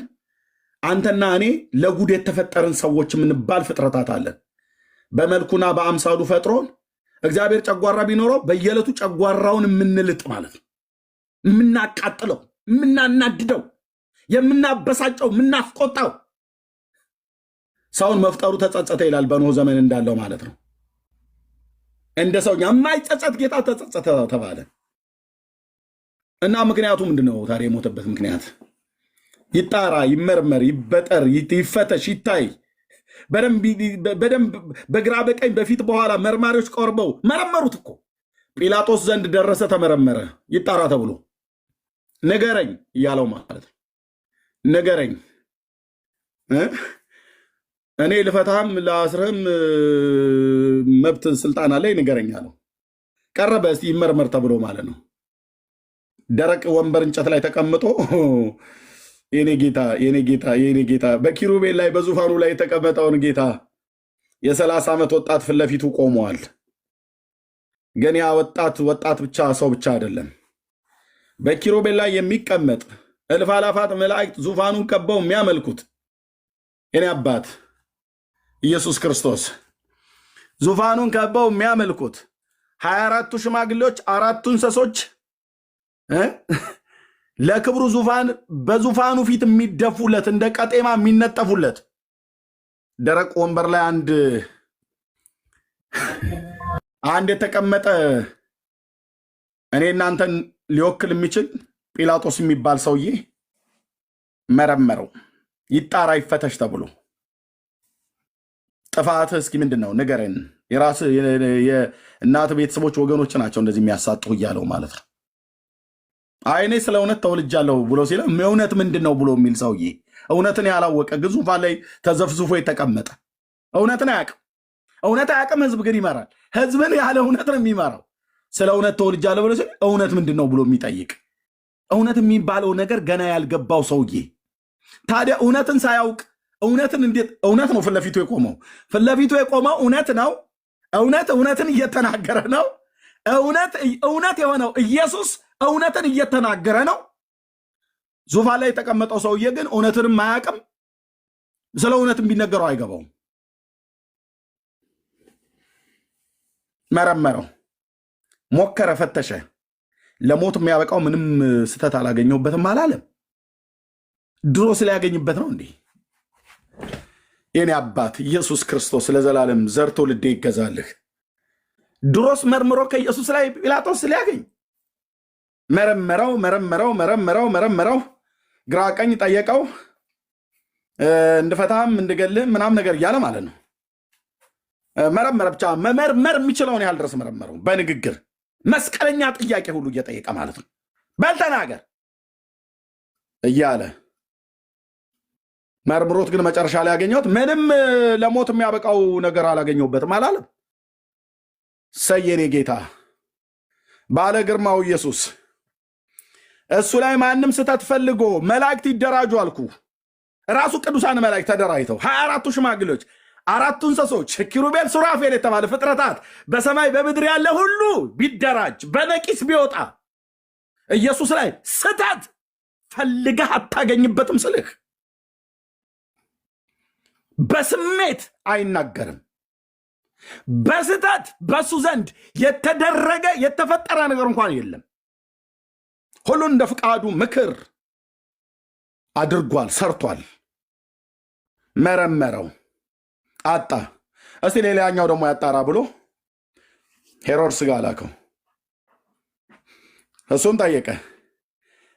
አንተና እኔ ለጉድ የተፈጠረን ሰዎች የምንባል ፍጥረታት አለን። በመልኩና በአምሳሉ ፈጥሮን እግዚአብሔር ጨጓራ ቢኖረው በየዕለቱ ጨጓራውን የምንልጥ ማለት ነው። የምናቃጥለው፣ የምናናድደው፣ የምናበሳጨው፣ የምናስቆጣው ሰውን መፍጠሩ ተጸጸተ ይላል። በኖህ ዘመን እንዳለው ማለት ነው። እንደ ሰው የማይጸጸት ጌታ ተጸጸተ ተባለ እና ምክንያቱ ምንድነው ታዲያ? የሞተበት ምክንያት ይጣራ፣ ይመርመር፣ ይበጠር፣ ይፈተሽ፣ ይታይ በደንብ በግራ በቀኝ በፊት በኋላ መርማሪዎች ቀርበው መረመሩት እኮ። ጲላጦስ ዘንድ ደረሰ፣ ተመረመረ፣ ይጣራ ተብሎ ንገረኝ እያለው ማለት ነው። ንገረኝ፣ እኔ ልፈታህም ላስርህም መብት ስልጣን አለኝ፣ ንገረኝ አለው። ቀረበ፣ እስቲ ይመርመር ተብሎ ማለት ነው። ደረቅ ወንበር እንጨት ላይ ተቀምጦ የኔ ጌታ የኔ ጌታ የኔ ጌታ በኪሩቤል ላይ በዙፋኑ ላይ የተቀመጠውን ጌታ የ30 ዓመት ወጣት ፊት ለፊቱ ቆመዋል። ግን ያ ወጣት ብቻ ሰው ብቻ አይደለም። በኪሩቤል ላይ የሚቀመጥ እልፍ አላፋት መላእክት ዙፋኑን ከበው የሚያመልኩት የኔ አባት ኢየሱስ ክርስቶስ ዙፋኑን ከበው የሚያመልኩት 24ቱ ሽማግሌዎች፣ 4ቱ እንስሶች ለክብሩ ዙፋን በዙፋኑ ፊት የሚደፉለት እንደ ቀጤማ የሚነጠፉለት ደረቅ ወንበር ላይ አንድ የተቀመጠ እኔ እናንተን ሊወክል የሚችል ጲላጦስ የሚባል ሰውዬ መረመረው። ይጣራ ይፈተሽ ተብሎ ጥፋትህ እስኪ ምንድን ነው ንገረን። የራስህ የእናትህ ቤተሰቦች ወገኖች ናቸው እንደዚህ የሚያሳጡ እያለው ማለት ነው። አይኔ ስለ እውነት ተወልጃለሁ ብሎ ሲለ እውነት ምንድን ነው ብሎ የሚል ሰውዬ እውነትን ያላወቀ ግን ዙፋን ላይ ተዘፍዝፎ የተቀመጠ እውነትን አያውቅም። እውነት አያውቅም፣ ህዝብ ግን ይመራል። ህዝብን ያለ እውነት ነው የሚመራው። ስለ እውነት ተወልጃለሁ ብሎ ሲል እውነት ምንድን ነው ብሎ የሚጠይቅ እውነት የሚባለው ነገር ገና ያልገባው ሰውዬ ታዲያ እውነትን ሳያውቅ እውነትን እንዴት እውነት ነው ፊት ለፊቱ የቆመው? ፊት ለፊቱ የቆመው እውነት ነው። እውነትን እየተናገረ ነው። እውነት የሆነው ኢየሱስ እውነትን እየተናገረ ነው። ዙፋን ላይ የተቀመጠው ሰውዬ ግን እውነትንም አያውቅም። ስለ እውነትም ቢነገረው አይገባውም። መረመረው፣ ሞከረ፣ ፈተሸ። ለሞት የሚያበቃው ምንም ስተት አላገኘሁበትም አላለም። ድሮ ስላያገኝበት ነው እንዴ? የኔ አባት ኢየሱስ ክርስቶስ ለዘላለም ዘርቶ ልዴ ይገዛልህ። ድሮስ መርምሮ ከኢየሱስ ላይ ጲላጦስ ሊያገኝ መረመረው፣ ግራ ቀኝ ጠየቀው፣ እንድፈታም እንድገልም ምናም ነገር እያለ ማለት ነው። መረመረ፣ ብቻ መመርመር የሚችለውን ያህል ድረስ መረመረው። በንግግር መስቀለኛ ጥያቄ ሁሉ እየጠየቀ ማለት ነው። በልተናገር እያለ መርምሮት ግን መጨረሻ ላይ ያገኘሁት ምንም ለሞት የሚያበቃው ነገር አላገኘሁበትም አላለም። ሰየኔ ጌታ ባለ ግርማው ኢየሱስ እሱ ላይ ማንም ስተት ፈልጎ መላእክት ይደራጁ አልኩ። ራሱ ቅዱሳን መላእክት ተደራጅተው 24ቱ ሽማግሌዎች፣ 4ቱ እንስሶች፣ ኪሩቤል፣ ሱራፌል የተባለ ፍጥረታት በሰማይ በምድር ያለ ሁሉ ቢደራጅ በነቂስ ቢወጣ ኢየሱስ ላይ ስተት ፈልገህ አታገኝበትም ስልህ በስሜት አይናገርም። በስተት በሱ ዘንድ የተደረገ የተፈጠረ ነገር እንኳን የለም። ሁሉን እንደ ፍቃዱ ምክር አድርጓል፣ ሰርቷል። መረመረው፣ አጣ። እስቲ ሌላኛው ደግሞ ያጣራ ብሎ ሄሮድስ ጋር ላከው። እሱም ጠየቀ።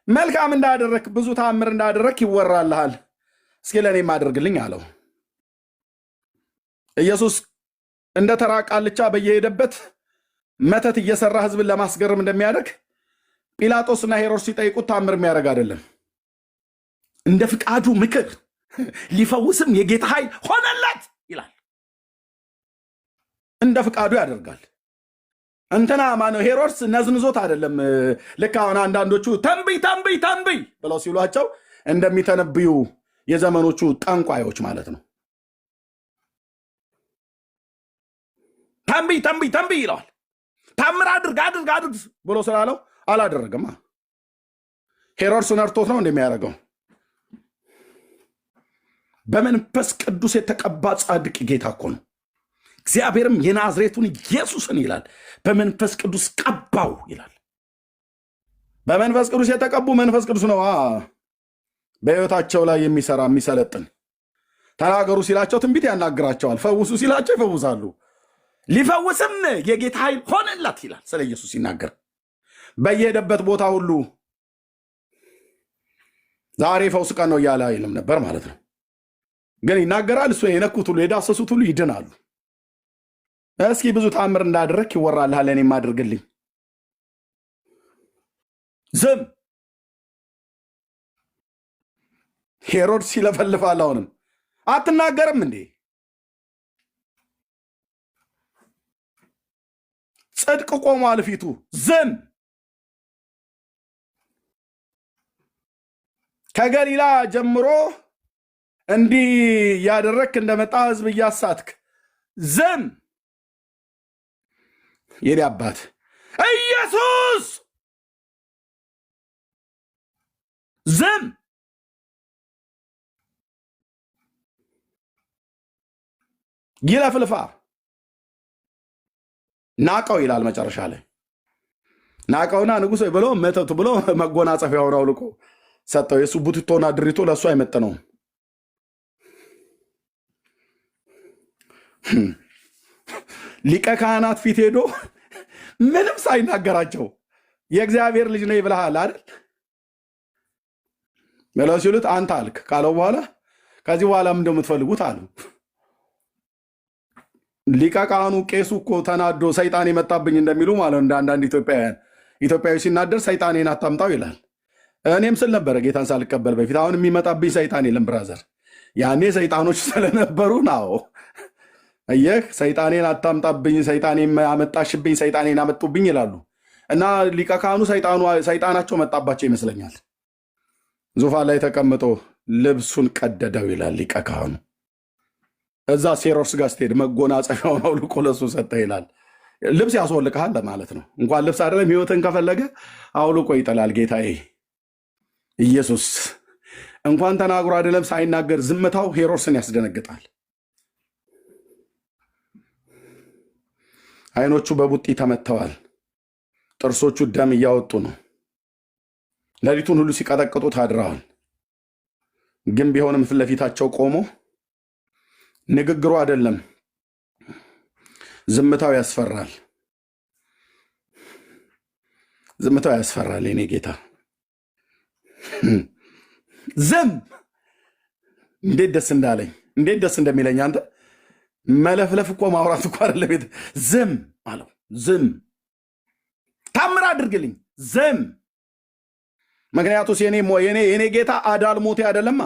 መልካም እንዳደረክ ብዙ ተአምር እንዳደረክ ይወራልሃል፣ እስኪ ለእኔም አድርግልኝ አለው። ኢየሱስ እንደ ተራ ቃልቻ በየሄደበት መተት እየሰራ ህዝብን ለማስገረም እንደሚያደርግ ጲላጦስና ሄሮድስ ሲጠይቁት ታምር የሚያደርግ አይደለም። እንደ ፍቃዱ ምክር ሊፈውስም የጌታ ኃይል ሆነለት ይላል። እንደ ፍቃዱ ያደርጋል። እንትና ማነው ሄሮድስ ነዝንዞት አይደለም። ልክ አሁን አንዳንዶቹ ተንብይ ብለው ሲሏቸው እንደሚተነብዩ የዘመኖቹ ጠንቋዮች ማለት ነው። ተንብይ ይለዋል። ታምር አድርግ ብሎ ስላለው አላደረገማ። ሄሮድስ ነርቶት ነው እንደሚያደርገው። በመንፈስ ቅዱስ የተቀባ ጻድቅ ጌታ እኮ ነው። እግዚአብሔርም የናዝሬቱን ኢየሱስን ይላል በመንፈስ ቅዱስ ቀባው ይላል። በመንፈስ ቅዱስ የተቀቡ መንፈስ ቅዱስ ነው በሕይወታቸው ላይ የሚሰራ የሚሰለጥን። ተናገሩ ሲላቸው ትንቢት ያናግራቸዋል። ፈውሱ ሲላቸው ይፈውሳሉ። ሊፈውስም የጌታ ኃይል ሆነላት ይላል ስለ ኢየሱስ ሲናገር በየሄደበት ቦታ ሁሉ ዛሬ ፈውስ ቀን ነው እያለ አይልም ነበር ማለት ነው። ግን ይናገራል። እሱ የነኩት ሁሉ የዳሰሱት ሁሉ ይድናሉ። እስኪ ብዙ ተአምር እንዳደረክ ይወራልሃል፣ እኔም አድርግልኝ። ዝም ሄሮድስ ይለፈልፋል። አሁንም አትናገርም እንዴ? ጽድቅ ቆሟል ፊቱ። ዝም ከገሊላ ጀምሮ እንዲህ ያደረክ እንደመጣ ህዝብ እያሳትክ ዝም። የኔ አባት ኢየሱስ ዝም። ይለፍልፋ ናቀው ይላል መጨረሻ ላይ። ናቀውና ንጉሥ ብሎ መተቱ ብሎ መጎናጸፊያውን አውልቆ ሰጠው። የሱ ቡትቶና ድሪቶ ለእሱ አይመጥነውም። ሊቀ ካህናት ፊት ሄዶ ምንም ሳይናገራቸው የእግዚአብሔር ልጅ ነው ይብልሃል አይደል ብለው ሲሉት አንተ አልክ ካለው በኋላ ከዚህ በኋላ ምን እንደምትፈልጉት አሉ። ሊቀ ካህኑ ቄሱ እኮ ተናዶ ሰይጣን የመጣብኝ እንደሚሉ ማለት እንደ አንዳንድ ኢትዮጵያዊ ሲናደር ሰይጣኔን አታምጣው ይላል። እኔም ስል ነበረ ጌታን ሳልቀበል በፊት። አሁን የሚመጣብኝ ሰይጣን የለም ብራዘር። ያኔ ሰይጣኖች ስለነበሩ ነው። እየህ ሰይጣኔን አታምጣብኝ፣ ሰይጣኔን አመጣሽብኝ፣ ሰይጣኔን አመጡብኝ ይላሉ። እና ሊቀ ካህኑ ሰይጣናቸው መጣባቸው ይመስለኛል። ዙፋን ላይ ተቀምጦ ልብሱን ቀደደው ይላል ሊቀ ካህኑ። እዛ ሄሮድስ ጋር ስትሄድ መጎናጸፊያውን አውልቆ ለሱ ሰጠ ይላል። ልብስ ያስወልቅሃል ለማለት ነው። እንኳን ልብስ አይደለም ሕይወትን ከፈለገ አውልቆ ይጥላል ጌታዬ ኢየሱስ። እንኳን ተናግሮ አይደለም ሳይናገር ዝምታው ሄሮድስን ያስደነግጣል። አይኖቹ በቡጢ ተመተዋል። ጥርሶቹ ደም እያወጡ ነው። ሌሊቱን ሁሉ ሲቀጠቅጡት አድረዋል። ግን ቢሆንም ፊት ለፊታቸው ቆሞ ንግግሩ አይደለም ዝምታው ያስፈራል። ዝምታው ያስፈራል። የኔ ጌታ ዝም። እንዴት ደስ እንዳለኝ፣ እንዴት ደስ እንደሚለኝ። አንተ መለፍለፍ እኮ ማውራት እኮ አይደለም። ዝም አለው። ዝም ታምር አድርግልኝ። ዝም። ምክንያቱስ የኔ ጌታ አዳል ሞቴ አይደለማ።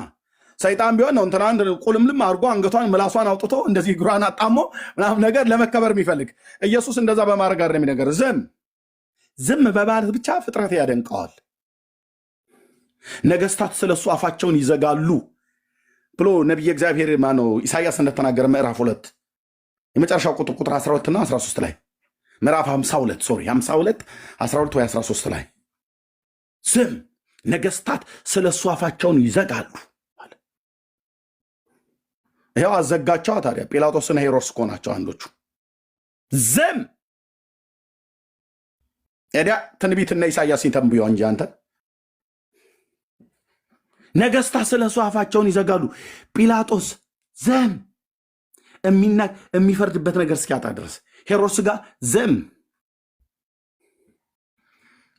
ሰይጣን ቢሆን ነው እንትና ቁልምልም አድርጎ አንገቷን ምላሷን አውጥቶ እንደዚህ እግሯን አጣሞ ምናምን ነገር ለመከበር የሚፈልግ ኢየሱስ እንደዛ በማድረግ አይደለም የሚነገር። ዝም ዝም በማለት ብቻ ፍጥረት ያደንቀዋል። ነገስታት ስለሱ አፋቸውን ይዘጋሉ ብሎ ነቢየ እግዚአብሔር ማነው ኢሳያስ እንደተናገረ ምዕራፍ 2 የመጨረሻው ቁጥር 12 እና 13 ላይ ምዕራፍ 52 12 ወይ 13 ላይ ዝም ነገስታት ስለሱ አፋቸውን ይዘጋሉ። ይኸው አዘጋቸዋ። ታዲያ ጲላጦስና ሄሮድስ እኮ ናቸው አንዶቹ። ዝም ኤዲያ ትንቢትና ኢሳያስን ተንብዮ እንጂ አንተ ነገስታት ስለሱ አፋቸውን ይዘጋሉ። ጲላጦስ ዝም የሚፈርድበት ነገር እስኪያጣ ድረስ ሄሮድስ ጋር ዝም።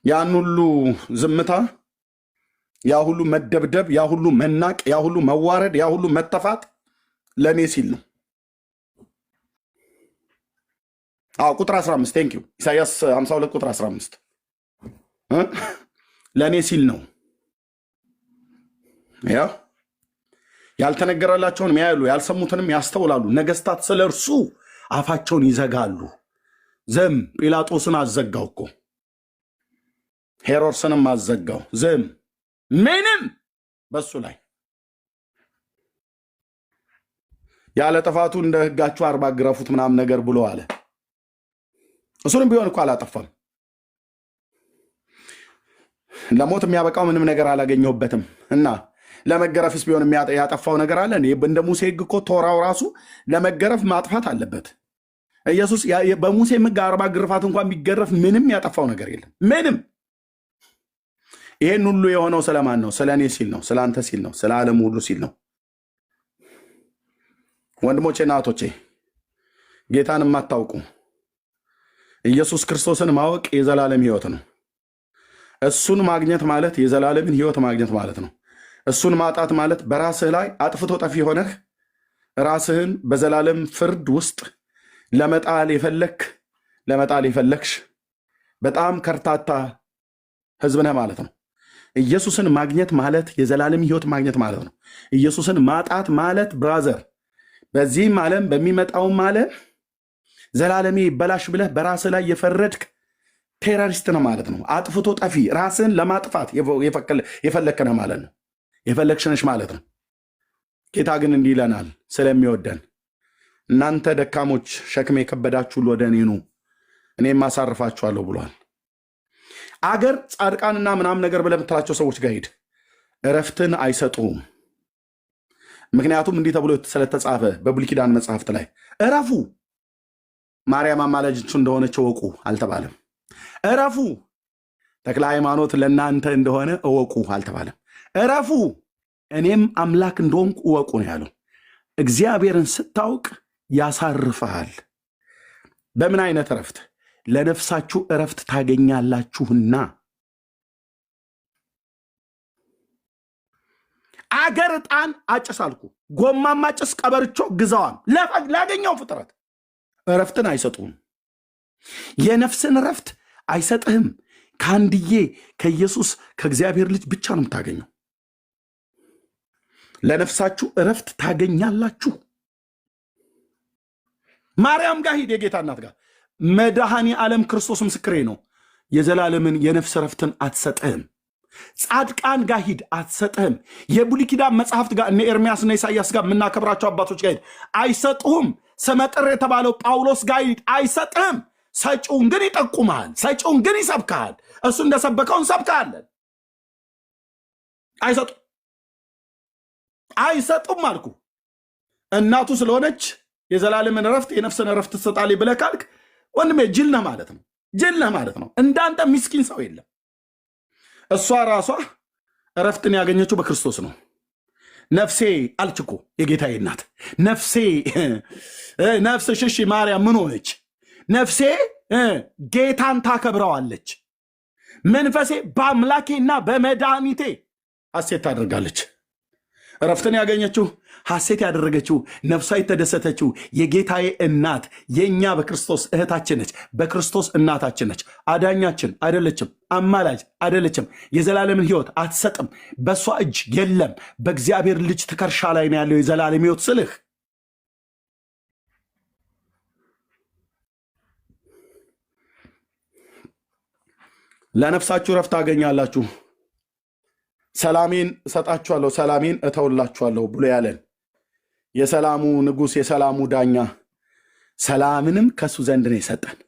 ያን ሁሉ ዝምታ፣ ያ ሁሉ መደብደብ፣ ያ ሁሉ መናቅ፣ ያ ሁሉ መዋረድ፣ ያ ሁሉ መተፋት ለእኔ ሲል ነው። ቁጥር 15 ቴንክ ዩ ኢሳያስ 52 ቁጥር 15 ለእኔ ሲል ነው። ያ ያልተነገረላቸውን ያያሉ፣ ያልሰሙትንም ያስተውላሉ። ነገስታት ስለ እርሱ አፋቸውን ይዘጋሉ። ዝም። ጲላጦስን አዘጋው እኮ ሄሮድስንም አዘጋው። ዝም። ምንም በሱ ላይ ያለ ጥፋቱ እንደ ሕጋችሁ 40 ግረፉት ምናምን ነገር ብሎ አለ። እሱንም ቢሆን እኮ አላጠፋም። ለሞት የሚያበቃው ምንም ነገር አላገኘሁበትም እና ለመገረፍስ ቢሆን ያጠፋው ነገር አለ? እንደ ሙሴ ሕግ እኮ ቶራው ራሱ ለመገረፍ ማጥፋት አለበት። ኢየሱስ በሙሴ ሕግ 40 ግርፋት እንኳን ቢገረፍ ምንም ያጠፋው ነገር የለም። ምንም ይሄን ሁሉ የሆነው ስለማን ነው? ስለ እኔ ሲል ነው፣ ስለ አንተ ሲል ነው፣ ስለ ዓለም ሁሉ ሲል ነው። ወንድሞቼና እህቶቼ ጌታን የማታውቁ ኢየሱስ ክርስቶስን ማወቅ የዘላለም ሕይወት ነው። እሱን ማግኘት ማለት የዘላለምን ሕይወት ማግኘት ማለት ነው። እሱን ማጣት ማለት በራስህ ላይ አጥፍቶ ጠፊ ሆነህ ራስህን በዘላለም ፍርድ ውስጥ ለመጣል የፈለግሽ በጣም ከርታታ ህዝብ ነህ ማለት ነው። ኢየሱስን ማግኘት ማለት የዘላለም ሕይወት ማግኘት ማለት ነው። ኢየሱስን ማጣት ማለት ብራዘር፣ በዚህም ዓለም በሚመጣውም ዓለም ዘላለሜ ይበላሽ ብለህ በራስህ ላይ የፈረድክ ቴሮሪስት ነው ማለት ነው። አጥፍቶ ጠፊ ራስህን ለማጥፋት የፈለግክ ነህ ማለት ነው። የፈለግሽ ነሽ ማለት ነው። ጌታ ግን እንዲህ ይለናል ስለሚወደን፣ እናንተ ደካሞች ሸክም የከበዳችሁ ወደ እኔ ኑ እኔም አሳርፋችኋለሁ ብሏል። አገር ጻድቃንና ምናምን ነገር ብለህ የምትላቸው ሰዎች ጋር ሂድ፣ እረፍትን አይሰጡም። ምክንያቱም እንዲህ ተብሎ ስለተጻፈ በብሉይ ኪዳን መጽሐፍት ላይ እረፉ፣ ማርያም አማላጅቱ እንደሆነች እወቁ አልተባለም። እረፉ፣ ተክለ ሃይማኖት ለእናንተ እንደሆነ እወቁ አልተባለም። እረፉ፣ እኔም አምላክ እንደሆንኩ እወቁ ነው ያለው። እግዚአብሔርን ስታውቅ ያሳርፈሃል። በምን አይነት እረፍት? ለነፍሳችሁ እረፍት ታገኛላችሁና። አገር ዕጣን አጭስ አልኩ፣ ጎማም አጭስ፣ ቀበርቾ ግዛዋም ላገኘው ፍጥረት እረፍትን አይሰጡም። የነፍስን እረፍት አይሰጥህም። ከአንድዬ ከኢየሱስ ከእግዚአብሔር ልጅ ብቻ ነው የምታገኘው። ለነፍሳችሁ እረፍት ታገኛላችሁ። ማርያም ጋር ሂድ፣ የጌታ እናት ጋር። መድኃኔ ዓለም ክርስቶስ ምስክሬ ነው። የዘላለምን የነፍስ እረፍትን አትሰጥህም። ጻድቃን ጋር ሂድ፣ አትሰጥህም። የብሉይ ኪዳን መጽሐፍት ጋር እነ ኤርምያስና ኢሳያስ ጋር የምናከብራቸው አባቶች ጋር ሂድ፣ አይሰጡህም። ስመጥር የተባለው ጳውሎስ ጋር ሂድ፣ አይሰጥህም። ሰጪውን ግን ይጠቁመሃል፣ ሰጪውን ግን ይሰብካሃል። እሱ እንደሰበከው እንሰብካለን። አይሰጡም አልኩ። እናቱ ስለሆነች የዘላለምን እረፍት የነፍስን እረፍት ትሰጣለች ብለህ ካልክ ወንድሜ ጅል ነህ ማለት ነው። ጅል ነህ ማለት ነው። እንዳንተ ሚስኪን ሰው የለም። እሷ ራሷ እረፍትን ያገኘችው በክርስቶስ ነው። ነፍሴ አለች እኮ የጌታዬ እናት። ነፍስ ሽሽ ማርያም ምን ሆነች? ነፍሴ ጌታን ታከብረዋለች፣ መንፈሴ በአምላኬና በመድኃኒቴ ሐሴት ታደርጋለች። እረፍትን ያገኘችው ሐሴት ያደረገችው ነፍሷ የተደሰተችው የጌታዬ እናት የእኛ በክርስቶስ እህታችን ነች፣ በክርስቶስ እናታችን ነች። አዳኛችን አይደለችም፣ አማላጅ አይደለችም። የዘላለምን ሕይወት አትሰጥም፣ በእሷ እጅ የለም። በእግዚአብሔር ልጅ ትከሻ ላይ ነው ያለው የዘላለም ሕይወት ስልህ። ለነፍሳችሁ እረፍት ታገኛላችሁ። ሰላሜን እሰጣችኋለሁ፣ ሰላሜን እተውላችኋለሁ ብሎ ያለን የሰላሙ ንጉሥ የሰላሙ ዳኛ ሰላምንም ከሱ ዘንድ ነው የሰጠን።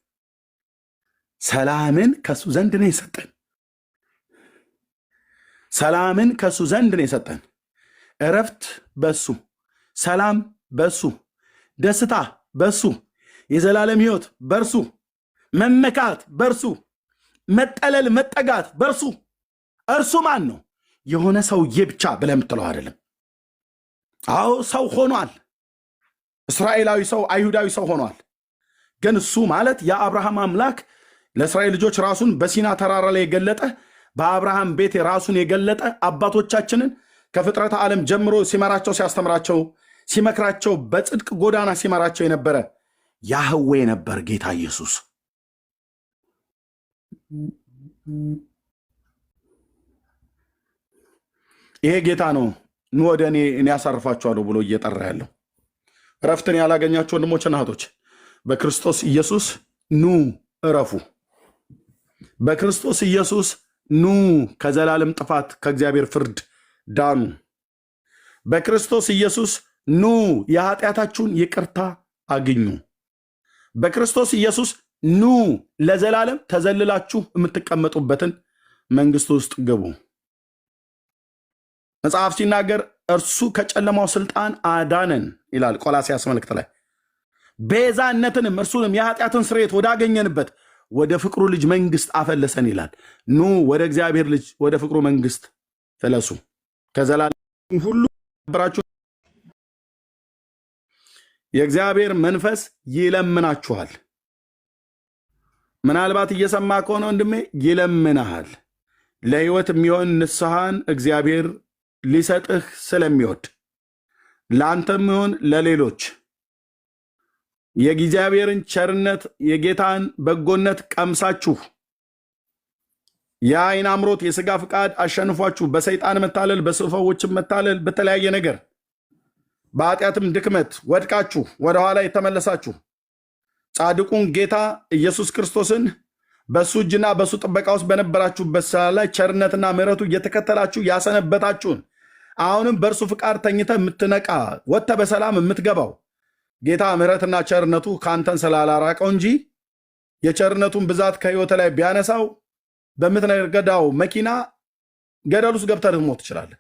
ሰላምን ከሱ ዘንድ ነው የሰጠን። ሰላምን ከሱ ዘንድ ነው የሰጠን። እረፍት በሱ፣ ሰላም በሱ፣ ደስታ በሱ፣ የዘላለም ሕይወት በርሱ፣ መመካት በርሱ፣ መጠለል መጠጋት በርሱ። እርሱ ማን ነው? የሆነ ሰውዬ ብቻ ብለህ የምትለው አይደለም። አዎ ሰው ሆኗል። እስራኤላዊ ሰው፣ አይሁዳዊ ሰው ሆኗል። ግን እሱ ማለት የአብርሃም አምላክ ለእስራኤል ልጆች ራሱን በሲና ተራራ ላይ የገለጠ፣ በአብርሃም ቤት ራሱን የገለጠ፣ አባቶቻችንን ከፍጥረተ ዓለም ጀምሮ ሲመራቸው፣ ሲያስተምራቸው፣ ሲመክራቸው፣ በጽድቅ ጎዳና ሲመራቸው የነበረ ያህዌ ነበር ጌታ ኢየሱስ። ይሄ ጌታ ነው ኑ ወደ እኔ ያሳርፋችኋለሁ ብሎ እየጠራ ያለው። እረፍትን ያላገኛችሁ ወንድሞችና እህቶች በክርስቶስ ኢየሱስ ኑ እረፉ። በክርስቶስ ኢየሱስ ኑ ከዘላለም ጥፋት ከእግዚአብሔር ፍርድ ዳኑ። በክርስቶስ ኢየሱስ ኑ የኃጢአታችሁን ይቅርታ አግኙ። በክርስቶስ ኢየሱስ ኑ ለዘላለም ተዘልላችሁ የምትቀመጡበትን መንግስት ውስጥ ግቡ። መጽሐፍ ሲናገር እርሱ ከጨለማው ስልጣን አዳነን ይላል ቆላስያስ መልእክት ላይ። ቤዛነትንም እርሱንም የኃጢአትን ስርየት ወዳገኘንበት ወደ ፍቅሩ ልጅ መንግስት አፈለሰን ይላል። ኑ ወደ እግዚአብሔር ልጅ ወደ ፍቅሩ መንግስት ፈለሱ። ከዘላለም ሁሉ ብራችሁ የእግዚአብሔር መንፈስ ይለምናችኋል። ምናልባት እየሰማ ከሆነ ወንድሜ ይለምናሃል። ለህይወት የሚሆን ንስሐን እግዚአብሔር ሊሰጥህ ስለሚወድ ለአንተም ይሁን ለሌሎች የእግዚአብሔርን ቸርነት የጌታን በጎነት ቀምሳችሁ የአይን አምሮት የሥጋ ፍቃድ አሸንፏችሁ በሰይጣን መታለል በሰዎችም መታለል በተለያየ ነገር በኃጢአትም ድክመት ወድቃችሁ ወደኋላ የተመለሳችሁ ጻድቁን ጌታ ኢየሱስ ክርስቶስን በሱ እጅና በሱ ጥበቃ ውስጥ በነበራችሁበት ሰዓት ላይ ቸርነትና ምሕረቱ እየተከተላችሁ ያሰነበታችሁን አሁንም በእርሱ ፍቃድ ተኝተ የምትነቃ ወጥተ በሰላም የምትገባው ጌታ ምሕረትና ቸርነቱ ካንተን ስላላራቀው እንጂ የቸርነቱን ብዛት ከህይወት ላይ ቢያነሳው በምትነገዳው መኪና ገደል ውስጥ ገብተህ ልትሞት ትችላለህ።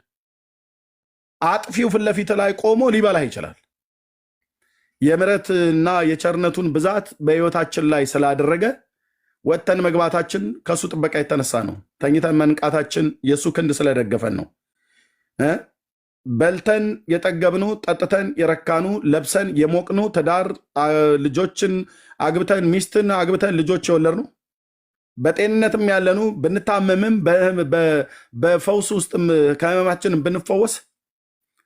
አጥፊው ፊት ለፊት ላይ ቆሞ ሊበላህ ይችላል። የምሕረትና የቸርነቱን ብዛት በህይወታችን ላይ ስላደረገ ወጥተን መግባታችን ከሱ ጥበቃ የተነሳ ነው። ተኝተን መንቃታችን የሱ ክንድ ስለደገፈን ነው። በልተን የጠገብኑ ጠጥተን የረካኑ ለብሰን የሞቅኑ ትዳር ልጆችን አግብተን ሚስትን አግብተን ልጆች የወለድኑ በጤንነትም ያለኑ ብንታመምም በፈውስ ውስጥም ከህመማችን ብንፈወስ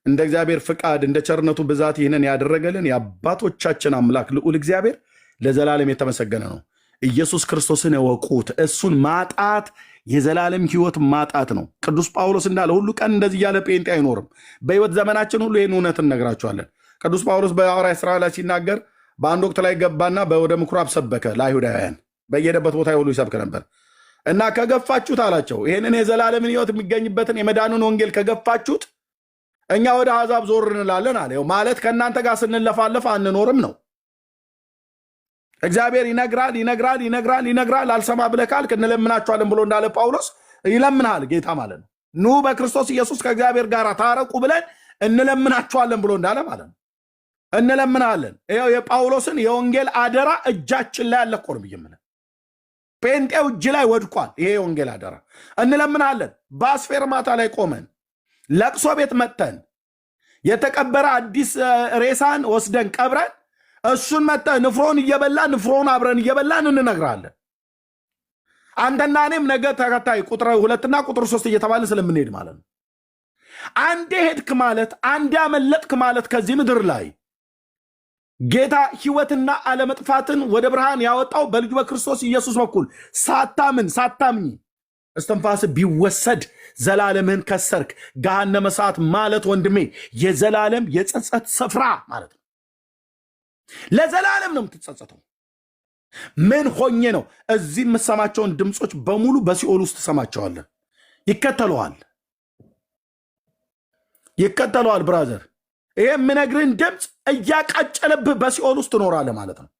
እንደ እግዚአብሔር ፍቃድ እንደ ቸርነቱ ብዛት ይህንን ያደረገልን የአባቶቻችን አምላክ ልዑል እግዚአብሔር ለዘላለም የተመሰገነ ነው። ኢየሱስ ክርስቶስን እወቁት። እሱን ማጣት የዘላለም ህይወት ማጣት ነው። ቅዱስ ጳውሎስ እንዳለ ሁሉ ቀን እንደዚህ ያለ ጴንጤ አይኖርም። በህይወት ዘመናችን ሁሉ ይህን እውነት እነግራቸዋለን። ቅዱስ ጳውሎስ በሐዋርያት ሥራ ላይ ሲናገር በአንድ ወቅት ላይ ገባና ወደ ምኩራብ ሰበከ ለአይሁዳውያን። በየሄደበት ቦታ ሁሉ ይሰብክ ነበር እና ከገፋችሁት አላቸው ይህንን የዘላለምን ህይወት የሚገኝበትን የመዳኑን ወንጌል ከገፋችሁት እኛ ወደ አሕዛብ ዞር እንላለን አለ። ማለት ከእናንተ ጋር ስንለፋለፍ አንኖርም ነው። እግዚአብሔር ይነግራል አልሰማ ብለህ ካልክ እንለምናችኋለን ብሎ እንዳለ ጳውሎስ ይለምናል ጌታ ማለት ነው። ኑ በክርስቶስ ኢየሱስ ከእግዚአብሔር ጋር ታረቁ ብለን እንለምናችኋለን ብሎ እንዳለ ማለት ነው። እንለምናለን። ይኸው የጳውሎስን የወንጌል አደራ እጃችን ላይ አለ እኮ ነው ብዬ ጴንጤው እጅ ላይ ወድቋል። ይሄ የወንጌል አደራ እንለምናለን። በአስፌርማታ ላይ ቆመን ለቅሶ ቤት መጥተን የተቀበረ አዲስ ሬሳን ወስደን ቀብረን እሱን መጥተህ ንፍሮን እየበላን ንፍሮን አብረን እየበላን እንነግራለን። አንተና እኔም ነገ ተከታይ ቁጥር 2 ቁጥር 3 እየተባልን ስለምንሄድ ማለት ነው። አንዴ ሄድክ ማለት አንዴ አመለጥክ ማለት ከዚህ ምድር ላይ ጌታ ሕይወትና አለመጥፋትን ወደ ብርሃን ያወጣው በልጁ በክርስቶስ ኢየሱስ በኩል ሳታምኝ እስትንፋስ ቢወሰድ ዘላለምህን ከሰርክ። ገሃነመ እሳት ማለት ወንድሜ የዘላለም የጸጸት ስፍራ ማለት ነው። ለዘላለም ነው የምትጸጸተው። ምን ሆኜ ነው? እዚህ የምሰማቸውን ድምፆች በሙሉ በሲኦል ውስጥ ትሰማቸዋለህ። ይከተለዋል ብራዘር። ይሄ የምነግርህን ድምፅ እያቃጨለብህ በሲኦል ውስጥ ትኖራለህ ማለት ነው።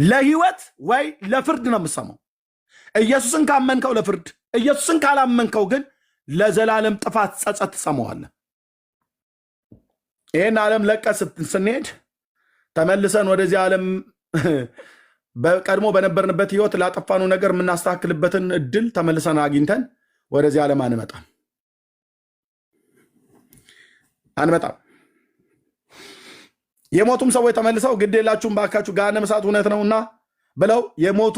ለህይወት ወይ ለፍርድ ነው የምሰማው። ኢየሱስን ካመንከው ለፍርድ፣ ኢየሱስን ካላመንከው ግን ለዘላለም ጥፋት ጸጸት ትሰማዋለህ። ይህን ዓለም ለቀን ስንሄድ ተመልሰን ወደዚህ ዓለም በቀድሞ በነበርንበት ህይወት ላጠፋኑ ነገር የምናስተካክልበትን እድል ተመልሰን አግኝተን ወደዚህ ዓለም አንመጣም። የሞቱም ሰዎች ተመልሰው ግድ የላችሁም ባካችሁ ገሃነመ እሳት እውነት ነውና ብለው የሞቱ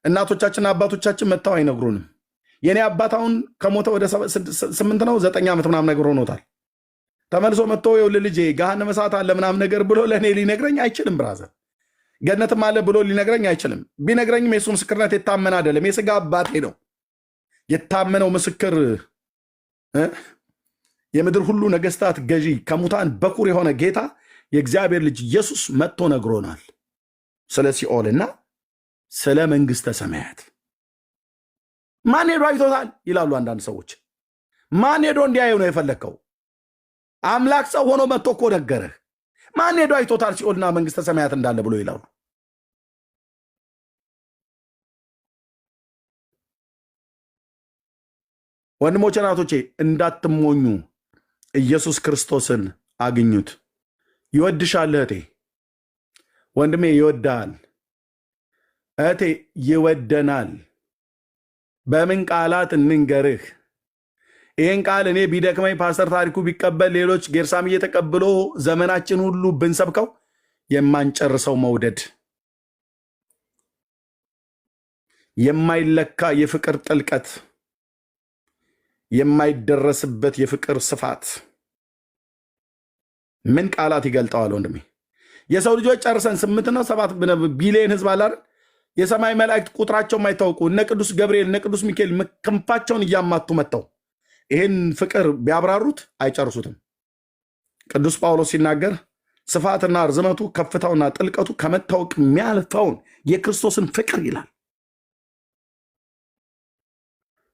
እናቶቻችንና አባቶቻችን መጥተው አይነግሩንም። የኔ አባት አሁን ከሞተ ወደ 8 ነው 9 ዓመት ምናምን ነገር ሆኖታል። ተመልሶ መጥቶ ይኸውልህ ልጄ ገሃነመ እሳት አለ ምናምን ነገር ብሎ ለእኔ ሊነግረኝ አይችልም። ብራዘር ገነትም አለ ብሎ ሊነግረኝ አይችልም። ቢነግረኝም የሱ ምስክርነት የታመነ አይደለም። የስጋ አባቴ ነው የታመነው ምስክር። የምድር ሁሉ ነገስታት ገዢ ከሙታን በኩር የሆነ ጌታ የእግዚአብሔር ልጅ ኢየሱስ መጥቶ ነግሮናል ስለ ሲኦልና ስለ መንግስተ ሰማያት። ማን ሄዶ አይቶታል ይላሉ አንዳንድ ሰዎች። ማን ሄዶ እንዲያየው ነው የፈለግከው? አምላክ ሰው ሆኖ መጥቶ እኮ ነገረህ። ማን ሄዶ አይቶታል ሲኦልና መንግስተ ሰማያት እንዳለ ብሎ ይላሉ። ወንድሞቼ ናቶቼ እንዳትሞኙ፣ ኢየሱስ ክርስቶስን አግኙት። ይወድሻል እህቴ፣ ወንድሜ ይወዳል። እቴ ይወደናል። በምን ቃላት እንንገርህ? ይህን ቃል እኔ ቢደክመኝ ፓስተር ታሪኩ ቢቀበል ሌሎች ጌርሳም እየተቀብሎ ዘመናችን ሁሉ ብንሰብከው የማንጨርሰው መውደድ፣ የማይለካ የፍቅር ጥልቀት፣ የማይደረስበት የፍቅር ስፋት ምን ቃላት ይገልጠዋል? ወንድሜ የሰው ልጆች ጨርሰን 8 ነው 7 ቢሊዮን ህዝብ አለ። የሰማይ መላእክት ቁጥራቸው የማይታወቁ እነ ቅዱስ ገብርኤል እነ ቅዱስ ሚካኤል ክንፋቸውን እያማቱ መጥተው ይህን ፍቅር ቢያብራሩት አይጨርሱትም። ቅዱስ ጳውሎስ ሲናገር ስፋትና ርዝመቱ ከፍታውና ጥልቀቱ ከመታወቅ የሚያልፈውን የክርስቶስን ፍቅር ይላል።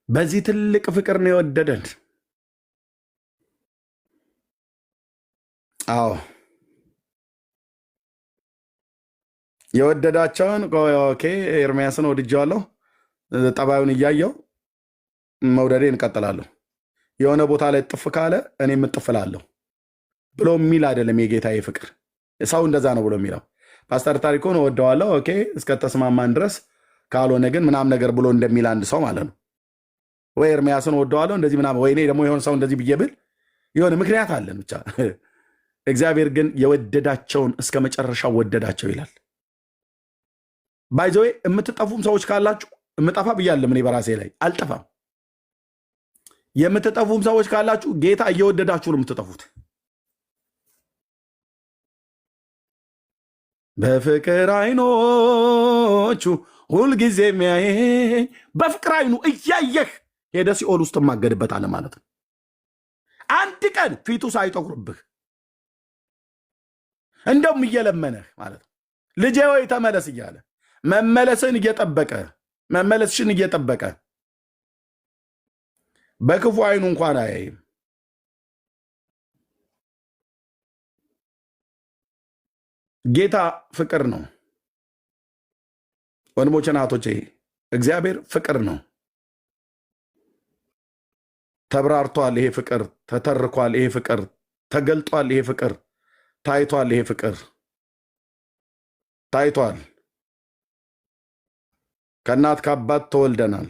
በዚህ ትልቅ ፍቅር ነው የወደደን። አዎ የወደዳቸውን ኦኬ ኤርሚያስን ወድጀዋለሁ፣ ጠባዩን እያየው መውደዴን እንቀጥላለሁ። የሆነ ቦታ ላይ ጥፍ ካለ እኔም እጥፍላለሁ ብሎ የሚል አይደለም የጌታዬ ፍቅር። ሰው እንደዛ ነው ብሎ የሚለው ፓስተር ታሪኩን እወደዋለሁ ኦኬ እስከተስማማን ድረስ ካልሆነ ግን ምናም ነገር ብሎ እንደሚል አንድ ሰው ማለት ነው። ወይ ኤርሚያስን እወደዋለሁ እንደዚህ ምናም፣ ወይ እኔ ደግሞ የሆነ ሰው እንደዚህ ብዬ ብል የሆነ ምክንያት አለን ብቻ። እግዚአብሔር ግን የወደዳቸውን እስከ መጨረሻው ወደዳቸው ይላል። ባይዘዌ የምትጠፉም ሰዎች ካላችሁ የምጠፋ ብያለም እኔ በራሴ ላይ አልጠፋም። የምትጠፉም ሰዎች ካላችሁ ጌታ እየወደዳችሁ ነው የምትጠፉት። በፍቅር አይኖቹ ሁልጊዜ የሚያየኝ በፍቅር አይኑ እያየህ ሄደ ሲኦል ውስጥ ትማገድበታለህ ማለት ነው። አንድ ቀን ፊቱ ሳይጠቁርብህ እንደውም እየለመነህ ማለት ነው። ልጄ ወይ ተመለስ እያለ መመለስን እየጠበቀ መመለስሽን እየጠበቀ በክፉ አይኑ እንኳን አያይም። ጌታ ፍቅር ነው ወንድሞቼ ናቶቼ፣ እግዚአብሔር ፍቅር ነው። ተብራርቷል ይሄ ፍቅር፣ ተተርኳል ይሄ ፍቅር፣ ተገልጧል ይሄ ፍቅር፣ ታይቷል ይሄ ፍቅር ታይቷል። ከእናት ከአባት ተወልደናል።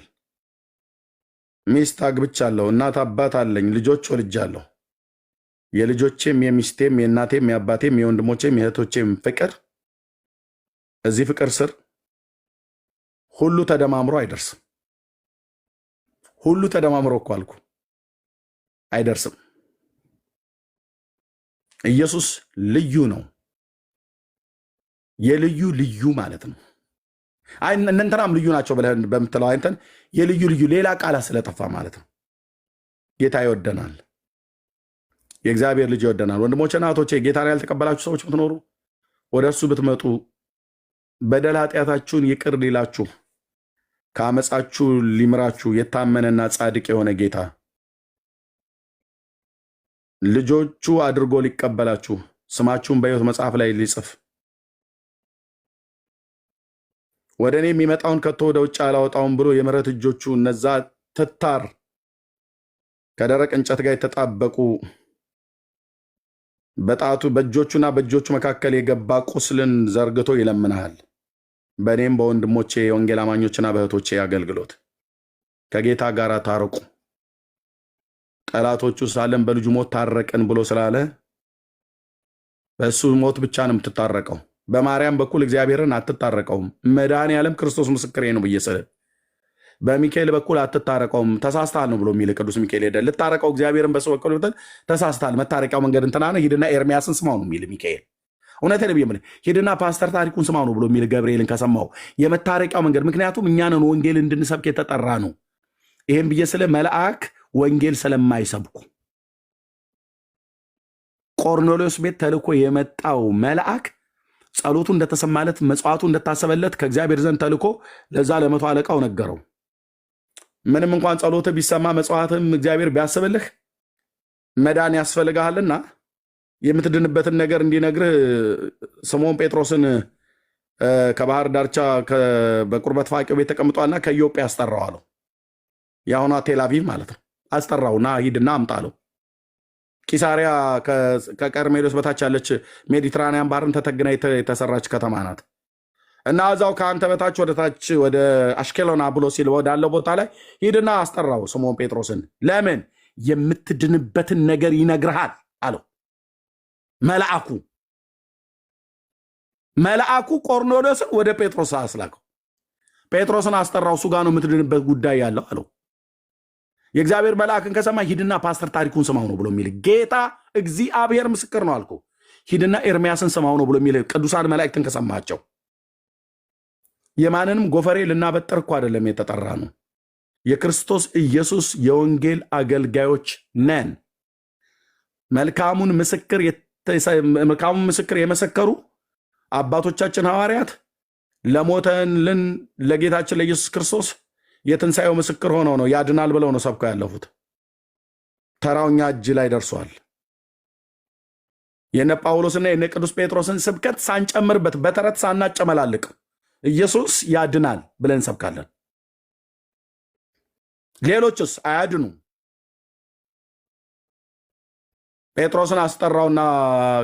ሚስት አግብቻለሁ፣ እናት አባት አለኝ፣ ልጆች ወልጃለሁ። የልጆቼም የሚስቴም የእናቴም የአባቴም የወንድሞቼም የእህቶቼም ፍቅር እዚህ ፍቅር ስር ሁሉ ተደማምሮ አይደርስም። ሁሉ ተደማምሮ እኮ አልኩ አይደርስም። ኢየሱስ ልዩ ነው። የልዩ ልዩ ማለት ነው። እነንተናም ልዩ ናቸው ብለህ በምትለው አይንተን የልዩ ልዩ ሌላ ቃላት ስለጠፋ ማለት ነው። ጌታ ይወደናል። የእግዚአብሔር ልጅ ይወደናል። ወንድሞቼ እናቶቼ፣ ጌታ ያልተቀበላችሁ ሰዎች ብትኖሩ ወደ እርሱ ብትመጡ በደል ኃጢአታችሁን ይቅር ሊላችሁ ከአመፃችሁ ሊምራችሁ የታመነና ጻድቅ የሆነ ጌታ ልጆቹ አድርጎ ሊቀበላችሁ ስማችሁን በሕይወት መጽሐፍ ላይ ሊጽፍ ወደ እኔ የሚመጣውን ከቶ ወደ ውጭ አላወጣውም ብሎ የምሕረት እጆቹ እነዛ ትታር ከደረቅ እንጨት ጋር የተጣበቁ በጣቱ በእጆቹና በእጆቹ መካከል የገባ ቁስልን ዘርግቶ ይለምናል። በእኔም በወንድሞቼ የወንጌል አማኞችና በእህቶቼ አገልግሎት ከጌታ ጋር ታረቁ። ጠላቶቹ ሳለን በልጁ ሞት ታረቅን ብሎ ስላለ በእሱ ሞት ብቻ ነው የምትታረቀው። በማርያም በኩል እግዚአብሔርን አትታረቀውም። መድኃኔዓለም ክርስቶስ ምስክሬ ነው ብዬ ስል በሚካኤል በኩል አትታረቀውም። ተሳስተሃል ነው ብሎ የሚል ቅዱስ ሚካኤል ሄደ ልታረቀው እግዚአብሔርን በሰው በኩል ብትል ተሳስተሃል፣ መታረቂያው መንገድ እንትና ነው፣ ሂድና ኤርሚያስን ስማው ነው የሚል ሚካኤል። እውነቴን ነው የምልህ፣ ሂድና ፓስተር ታሪኩን ስማው ነው ብሎ የሚል ገብርኤልን ከሰማው የመታረቂያው መንገድ። ምክንያቱም እኛንን ወንጌል እንድንሰብክ የተጠራ ነው። ይህም ብዬ ስለ መልአክ ወንጌል ስለማይሰብኩ ቆርኔሌዎስ ቤት ተልኮ የመጣው መልአክ ጸሎቱ እንደተሰማለት መጽዋቱ እንደታሰበለት ከእግዚአብሔር ዘንድ ተልኮ ለዛ ለመቶ አለቃው ነገረው። ምንም እንኳን ጸሎት ቢሰማ መጽዋትም እግዚአብሔር ቢያስብልህ መዳን ያስፈልግሃልና የምትድንበትን ነገር እንዲነግርህ ስምዖን ጴጥሮስን ከባህር ዳርቻ በቁርበት ፋቂው ቤት ተቀምጧልና ከኢዮጴ አስጠራው አለው። የአሁኗ ቴልአቪቭ ማለት ነው። አስጠራውና ሂድና አምጣለው። ቂሳሪያ ከቀርሜሎስ በታች ያለች ሜዲትራኒያን ባህርን ተተግና የተሰራች ከተማ ናት እና እዛው ከአንተ በታች ወደ ታች ወደ አሽኬሎና ብሎ ሲል ወዳለው ቦታ ላይ ሂድና አስጠራው ስምዖን ጴጥሮስን። ለምን? የምትድንበትን ነገር ይነግርሃል አለው። መልአኩ ቆርኔሌዎስን ወደ ጴጥሮስ አስላከው። ጴጥሮስን አስጠራው። እሱ ጋር ነው የምትድንበት ጉዳይ ያለው አለው። የእግዚአብሔር መልአክን ከሰማ ሂድና ፓስተር ታሪኩን ስማው ነው ብሎ የሚል ጌታ እግዚአብሔር ምስክር ነው አልኩ። ሂድና ኤርሚያስን ስማው ነው ብሎ የሚል ቅዱሳን መላእክትን ከሰማቸው የማንንም ጎፈሬ ልናበጥር እኮ አይደለም የተጠራ ነው። የክርስቶስ ኢየሱስ የወንጌል አገልጋዮች ነን። መልካሙን ምስክር የመሰከሩ አባቶቻችን ሐዋርያት ለሞተልን ለጌታችን ለኢየሱስ ክርስቶስ የትንሣኤው ምስክር ሆነው ነው ያድናል ብለው ነው ሰብከው ያለፉት። ተራውኛ እጅ ላይ ደርሷል። የነ ጳውሎስና የነ ቅዱስ ጴጥሮስን ስብከት ሳንጨምርበት በተረት ሳናጨመላልቅ ኢየሱስ ያድናል ብለን ሰብካለን። ሌሎችስ አያድኑ። ጴጥሮስን አስጠራውና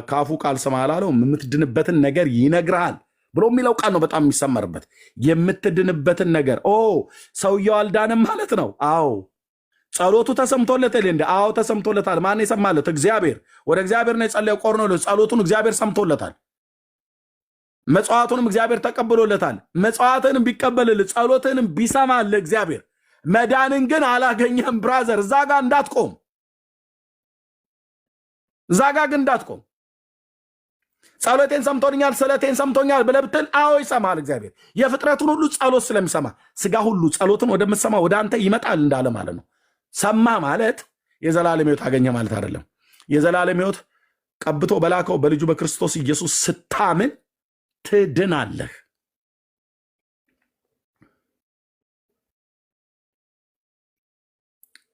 ካፉ ቃል ስማ አላለው። የምትድንበትን ነገር ይነግርሃል ብሎ የሚለው ቃል ነው በጣም የሚሰመርበት። የምትድንበትን ነገር ሰውየው አልዳንም ማለት ነው። አዎ ጸሎቱ ተሰምቶለታል እንዴ? አዎ ተሰምቶለታል። ማን የሰማለት? እግዚአብሔር። ወደ እግዚአብሔር ነው የጸለየው ቆርኔሌዎስ። ጸሎቱን እግዚአብሔር ሰምቶለታል። መጽዋዕቱንም እግዚአብሔር ተቀብሎለታል። መጽዋዕትንም ቢቀበልልህ ጸሎትንም ቢሰማልህ እግዚአብሔር መዳንን ግን አላገኘህም። ብራዘር እዛ ጋ እንዳትቆም፣ እዛ ጋ ግን እንዳትቆም። ጸሎቴን ሰምቶኛል፣ ስለቴን ሰምቶኛል ብለህ ብትል አዎ ይሰማል እግዚአብሔር። የፍጥረቱን ሁሉ ጸሎት ስለሚሰማ ስጋ ሁሉ ጸሎትን ወደምትሰማ ወደ አንተ ይመጣል እንዳለ ማለት ነው። ሰማ ማለት የዘላለም ሕይወት አገኘ ማለት አይደለም። የዘላለም ሕይወት ቀብቶ በላከው በልጁ በክርስቶስ ኢየሱስ ስታምን ትድናለህ።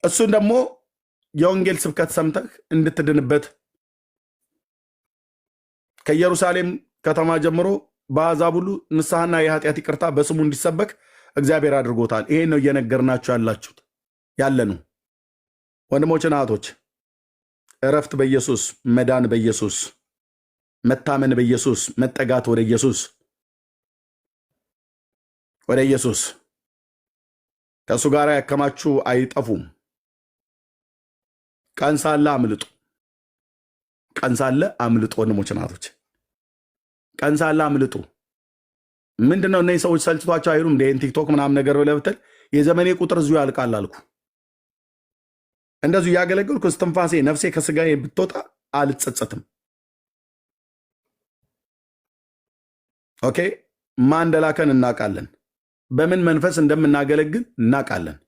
እሱን ደግሞ የወንጌል ስብከት ሰምተህ እንድትድንበት ከኢየሩሳሌም ከተማ ጀምሮ በአሕዛብ ሁሉ ንስሐና የኃጢአት ይቅርታ በስሙ እንዲሰበክ እግዚአብሔር አድርጎታል። ይሄን ነው እየነገርናችሁ ያለነው። ወንድሞችና እህቶች እረፍት በኢየሱስ፣ መዳን በኢየሱስ፣ መታመን በኢየሱስ፣ መጠጋት ወደ ኢየሱስ። ከእሱ ጋር ያከማችሁ አይጠፉም። ቀን ሳለ አምልጡ። ወንድሞችና እህቶች ቀን ሳለ አምልጡ። ምንድነው እነዚህ ሰዎች ሰልችቷቸው አይሉም እንደ ቲክቶክ ምናምን ነገር ብለህ ብትል የዘመኔ ቁጥር እዚሁ ያልቃል አልኩ። እንደዚሁ እያገለገልኩ እስትንፋሴ ነፍሴ ከስጋዬ ብትወጣ አልጸጸትም። ኦኬ ማን እንደላከን እናውቃለን። በምን መንፈስ እንደምናገለግል እናውቃለን።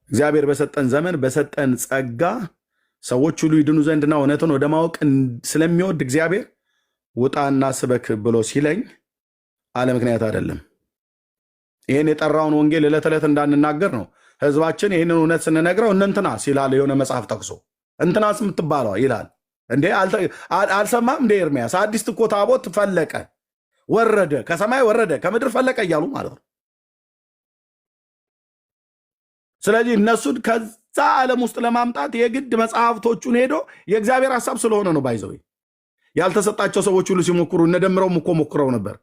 እግዚአብሔር በሰጠን ዘመን በሰጠን ጸጋ ሰዎች ሁሉ ይድኑ ዘንድና እውነትን ወደ ማወቅ ስለሚወድ እግዚአብሔር ውጣና ስበክ ብሎ ሲለኝ አለ ምክንያት አይደለም። ይህን የጠራውን ወንጌል ዕለት ዕለት እንዳንናገር ነው። ህዝባችን ይህንን እውነት ስንነግረው እነንትና ሲላል የሆነ መጽሐፍ ጠቅሶ እንትናስ የምትባለው ይላል እንዴ። አልሰማም እንደ ኤርሚያስ አዲስ እኮ ታቦት ፈለቀ ወረደ፣ ከሰማይ ወረደ ከምድር ፈለቀ እያሉ ማለት ነው። ስለዚህ እነሱን ከዛ ዓለም ውስጥ ለማምጣት የግድ መጽሐፍቶቹን ሄዶ የእግዚአብሔር ሐሳብ ስለሆነ ነው። ባይዘው ያልተሰጣቸው ሰዎች ሁሉ ሲሞክሩ እነደምረውም እኮ ሞክረው ነበር።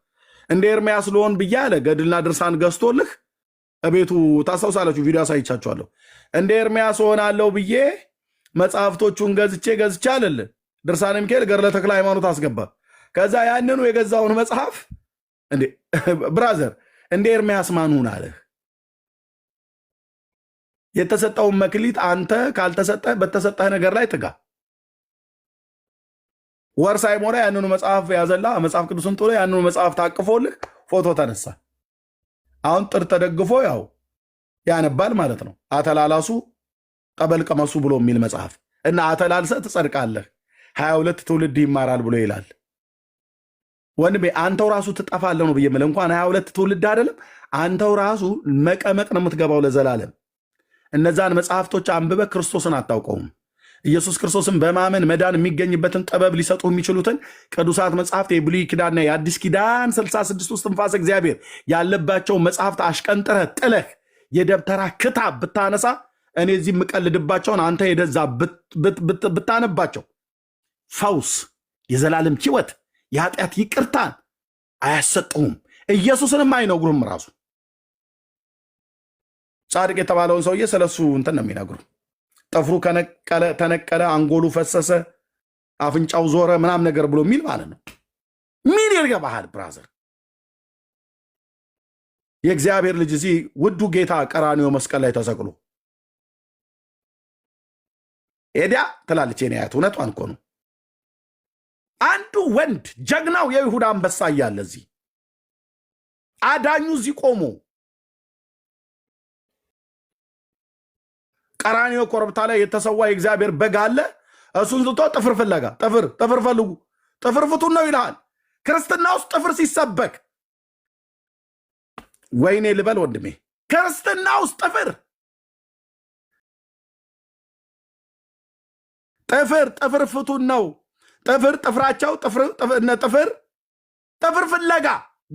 እንደ ኤርሚያስ ልሆን ብዬ አለ ገድልና ድርሳን ገዝቶልህ እቤቱ ታስታውሳላችሁ፣ ቪዲዮ አሳይቻችኋለሁ። እንደ ኤርሚያስ ሆናለሁ ብዬ መጽሐፍቶቹን ገዝቼ አለል ድርሳነ ሚካኤል ገድለ ተክለ ሃይማኖት አስገባ። ከዛ ያንኑ የገዛውን መጽሐፍ እንዴ ብራዘር እንደ ኤርሚያስ ማን ሁን አለህ? የተሰጠውን መክሊት አንተ ካልተሰጠህ በተሰጠህ ነገር ላይ ትጋ። ወር ሳይሞላ ያንኑ መጽሐፍ ያዘላ መጽሐፍ ቅዱስን ጥሎ ያንኑ መጽሐፍ ታቅፎልህ ፎቶ ተነሳ። አሁን ጥር ተደግፎ ያው ያነባል ማለት ነው። አተላላሱ ጠበል ቀመሱ ብሎ የሚል መጽሐፍ እና አተላልሰ ትጸድቃለህ 22 ትውልድ ይማራል ብሎ ይላል። ወንድሜ አንተው ራሱ ትጠፋለህ ነው ብዬ የምልህ። እንኳን 22 ትውልድ አይደለም አንተው ራሱ መቀመቅ ነው የምትገባው ለዘላለም። እነዛን መጽሐፍቶች አንብበ ክርስቶስን አታውቀውም። ኢየሱስ ክርስቶስን በማመን መዳን የሚገኝበትን ጥበብ ሊሰጡ የሚችሉትን ቅዱሳት መጽሐፍት የብሉይ ኪዳንና የአዲስ ኪዳን 66 ውስጥ እስትንፋሰ እግዚአብሔር ያለባቸው መጽሐፍት አሽቀንጥረህ ጥለህ የደብተራ ክታብ ብታነሳ እኔ እዚህ የምቀልድባቸውን አንተ የደዛ ብታነባቸው ፈውስ፣ የዘላለም ሕይወት፣ የኃጢአት ይቅርታን አያሰጡም። ኢየሱስንም አይነግሩም። ራሱ ጻድቅ የተባለውን ሰውዬ ስለሱ እንትን ነው የሚነግሩ። ጥፍሩ ተነቀለ፣ አንጎሉ ፈሰሰ፣ አፍንጫው ዞረ ምናም ነገር ብሎ የሚል ማለት ነው። ምን ይርገባሃል ብራዘር? የእግዚአብሔር ልጅ እዚህ ውዱ ጌታ ቀራንዮ መስቀል ላይ ተሰቅሎ ኤዲያ ትላለች የኔ አያት። እውነቷን እኮ ነው። አንዱ ወንድ ጀግናው የይሁዳ አንበሳ እያለ እዚህ አዳኙ እዚህ ቆሞ ቀራንዮ ኮረብታ ላይ የተሰዋ የእግዚአብሔር በግ አለ። እሱን ዝቶ ጥፍር ፍለጋ ጥፍር ፈልጉ፣ ጥፍር ፍቱን ነው ይልሃል። ክርስትና ውስጥ ጥፍር ሲሰበክ ወይኔ ልበል ወንድሜ፣ ክርስትና ውስጥ ጥፍር ፍቱን ነው። ጥፍራቸው ጥፍር ፍለጋ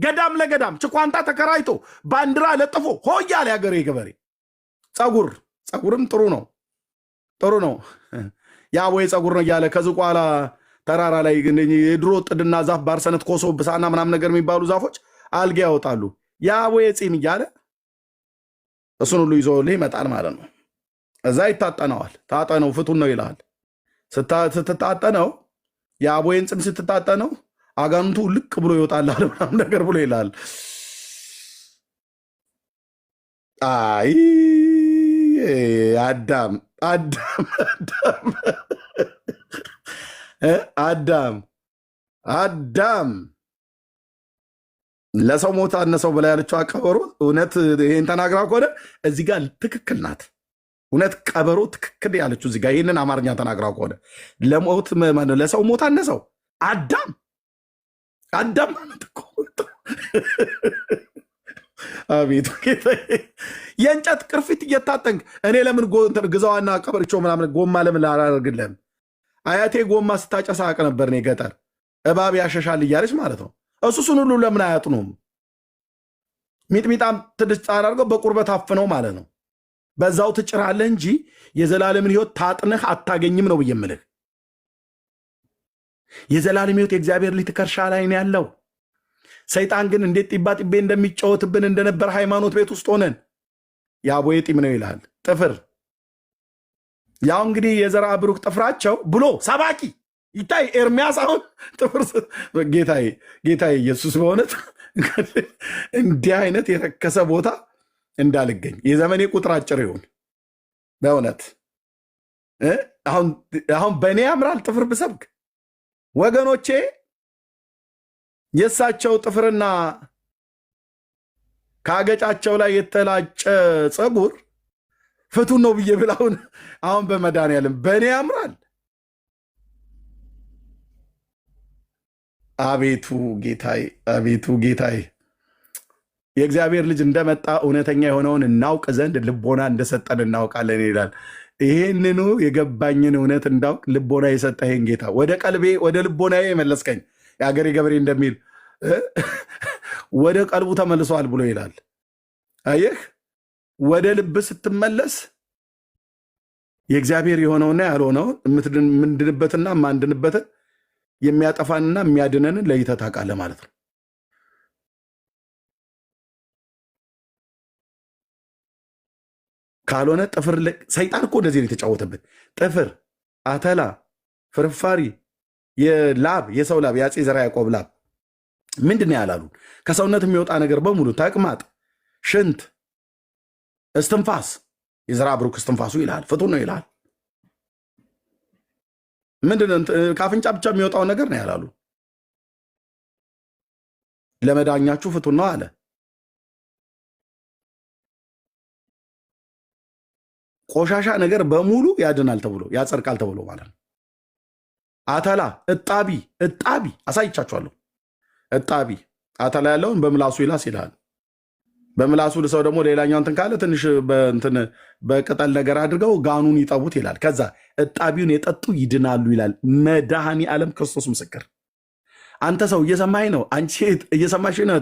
ገዳም ለገዳም ችኳንታ ተከራይቶ ባንዲራ ለጥፎ ሆያል ያገሬ ገበሬ። ጸጉርም ጥሩ ነው የአቦይ ጸጉር ነው እያለ ከዝቋላ ተራራ ላይ የድሮ ጥድና ዛፍ ባርሰነት ኮሶ ብሳና ምናም ነገር የሚባሉ ዛፎች አልጋ ያወጣሉ። የአቦይ ጺም እያለ እሱን ሁሉ ይዞልህ ይመጣል ማለት ነው። እዛ ይታጠነዋል። ታጠነው ፍቱን ነው ይልሃል። ስትታጠነው የአቦይን ጽም ስትታጠነው አጋንቱ ልቅ ብሎ ይወጣልሃል ምናም ነገር ብሎ ይልሃል። አይ አዳም ለሰው ሞት አነሰው በላይ ያለችው ቀበሮ እውነት ይሄን ተናግራ ከሆነ እዚህ ጋር ትክክል ናት። እውነት ቀበሮ ትክክል ያለችው እዚህ ጋር ይህንን አማርኛ ተናግራ ከሆነ ለሰው ሞት አነሰው አዳም አቤት የእንጨት ቅርፊት እየታጠንክ እኔ ለምን ግዛዋና ቀበርቾ ምናምን ጎማ ለምን አላደርግልህም? አያቴ ጎማ ስታጨሳ አቅ ነበር እኔ ገጠር እባብ ያሸሻል እያለች ማለት ነው። እሱን ሁሉ ለምን አያጥኑም? ሚጥሚጣም ትድስት አድርገው በቁርበት አፍነው ማለት ነው። በዛው ትጭራለህ እንጂ የዘላለምን ሕይወት ታጥነህ አታገኝም ነው ብዬ የምልህ። የዘላለም ሕይወት የእግዚአብሔር ልጅ ትከሻ ላይ ነው ያለው። ሰይጣን ግን እንዴት ጢባ ጢቤ እንደሚጫወትብን እንደነበር ሃይማኖት ቤት ውስጥ ሆነን የአቦዬ ጢም ነው ይልሃል። ጥፍር ያው እንግዲህ የዘራ ብሩክ ጥፍራቸው ብሎ ሰባኪ ይታይ ኤርሚያስ አሁን ጥፍር ጌታዬ ኢየሱስ በእውነት እንዲህ አይነት የረከሰ ቦታ እንዳልገኝ የዘመኔ ቁጥር አጭር ይሁን በእውነት አሁን በእኔ ያምራል ጥፍር ብሰብክ ወገኖቼ። የእሳቸው ጥፍርና ከአገጫቸው ላይ የተላጨ ፀጉር ፍቱን ነው ብዬ ብላውን አሁን በመድኃኒዓለም በእኔ ያምራል። አቤቱ ጌታዬ የእግዚአብሔር ልጅ እንደመጣ እውነተኛ የሆነውን እናውቅ ዘንድ ልቦና እንደሰጠን እናውቃለን ይላል። ይህንኑ የገባኝን እውነት እንዳውቅ ልቦና የሰጠህን ጌታ ወደ ቀልቤ ወደ ልቦናዬ መለስከኝ። የአገሬ ገበሬ እንደሚል ወደ ቀልቡ ተመልሷል ብሎ ይላል። አየህ፣ ወደ ልብ ስትመለስ የእግዚአብሔር የሆነውና ያልሆነውን የምንድንበትና የማንድንበትን የሚያጠፋንና የሚያድነንን ለይተህ ታውቃለህ ማለት ነው። ካልሆነ ጥፍር ሰይጣን እኮ እንደዚህ ነው የተጫወተበት። ጥፍር፣ አተላ፣ ፍርፋሪ፣ የላብ የሰው ላብ የአፄ ዘርዓ ያዕቆብ ላብ ምንድን ነው ያላሉ? ከሰውነት የሚወጣ ነገር በሙሉ ተቅማጥ፣ ሽንት፣ እስትንፋስ የዘርዓ ብሩክ እስትንፋሱ ይልሃል። ፍቱን ነው ይልሃል። ምንድን ከአፍንጫ ብቻ የሚወጣው ነገር ነው ያላሉ። ለመዳኛችሁ ፍቱን ነው አለ። ቆሻሻ ነገር በሙሉ ያድናል ተብሎ ያጸድቃል ተብሎ ማለት ነው። አተላ፣ እጣቢ አሳይቻችኋለሁ። እጣቢ አተላ ያለውን በምላሱ ይላስ ይልሃል። በምላሱ ልሰው ደግሞ ሌላኛው እንትን ካለ ትንሽ በቅጠል ነገር አድርገው ጋኑን ይጠቡት ይላል። ከዛ እጣቢውን የጠጡ ይድናሉ ይላል። መድኃኔ ዓለም ክርስቶስ ምስክር። አንተ ሰው እየሰማኝ ነው? አንቺ እየሰማሽ ነው?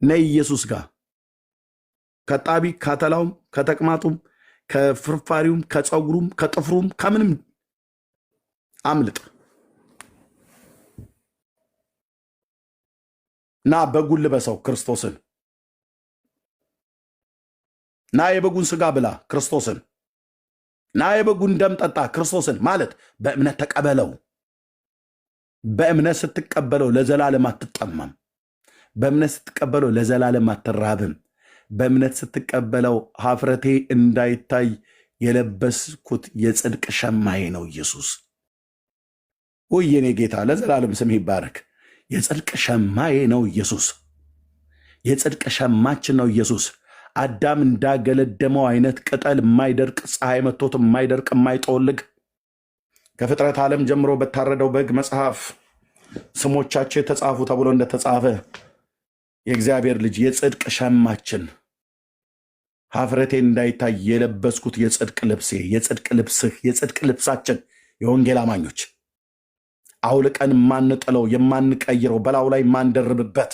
ነይ ኢየሱስ ጋር ከጣቢ ከተላውም ከተቅማጡም ከፍርፋሪውም ከፀጉሩም ከጥፍሩም ከምንም አምልጥ። ና በጉን ልበሰው ክርስቶስን። ና የበጉን ስጋ ብላ ክርስቶስን። ና የበጉን ደም ጠጣ ክርስቶስን። ማለት በእምነት ተቀበለው። በእምነት ስትቀበለው ለዘላለም አትጠማም። በእምነት ስትቀበለው ለዘላለም አትራብም። በእምነት ስትቀበለው ሀፍረቴ እንዳይታይ የለበስኩት የጽድቅ ሸማዬ ነው ኢየሱስ። ወይ የኔ ጌታ ለዘላለም ስም ይባረክ። የጽድቅ ሸማዬ ነው ኢየሱስ። የጽድቅ ሸማችን ነው ኢየሱስ። አዳም እንዳገለደመው አይነት ቅጠል የማይደርቅ ፀሐይ መቶት የማይደርቅ የማይጠወልግ ከፍጥረት ዓለም ጀምሮ በታረደው በግ መጽሐፍ ስሞቻቸው የተጻፉ ተብሎ እንደተጻፈ የእግዚአብሔር ልጅ የጽድቅ ሸማችን ሀፍረቴ እንዳይታይ የለበስኩት የጽድቅ ልብሴ፣ የጽድቅ ልብስህ፣ የጽድቅ ልብሳችን የወንጌል አማኞች አውልቀን የማንጥለው የማንቀይረው በላው ላይ የማንደርብበት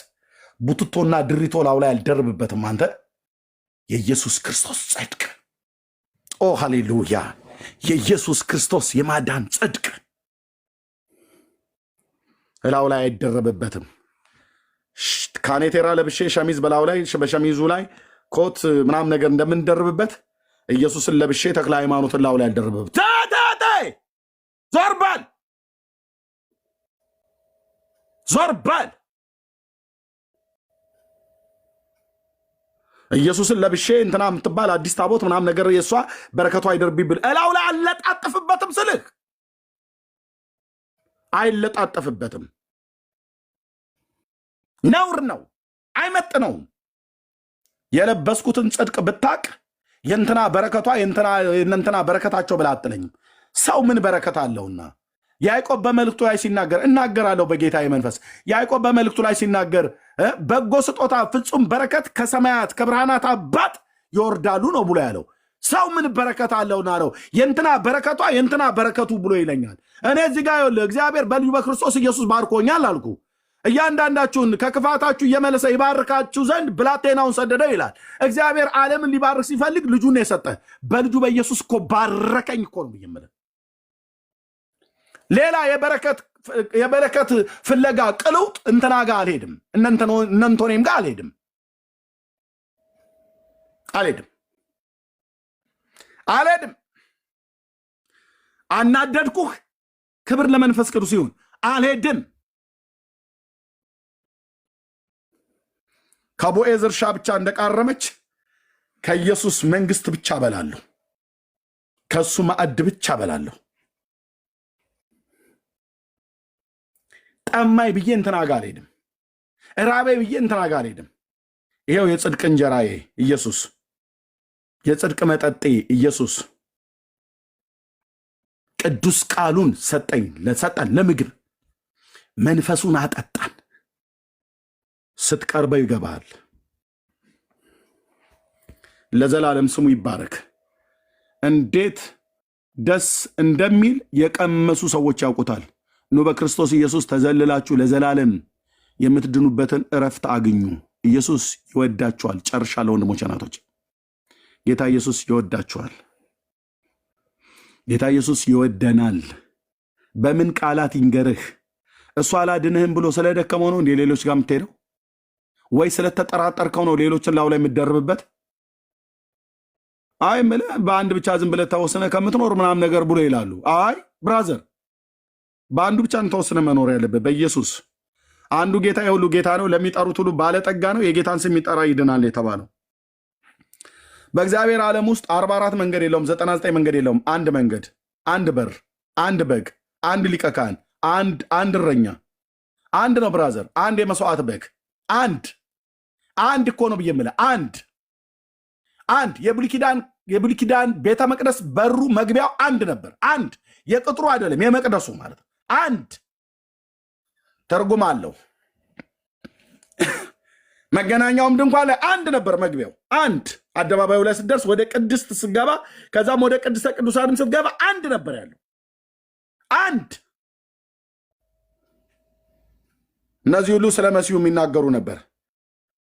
ቡትቶና ድሪቶ ላው ላይ አልደርብበትም። አንተ የኢየሱስ ክርስቶስ ጽድቅ፣ ኦ ሃሌሉያ! የኢየሱስ ክርስቶስ የማዳን ጽድቅ ላው ላይ አይደረብበትም። ካኔቴራ ለብሼ ሸሚዝ በላው ላይ በሸሚዙ ላይ ኮት ምናምን ነገር እንደምንደርብበት ኢየሱስን ለብሼ ተክለ ሃይማኖትን ላው ላይ አልደርብበት። ዞር በል ዞር በል። ኢየሱስን ለብሼ እንትና የምትባል አዲስ ታቦት ምናምን ነገር የእሷ በረከቷ አይደርብብል እላው ላይ አልለጣጥፍበትም ስልህ አይለጣጠፍበትም። ነውር ነው፣ አይመጥነውም። የለበስኩትን ጽድቅ ብታቅ የእንትና በረከቷ የእንትና በረከታቸው ብላ አትለኝም። ሰው ምን በረከት አለውና? ያዕቆብ በመልእክቱ ላይ ሲናገር እናገራለሁ በጌታ መንፈስ። ያዕቆብ በመልእክቱ ላይ ሲናገር በጎ ስጦታ ፍጹም በረከት ከሰማያት ከብርሃናት አባት ይወርዳሉ ነው ብሎ ያለው። ሰው ምን በረከት አለውና ነው የእንትና በረከቷ የእንትና በረከቱ ብሎ ይለኛል? እኔ እዚህ ጋር ይኸውልህ እግዚአብሔር በልጁ በክርስቶስ ኢየሱስ ባርኮኛል አልኩ። እያንዳንዳችሁን ከክፋታችሁ እየመለሰ ይባርካችሁ ዘንድ ብላቴናውን ሰደደው ይላል። እግዚአብሔር ዓለምን ሊባርክ ሲፈልግ ልጁን የሰጠ በልጁ በኢየሱስ እኮ ባረከኝ እኮ ነው የምልህ። ሌላ የበረከት ፍለጋ ቅልውጥ እንትና ጋር አልሄድም፣ እነንቶኔም ጋር አልሄድም። አናደድኩህ፣ ክብር ለመንፈስ ቅዱስ ይሁን። አልሄድም። ከቦዔዝ እርሻ ብቻ እንደቃረመች ከኢየሱስ መንግስት ብቻ በላለሁ፣ ከሱ ማዕድ ብቻ በላለሁ። ጠማይ ብዬ እንትና ጋር አልሄድም፣ ራቤ ብዬ እንትና ጋር አልሄድም። ይሄው የጽድቅ እንጀራዬ ኢየሱስ፣ የጽድቅ መጠጤ ኢየሱስ ቅዱስ ቃሉን ሰጠን ለምግብ መንፈሱን አጠጣን። ስትቀርበው ይገባል። ለዘላለም ስሙ ይባረክ። እንዴት ደስ እንደሚል የቀመሱ ሰዎች ያውቁታል። ኑ በክርስቶስ ኢየሱስ ተዘልላችሁ ለዘላለም የምትድኑበትን እረፍት አግኙ። ኢየሱስ ይወዳችኋል። ጨርሻለሁ ወንድሞች እናቶች። ጌታ ኢየሱስ ይወዳችኋል። ጌታ ኢየሱስ ይወደናል። በምን ቃላት ይንገርህ? እሱ አላድንህም ብሎ ስለደከመው ነው እንዴ ሌሎች ጋር የምትሄደው? ወይ ስለተጠራጠርከው ነው ሌሎችን ላው ላይ የምትደርብበት? አይ በአንድ ብቻ ዝም ብለህ ተወስነ ከምትኖር ምናምን ነገር ብሎ ይላሉ። አይ ብራዘር፣ በአንዱ ብቻ ተወስነ መኖር ያለበት በኢየሱስ አንዱ ጌታ የሁሉ ጌታ ነው፣ ለሚጠሩት ሁሉ ባለጠጋ ነው፣ የጌታን ስም የሚጠራ ይድናል የተባለው። በእግዚአብሔር ዓለም ውስጥ 44 መንገድ የለውም፣ 99 መንገድ የለውም። አንድ መንገድ፣ አንድ በር፣ አንድ በግ፣ አንድ ሊቀ ካህን፣ አንድ እረኛ፣ አንድ ነው ብራዘር። አንድ የመስዋዕት በግ፣ አንድ እኮ ነው ብዬ የምልህ አንድ የብሉይ ኪዳን ቤተ መቅደስ በሩ መግቢያው አንድ ነበር። አንድ የቅጥሩ አይደለም የመቅደሱ ማለት አንድ ትርጉም አለው። መገናኛውም ድንኳን ላይ አንድ ነበር መግቢያው። አንድ አደባባዩ ላይ ስትደርስ ወደ ቅድስት ስትገባ፣ ከዛም ወደ ቅድስተ ቅዱሳንም ስትገባ አንድ ነበር ያለው። አንድ እነዚህ ሁሉ ስለ መሲሁ የሚናገሩ ነበር።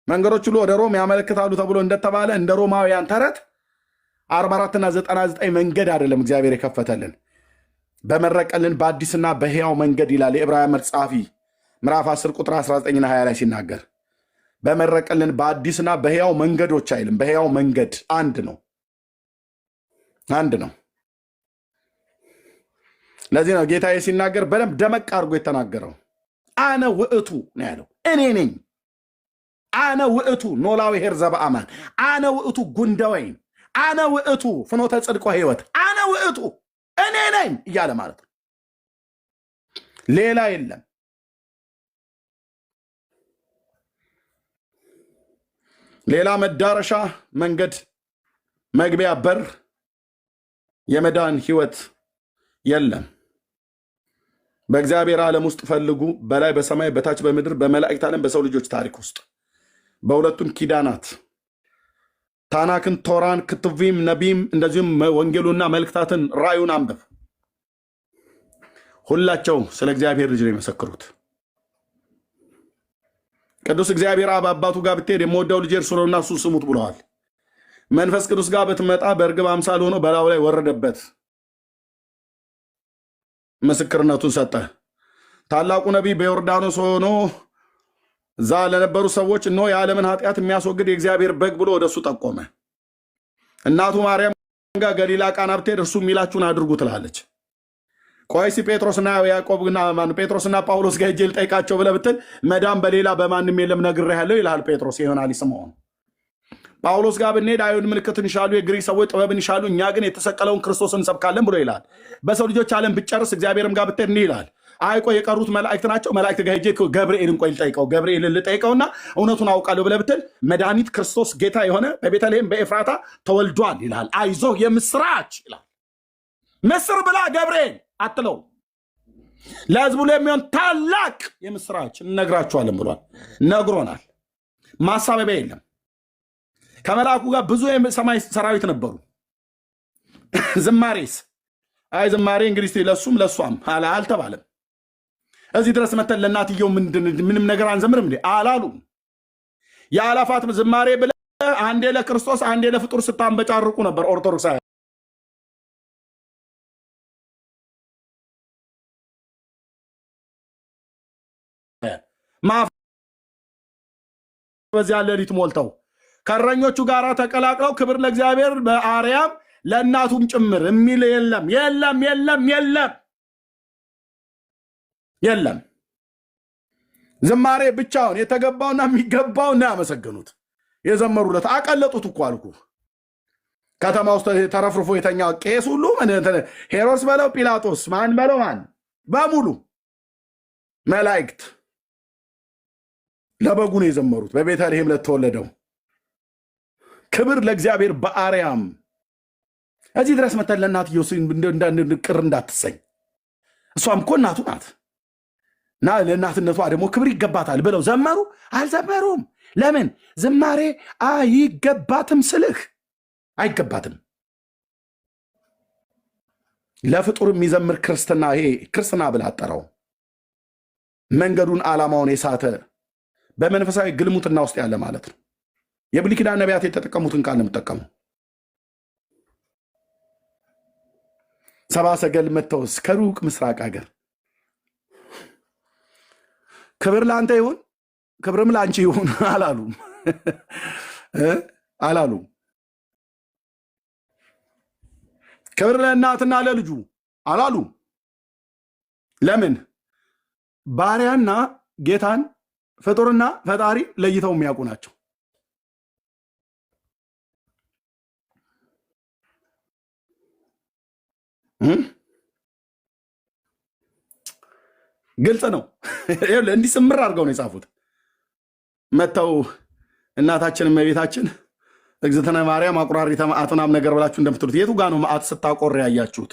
መንገዶች ሁሉ ወደ ሮም ያመለክታሉ ተብሎ እንደተባለ እንደ ሮማውያን ተረት 44 እና 99 መንገድ አይደለም እግዚአብሔር የከፈተልን፣ በመረቀልን በአዲስና በሕያው መንገድ ይላል የዕብራውያን ጸሐፊ ምዕራፍ 10 ቁጥር 19ና 20 ላይ ሲናገር በመረቀልን በአዲስና በሕያው መንገዶች አይልም። በሕያው መንገድ አንድ ነው። ለዚህ ነው ጌታዬ ሲናገር በደንብ ደመቅ አድርጎ የተናገረው። አነ ውእቱ ነው ያለው። እኔ ነኝ። አነ ውእቱ ኖላዊ ሄር ዘበአማን፣ አነ ውእቱ ጉንደወይን፣ አነ ውእቱ ፍኖተ ጽድቆ ሕይወት፣ አነ ውእቱ እኔ ነኝ እያለ ማለት ነው። ሌላ የለም። ሌላ መዳረሻ መንገድ፣ መግቢያ በር፣ የመዳን ሕይወት የለም። በእግዚአብሔር ዓለም ውስጥ ፈልጉ፣ በላይ በሰማይ በታች በምድር በመላእክት ዓለም በሰው ልጆች ታሪክ ውስጥ በሁለቱም ኪዳናት ታናክን፣ ቶራን፣ ክትቪም፣ ነቢም እንደዚሁም ወንጌሉና መልእክታትን ራዩን አንብብ። ሁላቸው ስለ እግዚአብሔር ልጅ ነው የመሰክሩት። ቅዱስ እግዚአብሔር አብ አባቱ ጋር ብትሄድ የምወደው ልጅ እርሱ ነውና እሱ ስሙት ብለዋል። መንፈስ ቅዱስ ጋር ብትመጣ በእርግብ አምሳል ሆኖ በላዩ ላይ ወረደበት፣ ምስክርነቱን ሰጠ። ታላቁ ነቢይ በዮርዳኖስ ሆኖ እዛ ለነበሩ ሰዎች እነሆ የዓለምን ኃጢአት የሚያስወግድ የእግዚአብሔር በግ ብሎ ወደሱ ጠቆመ። እናቱ ማርያም ጋር ገሊላ ቃና ብትሄድ እርሱ የሚላችሁን አድርጉ ትላለች። ቆይሲ ጴጥሮስና ያዕቆብና ጴጥሮስና ጳውሎስ ጋር ሄጄ ልጠይቃቸው ብለህ ብትል መዳን በሌላ በማንም የለም ነግሬሃለሁ ይልሃል ጴጥሮስ ይሆናል ስምዖን። ጳውሎስ ጋር ብንሄድ አይሁድ ምልክትን ይሻሉ፣ የግሪክ ሰዎች ጥበብን ይሻሉ፣ እኛ ግን የተሰቀለውን ክርስቶስን እንሰብካለን ብሎ ይላል። በሰው ልጆች ዓለም ብትጨርስ እግዚአብሔርም ጋር ብትሄድ እንዲህ ይላል። አይቆ የቀሩት መላእክት ናቸው። መላእክት ጋር ሄጄ ገብርኤልን ቆይ ልጠይቀው፣ ገብርኤልን ልጠይቀውና እውነቱን አውቃለሁ ብለህ ብትል መድኃኒት ክርስቶስ ጌታ የሆነ በቤተልሔም በኤፍራታ ተወልዷል ይላል። አይዞህ የምስራች ይላል። ምስር ብላ ገብርኤል አትለው፣ ለሕዝቡ የሚሆን ታላቅ የምስራች እነግራችኋለን ብሏል። ነግሮናል። ማሳበቢያ የለም። ከመልአኩ ጋር ብዙ የሰማይ ሰራዊት ነበሩ። ዝማሬስ አይ ዝማሬ እንግዲህ ለሱም ለሷም አልተባለም። እዚህ ድረስ መተን ለእናትየው ምንም ነገር አንዘምርም እንዴ አላሉም። የአላፋት ዝማሬ ብለህ አንዴ ለክርስቶስ አንዴ ለፍጡር ስታንበጫርቁ ነበር ኦርቶዶክሳውያን። በዚያ ሌሊት ሞልተው ከእረኞቹ ጋር ተቀላቅለው ክብር ለእግዚአብሔር በአርያም ለእናቱም ጭምር የሚል የለም የለም የለም የለም የለም። ዝማሬ ብቻውን የተገባውና የሚገባውና ያመሰገኑት የዘመሩለት አቀለጡት እኮ አልኩ። ከተማ ውስጥ ተረፍርፎ የተኛ ቄስ ሁሉ ሄሮድስ በለው ጲላጦስ ማን በለው ማን በሙሉ መላእክት ለበጉ ነው የዘመሩት። በቤተልሔም ለተወለደው ክብር ለእግዚአብሔር በአርያም። እዚህ ድረስ መተን ለእናትየው ቅር እንዳትሰኝ፣ እሷም እኮ እናቱ ናት እና ለእናትነቷ ደግሞ ክብር ይገባታል ብለው ዘመሩ። አልዘመሩም። ለምን? ዝማሬ አይገባትም ስልህ አይገባትም። ለፍጡር የሚዘምር ክርስትና ይሄ ክርስትና ብላ አጠራው። መንገዱን ዓላማውን የሳተ በመንፈሳዊ ግልሙትና ውስጥ ያለ ማለት ነው። የብሉይ ኪዳን ነቢያት የተጠቀሙትን ቃል ነው የምጠቀሙ። ሰብአ ሰገል መጥተውስ ከሩቅ ምስራቅ ሀገር ክብር ለአንተ ይሁን ክብርም ለአንቺ ይሁን አላሉም አላሉም። ክብር ለእናትና ለልጁ አላሉም። ለምን? ባሪያና ጌታን ፍጡርና ፈጣሪ ለይተው የሚያውቁ ናቸው። ግልጽ ነው። እንዲህ ስምር አድርገው ነው የጻፉት። መጥተው እናታችን እመቤታችን እግዝእትነ ማርያም አቁራሪተ መዓት ምናምን ነገር ብላችሁ እንደምትሉት የቱ ጋ ነው መዓት ስታቆር ያያችሁት?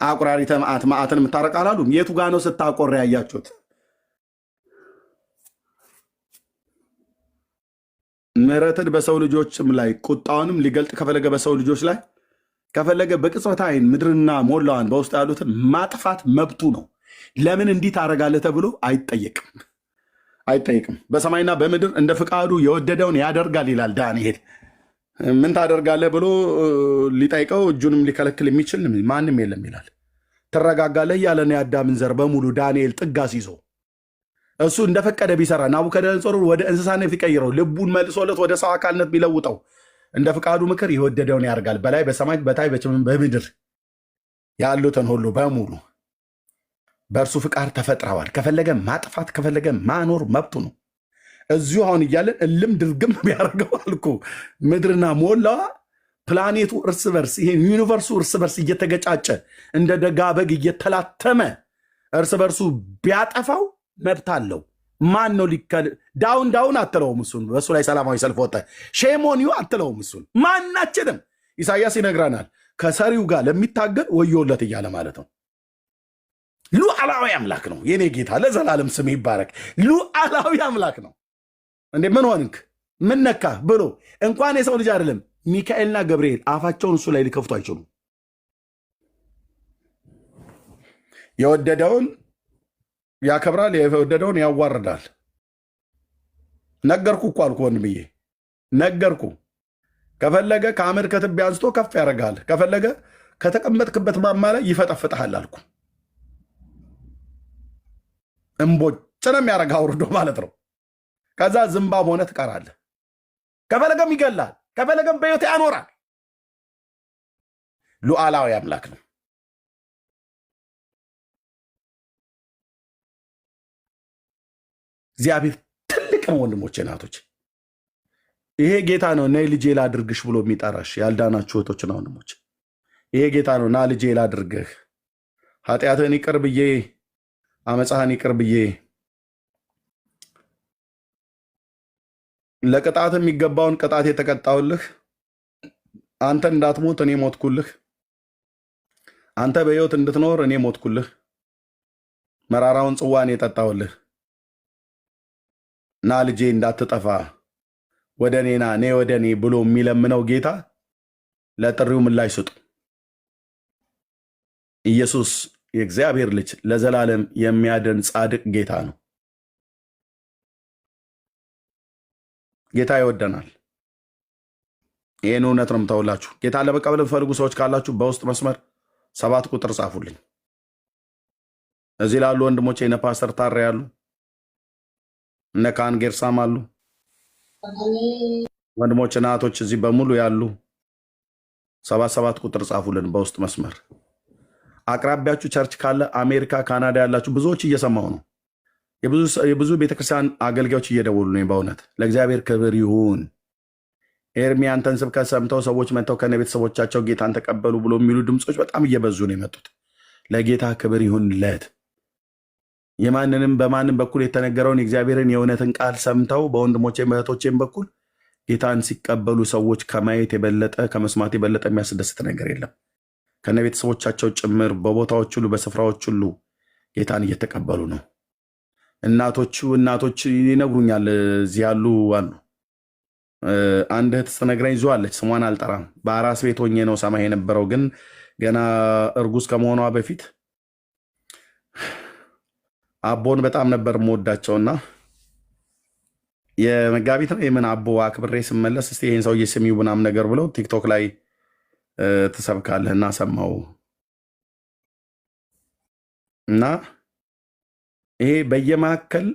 አቁራሪተ መዓት መዓትን የምታረቅ አላሉም። የቱ ጋ ነው ስታቆር ያያችሁት? ምሕረትን በሰው ልጆችም ላይ ቁጣውንም ሊገልጥ ከፈለገ በሰው ልጆች ላይ ከፈለገ በቅጽበት ዓይን ምድርና ሞላዋን በውስጥ ያሉትን ማጥፋት መብቱ ነው። ለምን እንዲህ ታደርጋለህ ተብሎ አይጠየቅም። በሰማይና በምድር እንደ ፍቃዱ የወደደውን ያደርጋል ይላል ዳንኤል። ምን ታደርጋለህ ብሎ ሊጠይቀው እጁንም ሊከለክል የሚችል ማንም የለም ይላል። ትረጋጋለህ እያለ ነው የአዳምን ዘር በሙሉ ዳንኤል ጥጋስ ይዞ እሱ እንደፈቀደ ቢሰራ ናቡከደነጾር ወደ እንስሳነት ቢቀይረው ልቡን መልሶለት ወደ ሰው አካልነት ቢለውጠው እንደ ፍቃዱ ምክር የወደደውን ያደርጋል። በላይ በሰማይ በታይ በምድር ያሉትን ሁሉ በሙሉ በእርሱ ፍቃድ ተፈጥረዋል። ከፈለገ ማጥፋት ከፈለገ ማኖር መብቱ ነው። እዚሁ አሁን እያለን እልም ድርግም ቢያደርገው አልኩ ምድርና ሞላዋ ፕላኔቱ እርስ በርስ ይሄ ዩኒቨርሱ እርስ በርስ እየተገጫጨ እንደ ደጋ በግ እየተላተመ እርስ በርሱ ቢያጠፋው መብት አለው። ማን ነው ዳውን አትለውም። እሱን በእሱ ላይ ሰላማዊ ሰልፍ ወጣ ሼሞኒዩ አትለውም። እሱን ማናችንም ኢሳያስ ይነግረናል። ከሰሪው ጋር ለሚታገል ወዮለት እያለ ማለት ነው። ሉዓላዊ አምላክ ነው የኔ ጌታ፣ ለዘላለም ስም ይባረክ። ሉዓላዊ አምላክ ነው። እንዴ ምን ሆንክ ምን ነካ ብሎ እንኳን የሰው ልጅ አይደለም ሚካኤልና ገብርኤል አፋቸውን እሱ ላይ ሊከፍቱ አይችሉም። የወደደውን ያከብራል፣ የወደደውን ያዋርዳል። ነገርኩ እኮ አልኩ ወንድምዬ፣ ነገርኩ። ከፈለገ ከአመድ ከትቢያ አንስቶ ከፍ ያደርጋል፣ ከፈለገ ከተቀመጥክበት ማማ ላይ ይፈጠፍጥሃል አልኩ። እምቦጭ ነው የሚያደርግ አውርዶ ማለት ነው። ከዛ ዝምባብ ሆነ ትቀራለህ። ከፈለገም ይገላል፣ ከፈለገም በሕይወት ያኖራል። ሉዓላዊ አምላክ ነው። እግዚአብሔር ትልቅ ነው። ወንድሞቼ እናቶች፣ ይሄ ጌታ ነው ነይ ልጄ ላድርግሽ ብሎ የሚጠራሽ ያልዳናችሁ እህቶችና ወንድሞች፣ ይሄ ጌታ ነው ና ልጄ ላድርግህ፣ ኃጢአትህን ይቅር ብዬ አመፃህን ይቅር ብዬ ለቅጣት የሚገባውን ቅጣት የተቀጣውልህ፣ አንተ እንዳትሞት እኔ ሞትኩልህ፣ አንተ በሕይወት እንድትኖር እኔ ሞትኩልህ፣ መራራውን ጽዋን የጠጣውልህ፣ ና ልጄ እንዳትጠፋ ወደ እኔና እኔ ወደ እኔ ብሎ የሚለምነው ጌታ ለጥሪው ምላሽ ስጡ። ኢየሱስ የእግዚአብሔር ልጅ ለዘላለም የሚያድን ጻድቅ ጌታ ነው። ጌታ ይወደናል። ይህን እውነት ነው የምታውላችሁ። ጌታ ለመቀበል የምትፈልጉ ሰዎች ካላችሁ በውስጥ መስመር 7 ቁጥር ጻፉልኝ። እዚህ ላሉ ወንድሞቼ እነ ፓስተር ታሬ ያሉ እነ ካህን ጌርሳም አሉ ወንድሞች እናቶች እዚህ በሙሉ ያሉ 7 ቁጥር ጻፉልን በውስጥ መስመር። አቅራቢያችሁ ቸርች ካለ አሜሪካ፣ ካናዳ ያላችሁ ብዙዎች እየሰማሁ ነው። የብዙ ቤተክርስቲያን አገልጋዮች እየደወሉ ነው። በእውነት ለእግዚአብሔር ክብር ይሁን። ኤርሚ አንተን ስብከት ሰምተው ሰዎች መጥተው ከነ ቤተሰቦቻቸው ጌታን ተቀበሉ ብሎ የሚሉ ድምፆች በጣም እየበዙ ነው የመጡት። ለጌታ ክብር ይሁንለት። የማንንም በማንም በኩል የተነገረውን የእግዚአብሔርን የእውነትን ቃል ሰምተው በወንድሞቼም በእህቶቼም በኩል ጌታን ሲቀበሉ ሰዎች ከማየት የበለጠ ከመስማት የበለጠ የሚያስደስት ነገር የለም። ከነ ቤተሰቦቻቸው ጭምር በቦታዎች ሁሉ በስፍራዎች ሁሉ ጌታን እየተቀበሉ ነው። እናቶች ይነግሩኛል። እዚህ ያሉ አሉ። አንድ እህት ስትነግረኝ ይዟለች፣ ስሟን አልጠራም። በአራስ ቤት ሆኜ ነው ሰማይ የነበረው፣ ግን ገና እርጉዝ ከመሆኗ በፊት አቦን በጣም ነበር የምወዳቸውና የመጋቢት ነው የምን አቦ አክብሬ ስመለስ እስቲ ይህን ሰውዬ ስሚው ምናምን ነገር ብለው ቲክቶክ ላይ ትሰብካለህ እና ሰማው እና ይሄ በየመካከል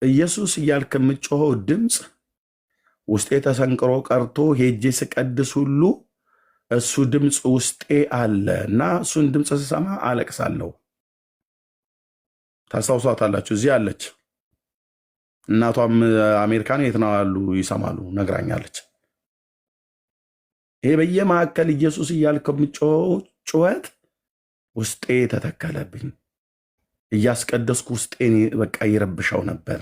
ኢየሱስ እያልክ የምጮኸው ድምፅ ውስጤ ተሰንቅሮ ቀርቶ ሄጄ ስቀድስ ሁሉ እሱ ድምፅ ውስጤ አለ እና እሱን ድምፅ ስሰማ አለቅሳለሁ። ታስታውሷታላችሁ። እዚህ አለች። እናቷም አሜሪካን የት ነው ያሉ ይሰማሉ፣ ነግራኛለች። ይሄ በየመካከል ኢየሱስ እያልክ የምጮኸው ጩኸት ውስጤ ተተከለብኝ። እያስቀደስኩ ውስጤን በቃ ይረብሻው ነበር።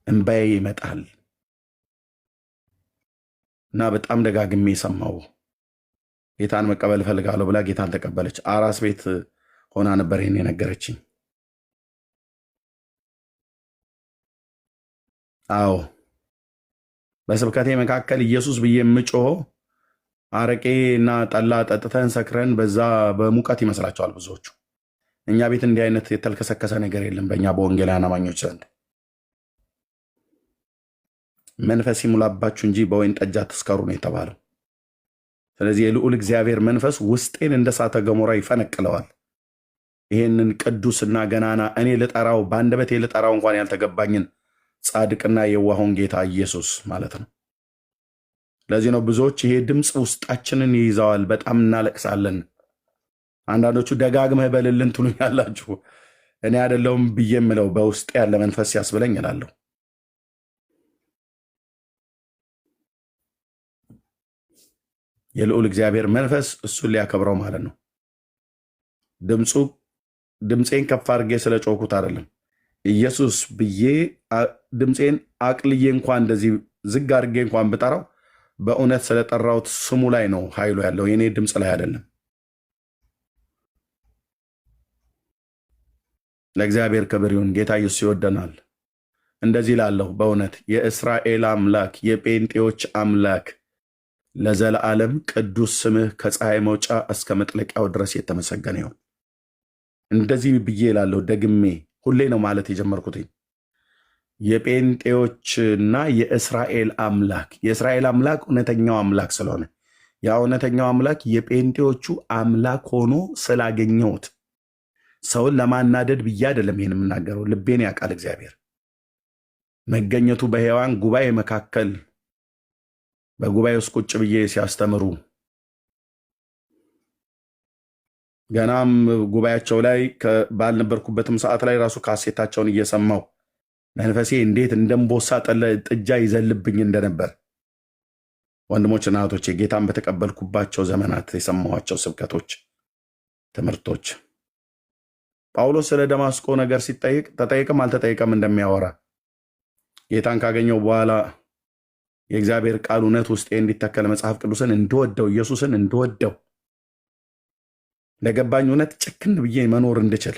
እንባዬ ይመጣል እና በጣም ደጋግሜ ሰማው። ጌታን መቀበል እፈልጋለሁ ብላ ጌታን ተቀበለች። አራስ ቤት ሆና ነበር ይህን የነገረችኝ። አዎ በስብከቴ መካከል ኢየሱስ ብዬ የምጮኸው አረቄ እና ጠላ ጠጥተን ሰክረን በዛ በሙቀት ይመስላቸዋል ብዙዎቹ። እኛ ቤት እንዲህ አይነት የተልከሰከሰ ነገር የለም። በእኛ በወንጌላውያን አማኞች ዘንድ መንፈስ ይሙላባችሁ እንጂ በወይን ጠጅ አትስከሩ ነው የተባለው። ስለዚህ የልዑል እግዚአብሔር መንፈስ ውስጤን እንደ እሳተ ገሞራ ይፈነቅለዋል። ይህንን ቅዱስና ገናና እኔ ልጠራው በአንደበቴ ልጠራው እንኳን ያልተገባኝን ጻድቅና የዋሆን ጌታ ኢየሱስ ማለት ነው። ለዚህ ነው ብዙዎች ይሄ ድምፅ ውስጣችንን ይይዘዋል፣ በጣም እናለቅሳለን። አንዳንዶቹ ደጋግመህ በልልን ትሉኛላችሁ። እኔ አይደለሁም ብዬ የምለው በውስጥ ያለ መንፈስ ያስብለኝ እላለሁ። የልዑል እግዚአብሔር መንፈስ እሱን ሊያከብረው ማለት ነው። ድምፄን ከፍ አድርጌ ስለ ጮኩት አይደለም። ኢየሱስ ብዬ ድምፄን አቅልዬ እንኳን እንደዚህ ዝግ አድርጌ እንኳን ብጠራው በእውነት ስለጠራሁት ስሙ ላይ ነው ኃይሉ ያለው፣ የኔ ድምፅ ላይ አይደለም። ለእግዚአብሔር ክብር ይሁን። ጌታ ኢየሱስ ይወደናል። እንደዚህ ላለሁ በእውነት የእስራኤል አምላክ የጴንጤዎች አምላክ ለዘላለም ቅዱስ ስምህ ከፀሐይ መውጫ እስከ መጥለቂያው ድረስ የተመሰገነ ይሁን። እንደዚህ ብዬ ላለሁ ደግሜ ሁሌ ነው ማለት የጀመርኩት የጴንጤዎችና የእስራኤል አምላክ የእስራኤል አምላክ እውነተኛው አምላክ ስለሆነ ያ እውነተኛው አምላክ የጴንጤዎቹ አምላክ ሆኖ ስላገኘሁት ሰውን ለማናደድ ብዬ አይደለም ይህን የምናገረው። ልቤን ያውቃል እግዚአብሔር። መገኘቱ በሔዋን ጉባኤ መካከል በጉባኤ ውስጥ ቁጭ ብዬ ሲያስተምሩ ገናም ጉባኤያቸው ላይ ባልነበርኩበትም ሰዓት ላይ ራሱ ካሴታቸውን እየሰማው መንፈሴ እንዴት እንደምቦሳ ጥጃ ይዘልብኝ እንደነበር ወንድሞችና እህቶቼ ጌታን በተቀበልኩባቸው ዘመናት የሰማኋቸው ስብከቶች፣ ትምህርቶች ጳውሎስ ስለ ደማስቆ ነገር ሲጠይቅ ተጠይቅም አልተጠይቀም እንደሚያወራ ጌታን ካገኘው በኋላ የእግዚአብሔር ቃል እውነት ውስጤ እንዲተከል መጽሐፍ ቅዱስን እንድወደው ኢየሱስን እንድወደው ለገባኝ እውነት ጭክን ብዬ መኖር እንድችል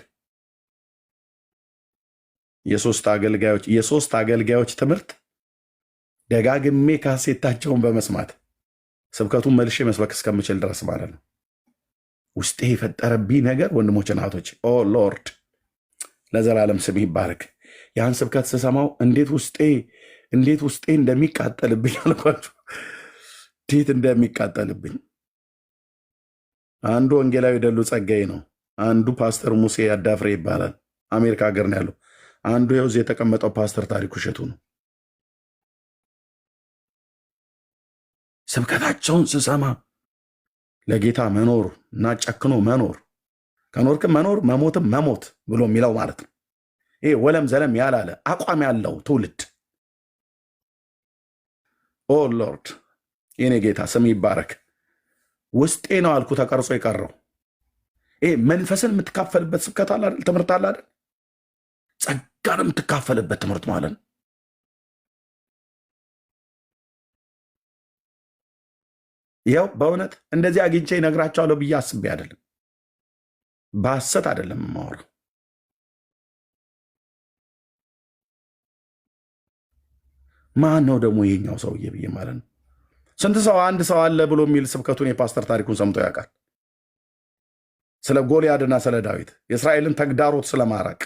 የሶስት አገልጋዮች ትምህርት ደጋግሜ ካሴታቸውን በመስማት ስብከቱን መልሼ መስበክ እስከምችል ድረስ ማለት ነው። ውስጤ የፈጠረብኝ ነገር ወንድሞችና እህቶች ኦ ሎርድ ለዘላለም ስም ይባረክ። ያን ስብከት ስሰማው እንዴት ውስጤ እንደሚቃጠልብኝ አልኳችሁ። እንዴት እንደሚቃጠልብኝ። አንዱ ወንጌላዊ ደሉ ጸጋዬ ነው። አንዱ ፓስተር ሙሴ አዳፍሬ ይባላል። አሜሪካ ሀገር ነው ያለው። አንዱ ይኸው የተቀመጠው ፓስተር ታሪኩ እሸቱ ነው። ስብከታቸውን ስሰማ ለጌታ መኖር እና ጨክኖ መኖር ከኖርክም መኖር መሞትም መሞት ብሎ የሚለው ማለት ነው። ይሄ ወለም ዘለም ያላለ አቋም ያለው ትውልድ ኦ ሎርድ የኔ ጌታ ስም ይባረክ። ውስጤ ነው አልኩ ተቀርጾ የቀረው ይሄ መንፈስን የምትካፈልበት ስብከት አለ አይደል? ትምህርት አለ አይደል? ጸጋን የምትካፈልበት ትምህርት ማለት ነው። ይኸው በእውነት እንደዚህ አግኝቼ ይነግራቸዋለሁ ብዬ አስቤ አይደለም፣ በሐሰት አይደለም የማወራው። ማን ነው ደግሞ ይሄኛው ሰውዬ ብዬ ማለት ነው። ስንት ሰው አንድ ሰው አለ ብሎ የሚል ስብከቱን የፓስተር ታሪኩን ሰምቶ ያውቃል? ስለ ጎልያድና ስለ ዳዊት የእስራኤልን ተግዳሮት ስለማራቅ